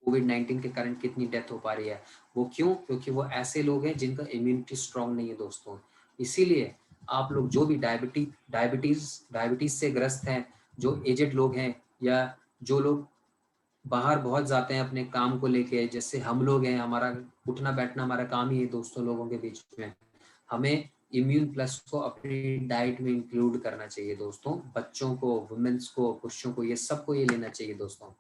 कोविड-19 के कारण कितनी डेथ हो पा रही है, वो क्यों? क्योंकि वो ऐसे लोग हैं जिनका इम्यूनिटी स्ट्रांग नहीं है दोस्तों। इसीलिए आप लोग जो भी डायबिटीज से ग्रस्त हैं, जो एजेड लोग हैं या जो लोग बाहर बहुत जाते हैं अपने काम को लेके, जैसे हम लोग हैं, हमारा उठना बैठना हमारा काम ही है दोस्तों लोगों के बीच में, हमें इम्यून प्लस को अपनी डाइट में इंक्लूड करना चाहिए दोस्तों। बच्चों को, वुमेन्स को, पुरुषों को, ये सबको ये लेना चाहिए दोस्तों।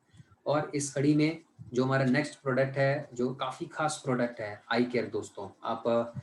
और इस कड़ी में जो हमारा नेक्स्ट प्रोडक्ट है, जो काफ़ी खास प्रोडक्ट है, आई केयर दोस्तों। आप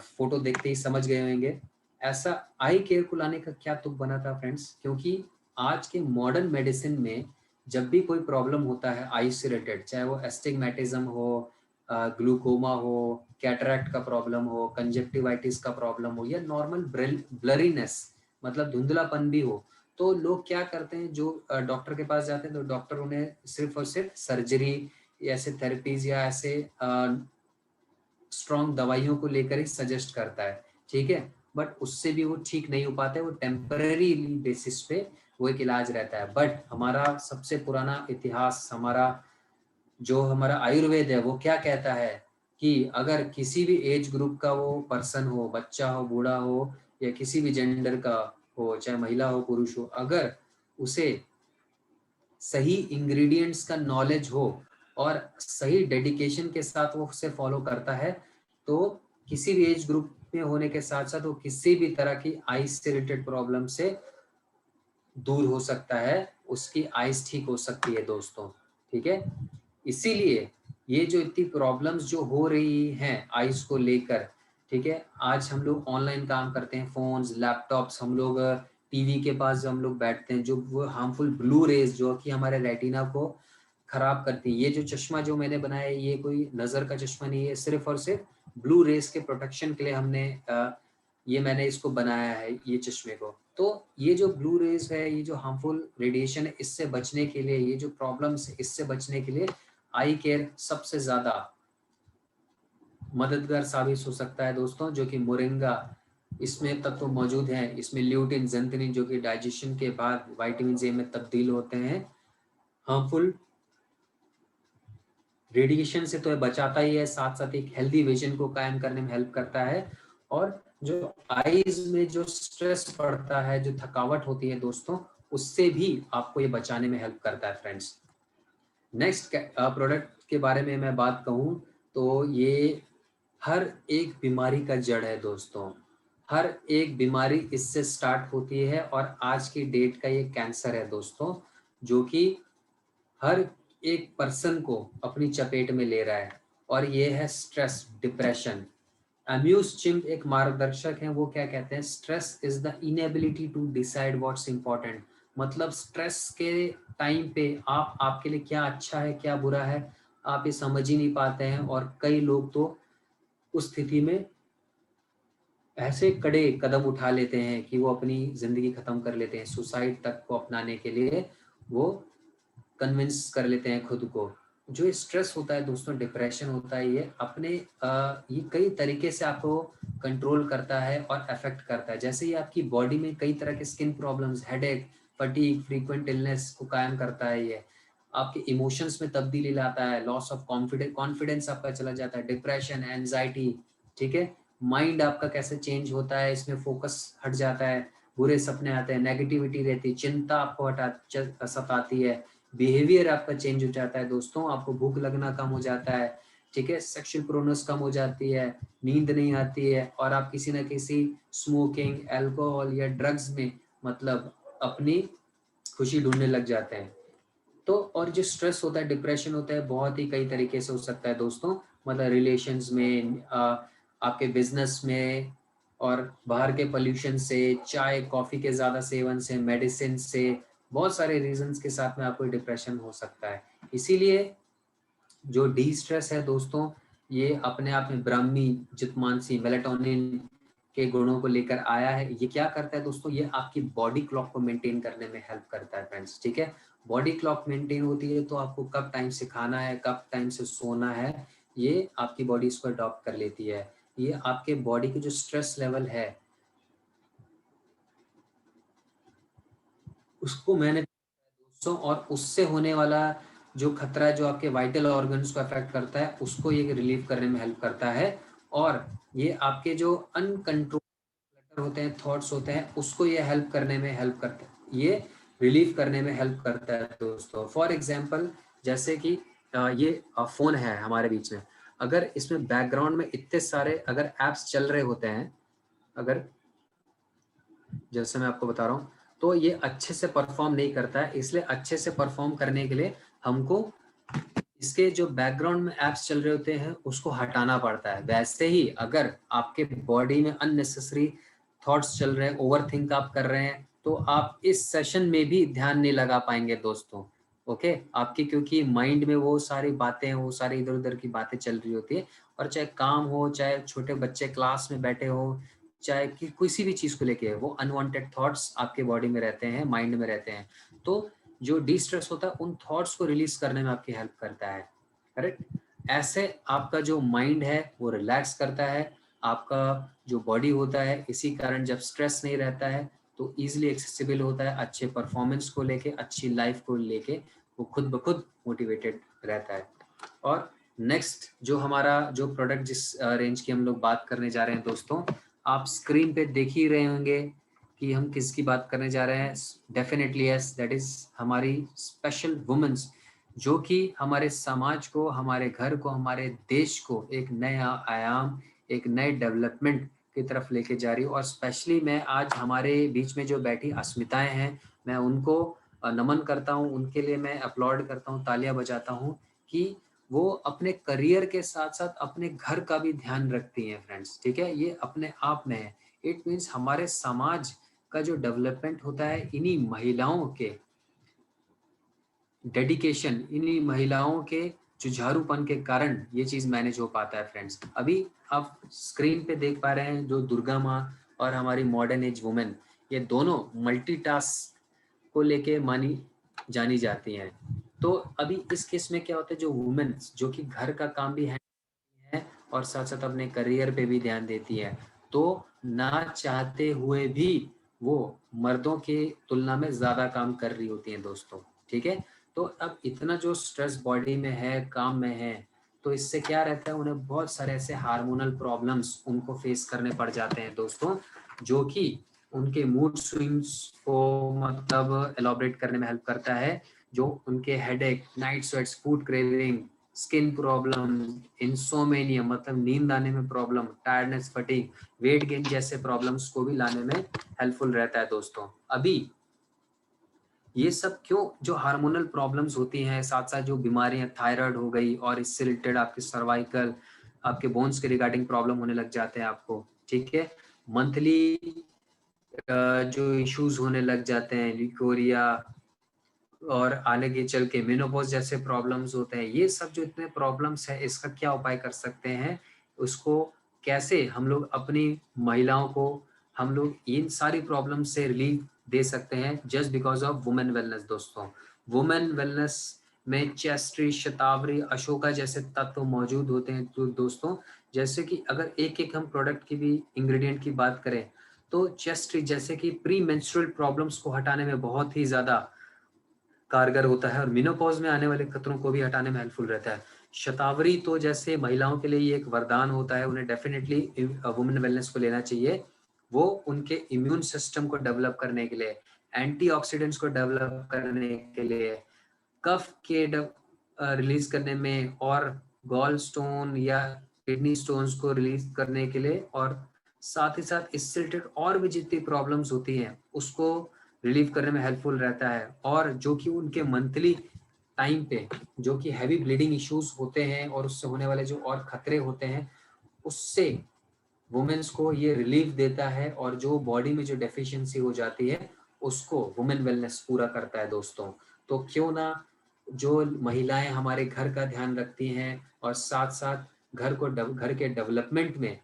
फोटो देखते ही समझ गए होंगे ऐसा आई केयर को लाने का क्या तुक बना था फ्रेंड्स, क्योंकि आज के मॉडर्न मेडिसिन में जब भी कोई प्रॉब्लम होता है आई से रिलेटेड, चाहे वो एस्टिग्मेटिज्म हो, ग्लूकोमा हो, कैटरैक्ट का प्रॉब्लम हो, कंजक्टिवाइटिस का प्रॉब्लम हो, या नॉर्मल ब्लरीनेस मतलब धुंधलापन भी हो, तो लोग क्या करते हैं, जो डॉक्टर के पास जाते हैं तो डॉक्टर उन्हें सिर्फ और सिर्फ सर्जरी या ऐसे थेरेपीज या ऐसे स्ट्रॉन्ग दवाइयों को लेकर ही सजेस्ट करता है, ठीक है। बट उससे भी वो ठीक नहीं हो पाते, वो टेम्पररी बेसिस पे वो एक इलाज रहता है। बट हमारा सबसे पुराना इतिहास, हमारा आयुर्वेद है, वो क्या कहता है कि अगर किसी भी एज ग्रुप का वो पर्सन हो, बच्चा हो, बूढ़ा हो, या किसी भी जेंडर का हो, चाहे महिला हो, पुरुष हो, अगर उसे सही इंग्रेडिएंट्स का नॉलेज हो और सही डेडिकेशन के साथ वो उसे फॉलो करता है, तो किसी भी एज ग्रुप में होने के साथ साथ वो किसी भी तरह की आइस से रिलेटेड प्रॉब्लम से दूर हो सकता है, उसकी आइस ठीक हो सकती है दोस्तों, ठीक है। इसीलिए ये जो इतनी प्रॉब्लम्स जो हो रही हैं आइस को लेकर, ठीक है, आज हम लोग ऑनलाइन काम करते हैं, फोन्स, लैपटॉप्स, हम लोग टीवी के पास जो हम लोग बैठते हैं, जो वो हार्मफुल ब्लू रेज जो कि हमारे रेटिना को खराब करती है। ये जो चश्मा जो मैंने बनाया है, ये कोई नज़र का चश्मा नहीं है, सिर्फ और सिर्फ ब्लू रेज के प्रोटेक्शन के लिए हमने ये मैंने इसको बनाया है, ये चश्मे को। तो ये जो ब्लू रेज है, ये जो हार्मफुल रेडिएशन है, इससे बचने के लिए, ये जो प्रॉब्लम्स है, इससे बचने के लिए आई केयर सबसे ज्यादा मददगार साबित हो सकता है दोस्तों। जो कि मोरिंगा, इसमें तत्व मौजूद हैं, इसमें ल्यूटिन, ज़ैंथिनिन जो कि डाइजेशन के बाद विटामिन ए में तब्दील होते हैं, हार्मफुल रेडिएशन से तो ये बचाता ही है, साथ साथ एक हेल्दी विजन को कायम करने में हेल्प करता है। और जो आईज में जो स्ट्रेस पड़ता है, जो थकावट होती है दोस्तों, उससे भी आपको ये बचाने में हेल्प करता है फ्रेंड्स। नेक्स्ट प्रोडक्ट के बारे में मैं बात कहूँ तो ये हर एक बीमारी का जड़ है दोस्तों। हर एक बीमारी इससे स्टार्ट होती है, और आज की डेट का ये कैंसर है दोस्तों, जो कि हर एक पर्सन को अपनी चपेट में ले रहा है। और ये है स्ट्रेस, डिप्रेशन। अम्यूज चिम्प एक मार्गदर्शक हैं, वो क्या कहते हैं, stress is the inability to decide what's important. मतलब स्ट्रेस के टाइम पे आप, आपके लिए क्या अच्छा है क्या बुरा है, आप ये समझ ही नहीं पाते हैं। और कई लोग तो उस स्थिति में ऐसे कड़े कदम उठा लेते हैं कि वो अपनी जिंदगी खत्म कर लेते हैं, सुसाइड तक को अपनाने के लिए वो कन्विंस कर लेते हैं खुद को। जो स्ट्रेस होता है दोस्तों, डिप्रेशन होता है, ये अपने ये कई तरीके से आपको कंट्रोल करता है और अफेक्ट करता है। जैसे ये आपकी बॉडी में कई तरह के skin problems, headache, fatigue, frequent illness को कायम करता है। ये आपके इमोशंस में तब्दीली लाता है, लॉस ऑफ कॉन्फिडेंस आपका चला जाता है, डिप्रेशन, एंजाइटी, ठीक है। माइंड आपका कैसे चेंज होता है, इसमें फोकस हट जाता है, बुरे सपने आते हैं, नेगेटिविटी रहती है, चिंता आपको सताती है, बिहेवियर आपका चेंज हो जाता है दोस्तों, आपको भूख लगना कम हो जाता है, ठीक है, सेक्सुअल प्रोनेस कम हो जाती है, नींद नहीं आती है, और आप किसी ना किसी स्मोकिंग, अल्कोहल या ड्रग्स में मतलब अपनी खुशी ढूंढने लग जाते हैं। तो और जो स्ट्रेस होता है, डिप्रेशन होता है, बहुत ही कई तरीके से हो सकता है दोस्तों। मतलब रिलेशंस में, आपके बिजनेस में, और बाहर के पोल्यूशन से, चाय कॉफी के ज्यादा सेवन से, मेडिसिन से, बहुत सारे रीजंस के साथ में आपको डिप्रेशन हो सकता है। इसीलिए जो डी स्ट्रेस है दोस्तों, ये अपने आप में ब्राह्मी, जितमानसी, मेलेटोनिन के गुणों को लेकर आया है। ये क्या करता है दोस्तों, ये आपकी बॉडी क्लॉक को मेंटेन करने में हेल्प करता है फ्रेंड्स, ठीक है। बॉडी क्लॉक मेंटेन होती है तो आपको कब टाइम से खाना है, कब टाइम से सोना है, ये आपकी बॉडी इसको अडॉप्ट कर लेती है। ये आपके बॉडी के जो स्ट्रेस लेवल है उसको मैंने दोस्तों, और उससे होने वाला जो खतरा है, जो आपके वाइटल ऑर्गन्स को अफेक्ट करता है, उसको ये रिलीव करने में हेल्प करता है। और ये आपके जो अनकंट्रोल होते हैं, थॉट्स होते हैं, उसको ये हेल्प करने में हेल्प करता है, ये रिलीव करने में हेल्प करता है दोस्तों। फॉर एग्जांपल, जैसे कि ये फोन है हमारे बीच में, अगर इसमें बैकग्राउंड में इतने सारे अगर एप्स चल रहे होते हैं, अगर जैसे मैं आपको बता रहा हूँ, तो ये अच्छे से परफॉर्म नहीं करता है। इसलिए अच्छे से परफॉर्म करने के लिए हमको इसके जो बैकग्राउंड में एप्स चल रहे होते हैं उसको हटाना पड़ता है। वैसे ही अगर आपके बॉडी में अननेसेसरी थॉट्स चल रहे हैं, ओवर थिंक आप कर रहे हैं, तो आप इस सेशन में भी ध्यान नहीं लगा पाएंगे दोस्तों। ओके, आपकी क्योंकि माइंड में वो सारी बातें, वो सारी इधर उधर की बातें चल रही होती है। और चाहे काम हो, चाहे छोटे बच्चे क्लास में बैठे हो, चाहे कि किसी भी चीज को लेके, वो अनवांटेड थॉट्स आपके बॉडी में रहते हैं, माइंड में रहते हैं। तो जो डी स्ट्रेस होता है उन थॉट्स को रिलीज करने में आपकी हेल्प करता है। करेक्ट। ऐसे आपका जो माइंड है वो रिलैक्स करता है, आपका जो बॉडी होता है इसी कारण जब स्ट्रेस नहीं रहता है तो इजीली एक्सेसिबल होता है, अच्छे परफॉर्मेंस को लेके, अच्छी लाइफ को लेके वो खुद ब खुद मोटिवेटेड रहता है। और नेक्स्ट जो हमारा जो प्रोडक्ट जिस रेंज की हम लोग बात करने जा रहे हैं दोस्तों, आप स्क्रीन पे देख ही रहे होंगे कि हम किसकी बात करने जा रहे हैं। डेफिनेटली यस, दैट इज हमारी स्पेशल वुमेन्स, जो कि हमारे समाज को, हमारे घर को, हमारे देश को एक नया आयाम, एक नए डेवलपमेंट की तरफ लेके जा रही हूँ। और स्पेशली मैं आज हमारे बीच में जो बैठी अस्मिताएं हैं, मैं उनको नमन करता हूँ, उनके लिए मैं अपलॉड करता हूँ, तालियां बजाता हूँ कि वो अपने करियर के साथ साथ अपने घर का भी ध्यान रखती हैं फ्रेंड्स। ठीक है, ये अपने आप में है। इट मीन्स हमारे समाज का जो डेवलपमेंट होता है इन्हीं महिलाओं के डेडिकेशन, इन्हीं महिलाओं के जुझारूपन के कारण ये चीज मैनेज हो पाता है फ्रेंड्स। अभी आप स्क्रीन पे देख पा रहे हैं जो दुर्गा माँ और हमारी मॉडर्न एज वुमेन, ये दोनों मल्टीटास्क को लेके मानी जानी जाती हैं। तो अभी इस केस में क्या होता है, जो वुमेन जो कि घर का काम भी है और साथ साथ अपने करियर पे भी ध्यान देती है, तो ना चाहते हुए भी वो मर्दों की तुलना में ज्यादा काम कर रही होती हैं दोस्तों। ठीक है, तो अब इतना जो स्ट्रेस बॉडी में है, काम में है, तो इससे क्या रहता है, उन्हें बहुत सारे ऐसे हार्मोनल प्रॉब्लम्स उनको फेस करने पड़ जाते हैं दोस्तों, जो कि उनके मूड स्विंग्स को मतलब एलोबरेट करने में हेल्प करता है। जो उनके headache, night sweats, food craving, skin problem, insomnia मतलब नींद आने में problem, tiredness, fatigue, weight gain जैसे प्रॉब्लम्स को भी लाने में हेल्पफुल रहता है दोस्तों। अभी ये सब क्यों, जो हार्मोनल प्रॉब्लम्स होती हैं, साथ साथ जो बीमारियां, थायराइड हो गई और इससे रिलेटेड आपके सर्वाइकल, आपके बोन्स के रिगार्डिंग प्रॉब्लम होने लग जाते हैं आपको। ठीक है, मंथली जो इश्यूज होने लग जाते हैं, लिकोरिया और आगे चल के मेनोपॉज जैसे प्रॉब्लम्स होते हैं, ये सब जो इतने प्रॉब्लम्स है, इसका क्या उपाय कर सकते हैं, उसको कैसे हम लोग अपनी महिलाओं को हम लोग इन सारी प्रॉब्लम से रिलीफ दे सकते हैं just because of women wellness दोस्तों। वुमेन वेलनेस में चेस्ट्री, शतावरी, अशोका जैसे तत्व मौजूद होते हैं तो दोस्तों, जैसे कि अगर एक एक हम प्रोडक्ट की भी इंग्रेडिएंट की बात करें, तो चेस्ट्री जैसे कि प्री मेंस्ट्रुअल प्रॉब्लम्स को हटाने में बहुत ही ज्यादा कारगर होता है और मेनोपॉज में आने वाले खतरों को भी हटाने में हेल्पफुल रहता है। शतावरी तो जैसे महिलाओं के लिए ये एक वरदान होता है, उन्हें डेफिनेटली वुमेन वेलनेस को लेना चाहिए। वो उनके इम्यून सिस्टम को डेवलप करने के लिए, एंटीऑक्सीडेंट्स को डेवलप करने के लिए, कफ के रिलीज करने में, और गॉल स्टोन या किडनी स्टोन्स को रिलीज करने के लिए, और साथ ही साथ इससे रिलेटेड और भी जितनी प्रॉब्लम्स होती हैं उसको रिलीव करने में हेल्पफुल रहता है। और जो कि उनके मंथली टाइम पे जो कि हैवी ब्लीडिंग इश्यूज होते हैं और उससे होने वाले जो और खतरे होते हैं, उससे वुमेन्स को ये रिलीफ देता है, और जो बॉडी में जो डेफिशिएंसी हो जाती है उसको वुमेन वेलनेस पूरा करता है दोस्तों। तो क्यों ना जो महिलाएं हमारे घर का ध्यान रखती हैं और साथ साथ घर के डेवलपमेंट में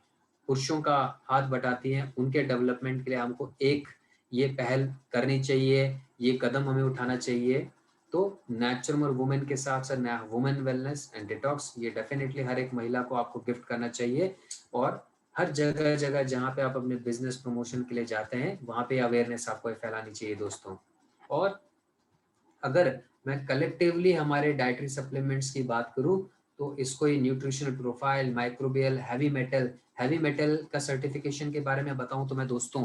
पुरुषों का हाथ बटाती हैं, उनके डेवलपमेंट के लिए हमको एक ये पहल करनी चाहिए, ये कदम हमें उठाना चाहिए। तो नेचुरल वुमेन के साथ साथ वुमेन वेलनेस एंड डिटॉक्स, ये डेफिनेटली हर एक महिला को आपको गिफ्ट करना चाहिए। और हर जगह जगह जहाँ पे आप अपने बिजनेस प्रमोशन के लिए जाते हैं वहाँ पे अवेयरनेस आपको फैलानी चाहिए दोस्तों। और अगर मैं कलेक्टिवली हमारे डाइटरी सप्लीमेंट्स की बात करूं, तो इसको ये nutritional profile, microbial, heavy metal का सर्टिफिकेशन के बारे में बताऊं तो मैं दोस्तों,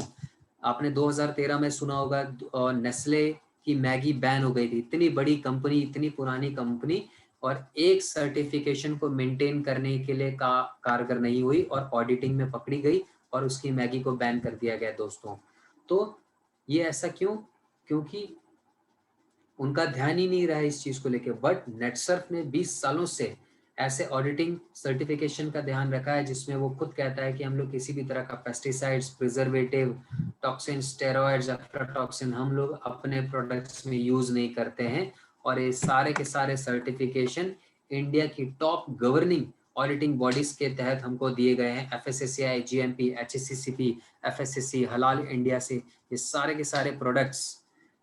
आपने 2013 में सुना होगा नेस्ले की मैगी बैन हो गई थी। इतनी बड़ी कंपनी, इतनी पुरानी कंपनी, और एक सर्टिफिकेशन को मेंटेन करने के लिए कारगर नहीं हुई और ऑडिटिंग में पकड़ी गई। और उसकी मैगी को बैन कर दिया गया दोस्तों। तो ये ऐसा क्यों? क्योंकि उनका ध्यान ही नहीं रहा इस चीज को लेके। बट नेटसर्फ ने 20 सालों से ऐसे ऑडिटिंग सर्टिफिकेशन का ध्यान रखा है जिसमें वो खुद कहता है कि हम लोग किसी भी तरह का pesticides, preservative, toxin, steroids, aflatoxin हम लोग अपने प्रोडक्ट्स में यूज नहीं करते हैं। और ये सारे के सारे सर्टिफिकेशन इंडिया की टॉप गवर्निंग ऑडिटिंग बॉडीज के तहत हमको दिए गए हैं। एफएसएससीआई, जीएमपी, एचएससीसीपी, एफएसएससी, हलाल इंडिया से ये सारे के सारे प्रोडक्ट्स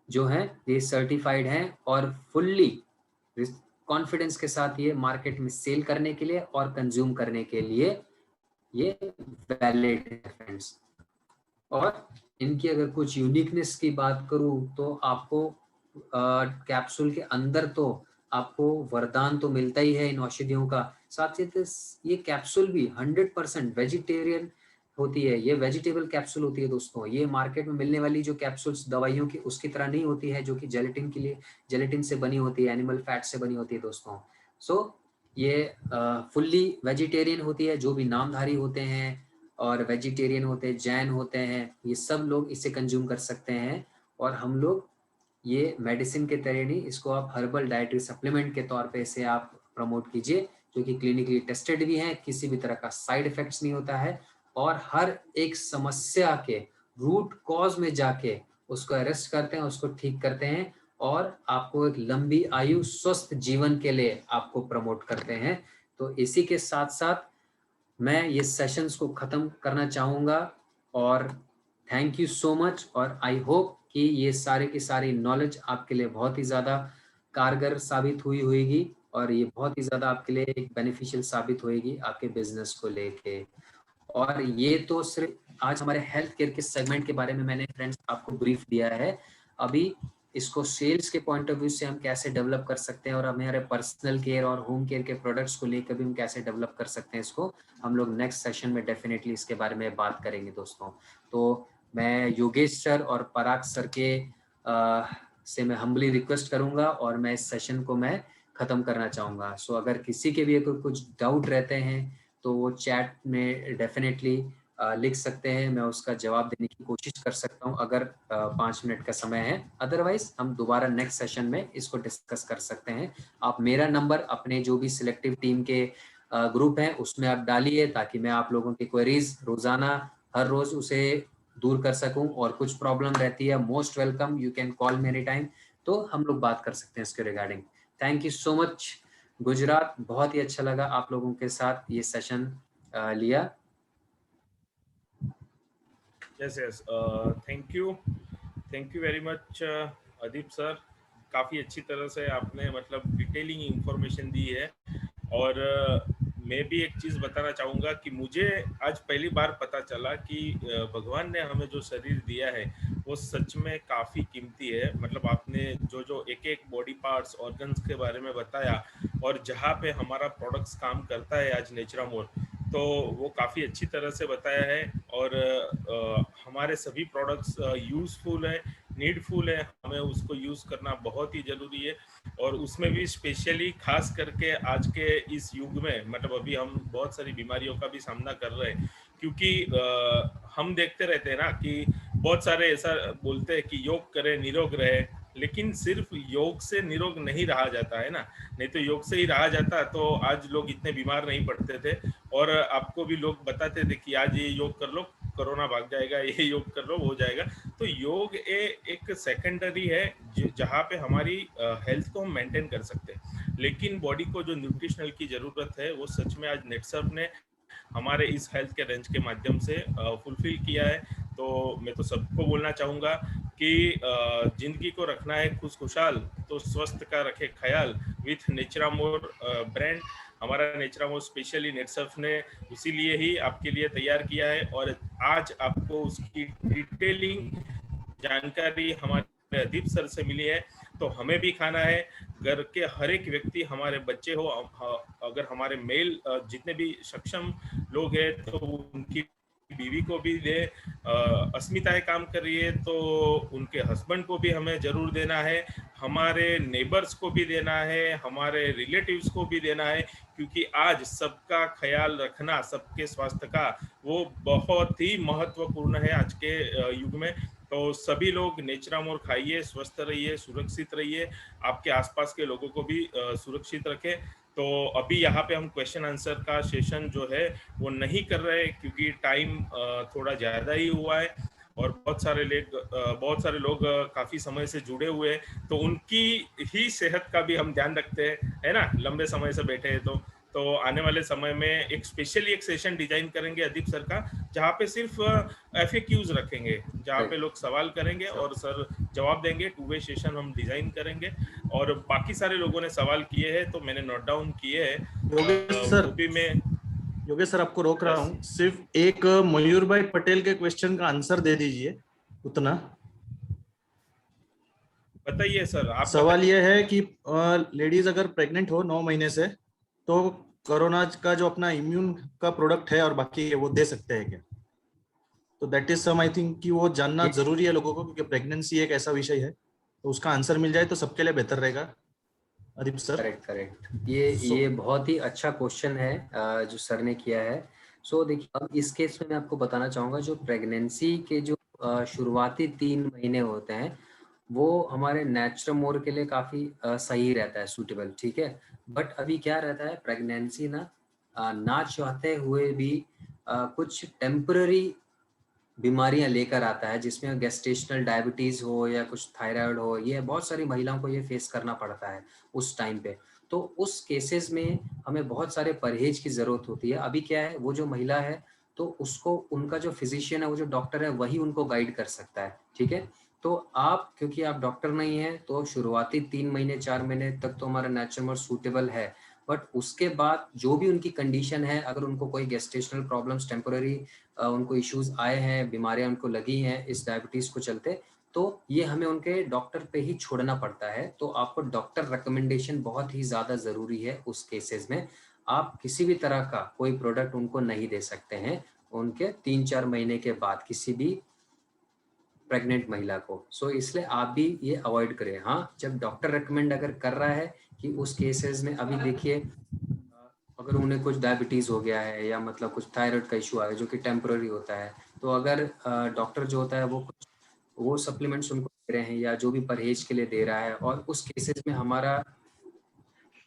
जो हैं ये सर्टिफाइड हैं और फुल्ली कॉन्फिडेंस के साथ ये मार्केट में सेल करने के लिए और कंज्यूम करने के लिए ये वैलिड है फ्रेंड्स। और इनकी अगर कुछ यूनिकनेस की बात करूं तो आपको कैप्सूल के अंदर तो आपको वरदान तो मिलता ही है इन औषधियों का, साथ ही ये कैप्सूल भी 100% वेजिटेरियन होती है। ये वेजिटेबल कैप्सूल होती है दोस्तों। ये मार्केट में मिलने वाली जो कैप्सूल्स दवाइयों की उसकी तरह नहीं होती है, जो कि जेलेटिन के लिए जेलेटिन से बनी होती है, एनिमल फैट से बनी होती है दोस्तों। सो ये फुल्ली वेजिटेरियन होती है। जो भी नामधारी होते हैं और वेजिटेरियन होते हैं, जैन होते हैं, ये सब लोग इसे कंज्यूम कर सकते हैं। और हम लोग ये मेडिसिन के तरह नहीं, इसको आप हर्बल डाइटरी सप्लीमेंट के तौर पे इसे आप प्रमोट कीजिए, जो कि क्लिनिकली टेस्टेड भी है, किसी भी तरह का साइड इफेक्ट्स नहीं होता है और हर एक समस्या के रूट कॉज में जाके उसको अरेस्ट करते हैं, उसको ठीक करते हैं और आपको एक लंबी आयु स्वस्थ जीवन के लिए आपको प्रमोट करते हैं। तो इसी के साथ साथ मैं ये सेशंस को ख़त्म करना चाहूँगा और थैंक यू सो मच। और आई होप कि ये सारे की सारी नॉलेज आपके लिए बहुत ही ज़्यादा कारगर साबित हुई होगी और ये बहुत ही ज़्यादा आपके लिए एक बेनिफिशियल साबित होएगी आपके बिजनेस को लेके। और ये तो सिर्फ आज हमारे हेल्थ केयर के सेगमेंट के बारे में मैंने फ्रेंड्स आपको ब्रीफ दिया है। अभी इसको सेल्स के पॉइंट ऑफ व्यू से हम कैसे डेवलप कर सकते हैं और हमारे पर्सनल केयर और होम केयर के प्रोडक्ट्स को लेकर भी हम कैसे डेवलप कर सकते हैं, इसको हम लोग नेक्स्ट सेशन में डेफिनेटली इसके बारे में बात करेंगे दोस्तों। तो मैं योगेश सर और पराग सर के से मैं हम्बली रिक्वेस्ट करूंगा और मैं इस सेशन को मैं ख़त्म करना चाहूँगा। सो अगर किसी के भी अगर कुछ डाउट रहते हैं तो वो चैट में डेफिनेटली लिख सकते हैं, मैं उसका जवाब देने की कोशिश कर सकता हूं अगर 5 मिनट का समय है। अदरवाइज हम दोबारा नेक्स्ट सेशन में इसको डिस्कस कर सकते हैं। आप मेरा नंबर अपने जो भी सिलेक्टिव टीम के ग्रुप हैं उसमें आप डालिए ताकि मैं आप लोगों की क्वेरीज रोजाना हर रोज उसे दूर कर सकूं। और कुछ प्रॉब्लम रहती है, most welcome, you can call me any time, तो हम लोग बात कर सकते हैं इसके regarding. Thank you so much Gujarat, बहुत ही अच्छा लगा आप लोगों के साथ ये सेशन लिया। Yes yes, thank you very much Adeep sir. काफ़ी अच्छी तरह से आपने मतलब डिटेलिंग इंफॉर्मेशन दी है। और मैं भी एक चीज़ बताना चाहूँगा कि मुझे आज पहली बार पता चला कि भगवान ने हमें जो शरीर दिया है वो सच में काफ़ी कीमती है। मतलब आपने जो जो एक एक बॉडी पार्ट्स, ऑर्गन्स के बारे में बताया और जहाँ पे हमारा प्रोडक्ट्स काम करता है आज नेचुरामोर, तो वो काफ़ी अच्छी तरह से बताया है। और हमारे सभी प्रोडक्ट्स यूज़फुल है, नीडफुल है, हमें उसको यूज़ करना बहुत ही ज़रूरी है। और उसमें भी स्पेशली खास करके आज के इस युग में, मतलब अभी हम बहुत सारी बीमारियों का भी सामना कर रहे हैं, क्योंकि हम देखते रहते हैं ना कि बहुत सारे ऐसा बोलते हैं कि योग करें निरोग रहे, लेकिन सिर्फ योग से निरोग नहीं रहा जाता है ना। नहीं तो योग से ही रहा जाता तो आज लोग इतने बीमार नहीं पड़ते थे। और आपको भी लोग बताते थे कि आज ये योग कर लो कोरोना भाग जाएगा, ये योग कर लो हो जाएगा। तो योग एक सेकेंडरी है जहाँ पे हमारी हेल्थ को हम मेंटेन कर सकते हैं, लेकिन बॉडी को जो न्यूट्रिशनल की ज़रूरत है वो सच में आज नेटसर्फ ने हमारे इस हेल्थ के रेंज के माध्यम से फुलफिल किया है। तो मैं तो सबको बोलना चाहूँगा कि ज़िंदगी को रखना है खुशखुशाल तो स्वस्थ का रखे ख्याल विथ नेचुरामोर ब्रांड। हमारा नेचुरामोर स्पेशली नेटसर्फ ने इसीलिए ही आपके लिए तैयार किया है और आज आपको उसकी डिटेलिंग जानकारी हमारे अदीप सर से मिली है। तो हमें भी खाना है, घर के हर एक व्यक्ति, हमारे बच्चे हो, अगर हमारे मेल जितने भी सक्षम लोग हैं तो उनकी बीवी को भी दे, अस्मिताएं काम कर रही है तो उनके हस्बैंड को भी हमें जरूर देना है, हमारे नेबर्स को भी देना है, हमारे रिलेटिव्स को भी देना है, क्योंकि आज सबका ख्याल रखना, सबके स्वास्थ्य का, वो बहुत ही महत्वपूर्ण है आज के युग में। तो सभी लोग नेचरामोर खाइए, स्वस्थ रहिए, सुरक्षित रहिए, आपके आसपास के लोगों को भी सुरक्षित रखें। तो अभी यहाँ पे हम क्वेश्चन आंसर का सेशन जो है वो नहीं कर रहे, क्योंकि टाइम थोड़ा ज़्यादा ही हुआ है और बहुत सारे लोग काफ़ी समय से जुड़े हुए हैं, तो उनकी ही सेहत का भी हम ध्यान रखते हैं, है ना, लंबे समय से बैठे हैं। तो आने वाले समय में एक स्पेशली एक सेशन डिजाइन करेंगे अदीप सर का, जहाँ पे सिर्फ FAQs रखेंगे, जहाँ पे लोग सवाल करेंगे और सर जवाब देंगे। 2 वे सेशन हम डिजाइन करेंगे और बाकी सारे लोगों ने सवाल किए हैं तो मैंने नोट डाउन किए हैं। योगेश सर आपको रोक रहा हूँ, सिर्फ एक मयूर भाई पटेल के क्वेश्चन का आंसर दे दीजिए, उतना। बताइए सर, आप सवाल ये है कि लेडीज अगर प्रेग्नेंट हो 9 महीने से तो कोरोना का जो अपना इम्यून का प्रोडक्ट है और बाकी वो दे सकते हैं क्या? तो that is some, I think कि वो जानना जरूरी है लोगों को, क्योंकि प्रेगनेंसी एक ऐसा विषय है, तो उसका आंसर मिल जाए तो सबके लिए बेहतर रहेगा। अदीप सर। करेक्ट। ये बहुत ही अच्छा क्वेश्चन है जो सर ने किया है। सो देखिए, अब इस केस में मैं आपको बताना चाहूँगा, जो प्रेगनेंसी के जो शुरुआती 3 महीने होते हैं वो हमारे नेचुरमोर के लिए काफ़ी सही रहता है, सूटेबल, ठीक है। बट अभी क्या रहता है, प्रेगनेंसी ना चाहते हुए भी कुछ टेम्पररी बीमारियां लेकर आता है, जिसमें गेस्टेशनल डायबिटीज़ हो या कुछ थायराइड हो, ये बहुत सारी महिलाओं को ये फेस करना पड़ता है उस टाइम पे। तो उस केसेस में हमें बहुत सारे परहेज की ज़रूरत होती है। अभी क्या है, वो जो महिला है तो उसको उनका जो फिजिशियन है, वो जो डॉक्टर है, वही उनको गाइड कर सकता है, ठीक है। तो आप, क्योंकि आप डॉक्टर नहीं है, तो शुरुआती 3 महीने 4 महीने तक तो हमारा नेचुरल सूटेबल है। बट उसके बाद जो भी उनकी कंडीशन है, अगर उनको कोई गेस्टेशनल प्रॉब्लम्स टेम्पोररी उनको इश्यूज आए हैं, बीमारियां उनको लगी हैं इस डायबिटीज को चलते, तो ये हमें उनके डॉक्टर पे ही छोड़ना पड़ता है। तो आपको डॉक्टर रिकमेंडेशन बहुत ही ज़्यादा ज़रूरी है उस केसेस में। आप किसी भी तरह का कोई प्रोडक्ट उनको नहीं दे सकते हैं उनके 3-4 महीने के बाद, किसी भी प्रेग्नेंट महिला को। सो इसलिए आप भी ये अवॉइड करें। हाँ, जब डॉक्टर रिकमेंड अगर कर रहा है कि उस केसेस में, अभी देखिए अगर उन्हें कुछ डायबिटीज़ हो गया है या मतलब कुछ थायराइड का इशू आ गया जो कि टेम्पररी होता है, तो अगर डॉक्टर जो होता है वो सप्लीमेंट्स उनको दे रहे हैं या जो भी परहेज के लिए दे रहा है, और उस केसेस में हमारा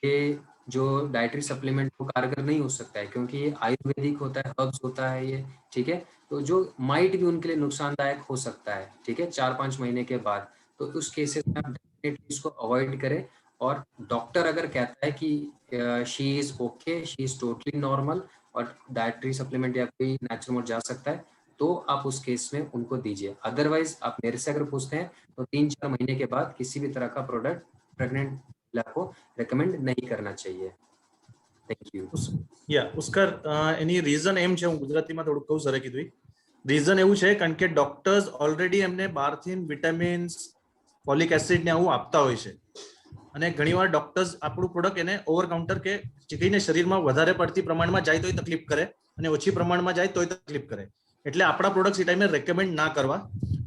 ये जो डाइटरी सप्लीमेंट वो कारगर नहीं हो सकता है, क्योंकि ये आयुर्वेदिक होता है, हर्ब्स होता है ये, ठीक है। तो जो माइट भी उनके लिए नुकसानदायक हो सकता है, ठीक है, 4-5 महीने के बाद। तो उस केसेस में आप डेफिनेटली इसको अवॉइड करें। और डॉक्टर अगर कहता है कि she is okay, she is totally normal और डाइटरी सप्लीमेंट या कोई नेचुरल मोड जा सकता है, तो आप उस केस में उनको दीजिए। अदरवाइज आप मेरे से अगर पूछते हैं तो 3-4 महीने के बाद किसी भी तरह का प्रोडक्ट प्रेग्नेंट महिला को रेकमेंड नहीं करना चाहिए। Thank you. उसका એની રીઝન એમ છે, હું ગુજરાતીમાં થોડું કહું સરે કીધું, રીઝન એવું છે કારણ કે ડોક્ટર્સ ઓલરેડી એમને બહારથી વિટામિન્સ, ફોલિક એસિડ ને આવું આપતા હોય છે, અને ઘણીવાર ડોક્ટર્સ આપણું પ્રોડક્ટ એને ઓવર કાઉન્ટર કે જેને શરીરમાં વધારે પડતી પ્રમાણમાં જાય તોય તકલીફ કરે અને ઓછી પ્રમાણમાં જાય તોય તકલીફ કરે, એટલે આપણા પ્રોડક્ટ્સ એ ટાઈમે રેકમેન્ડ ના કરવા.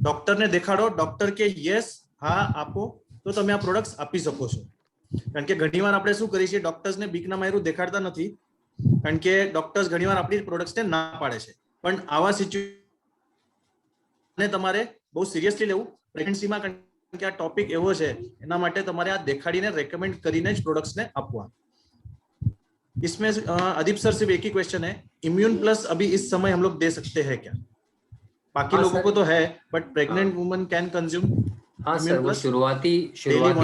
ડોક્ટરને દેખાડો, ડોક્ટર કે યસ હા આપો તો તમે આ પ્રોડક્ટ્સ આપી શકો છો. કારણ કે ઘણીવાર આપણે શું કરીએ છીએ, ડોક્ટર્સને બીકના માર્યું દેખાડતા નથી, કારણ કે ડોક્ટર્સ ઘણીવાર આપણી પ્રોડક્ટ્સને ના પાડે છે. પણ આવા સિચ્યુએશનને તમારે બહુ સિરિયસલી લેવું પ્રેગ્નન્સીમાં, કારણ કે આ ટોપિક એવો છે, એના માટે તમારે આ દેખાડીને રેકમેન્ડ કરીને જ પ્રોડક્ટ્સને આપવા. इसमें अदीप सर सिर्फ एक ही क्वेश्चन है, इम्यून प्लस अभी इस समय हम लोग दे सकते हैं क्या? बाकी लोगों को तो है, but pregnant woman can consume? हाँ सर, वो शुरुआती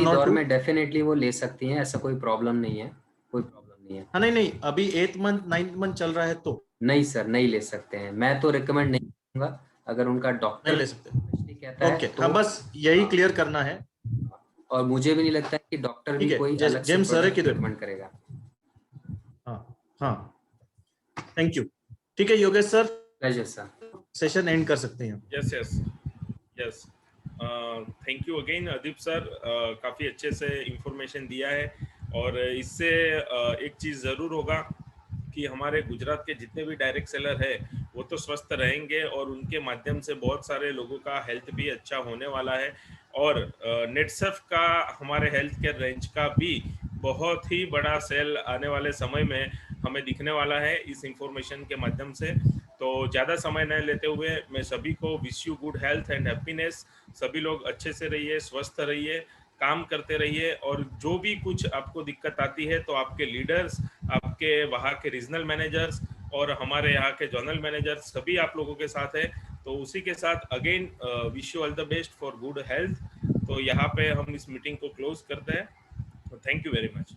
दौर में डेफिनेटली वो ले सकती हैं, ऐसा कोई प्रॉब्लम नहीं है, कोई प्रॉब्लम नहीं है। हाँ नहीं, अभी 8th मंथ 9th मंथ चल रहा है तो नहीं सर, नहीं ले सकते हैं, मैं तो रिकमेंड नहीं करूंगा। अगर उनका डॉक्टर नहीं ले सकते, कहता है ओके, तो हाँ बस यही क्लियर करना है। और मुझे भी नहीं लगता है कि डॉक्टर भी कोई अलग से रिकमेंड करेगा। हाँ, थैंक यू। ठीक है Yogesh sir, pleasure sir, session and कर सकते हैं। Yes, thank you again Adeep sir, काफ़ी अच्छे से इंफॉर्मेशन दिया है। और इससे एक चीज़ ज़रूर होगा कि हमारे गुजरात के जितने भी डायरेक्ट सेलर है वो तो स्वस्थ रहेंगे और उनके माध्यम से बहुत सारे लोगों का हेल्थ भी अच्छा होने वाला है। और नेटसर्फ का हमारे हेल्थ केयर रेंज का भी बहुत ही बड़ा सेल आने वाले समय में हमें दिखने वाला है इस इंफॉर्मेशन के माध्यम से। तो ज़्यादा समय न लेते हुए मैं सभी को wish you good health and happiness. सभी लोग अच्छे से रहिए, स्वस्थ रहिए, काम करते रहिए, और जो भी कुछ आपको दिक्कत आती है तो आपके लीडर्स, आपके वहाँ के रीजनल मैनेजर्स और हमारे यहाँ के जोनल मैनेजर्स सभी आप लोगों के साथ है। तो उसी के साथ again wish you all the best for good health. तो यहाँ पे हम इस मीटिंग को क्लोज करते हैं। Thank you very much.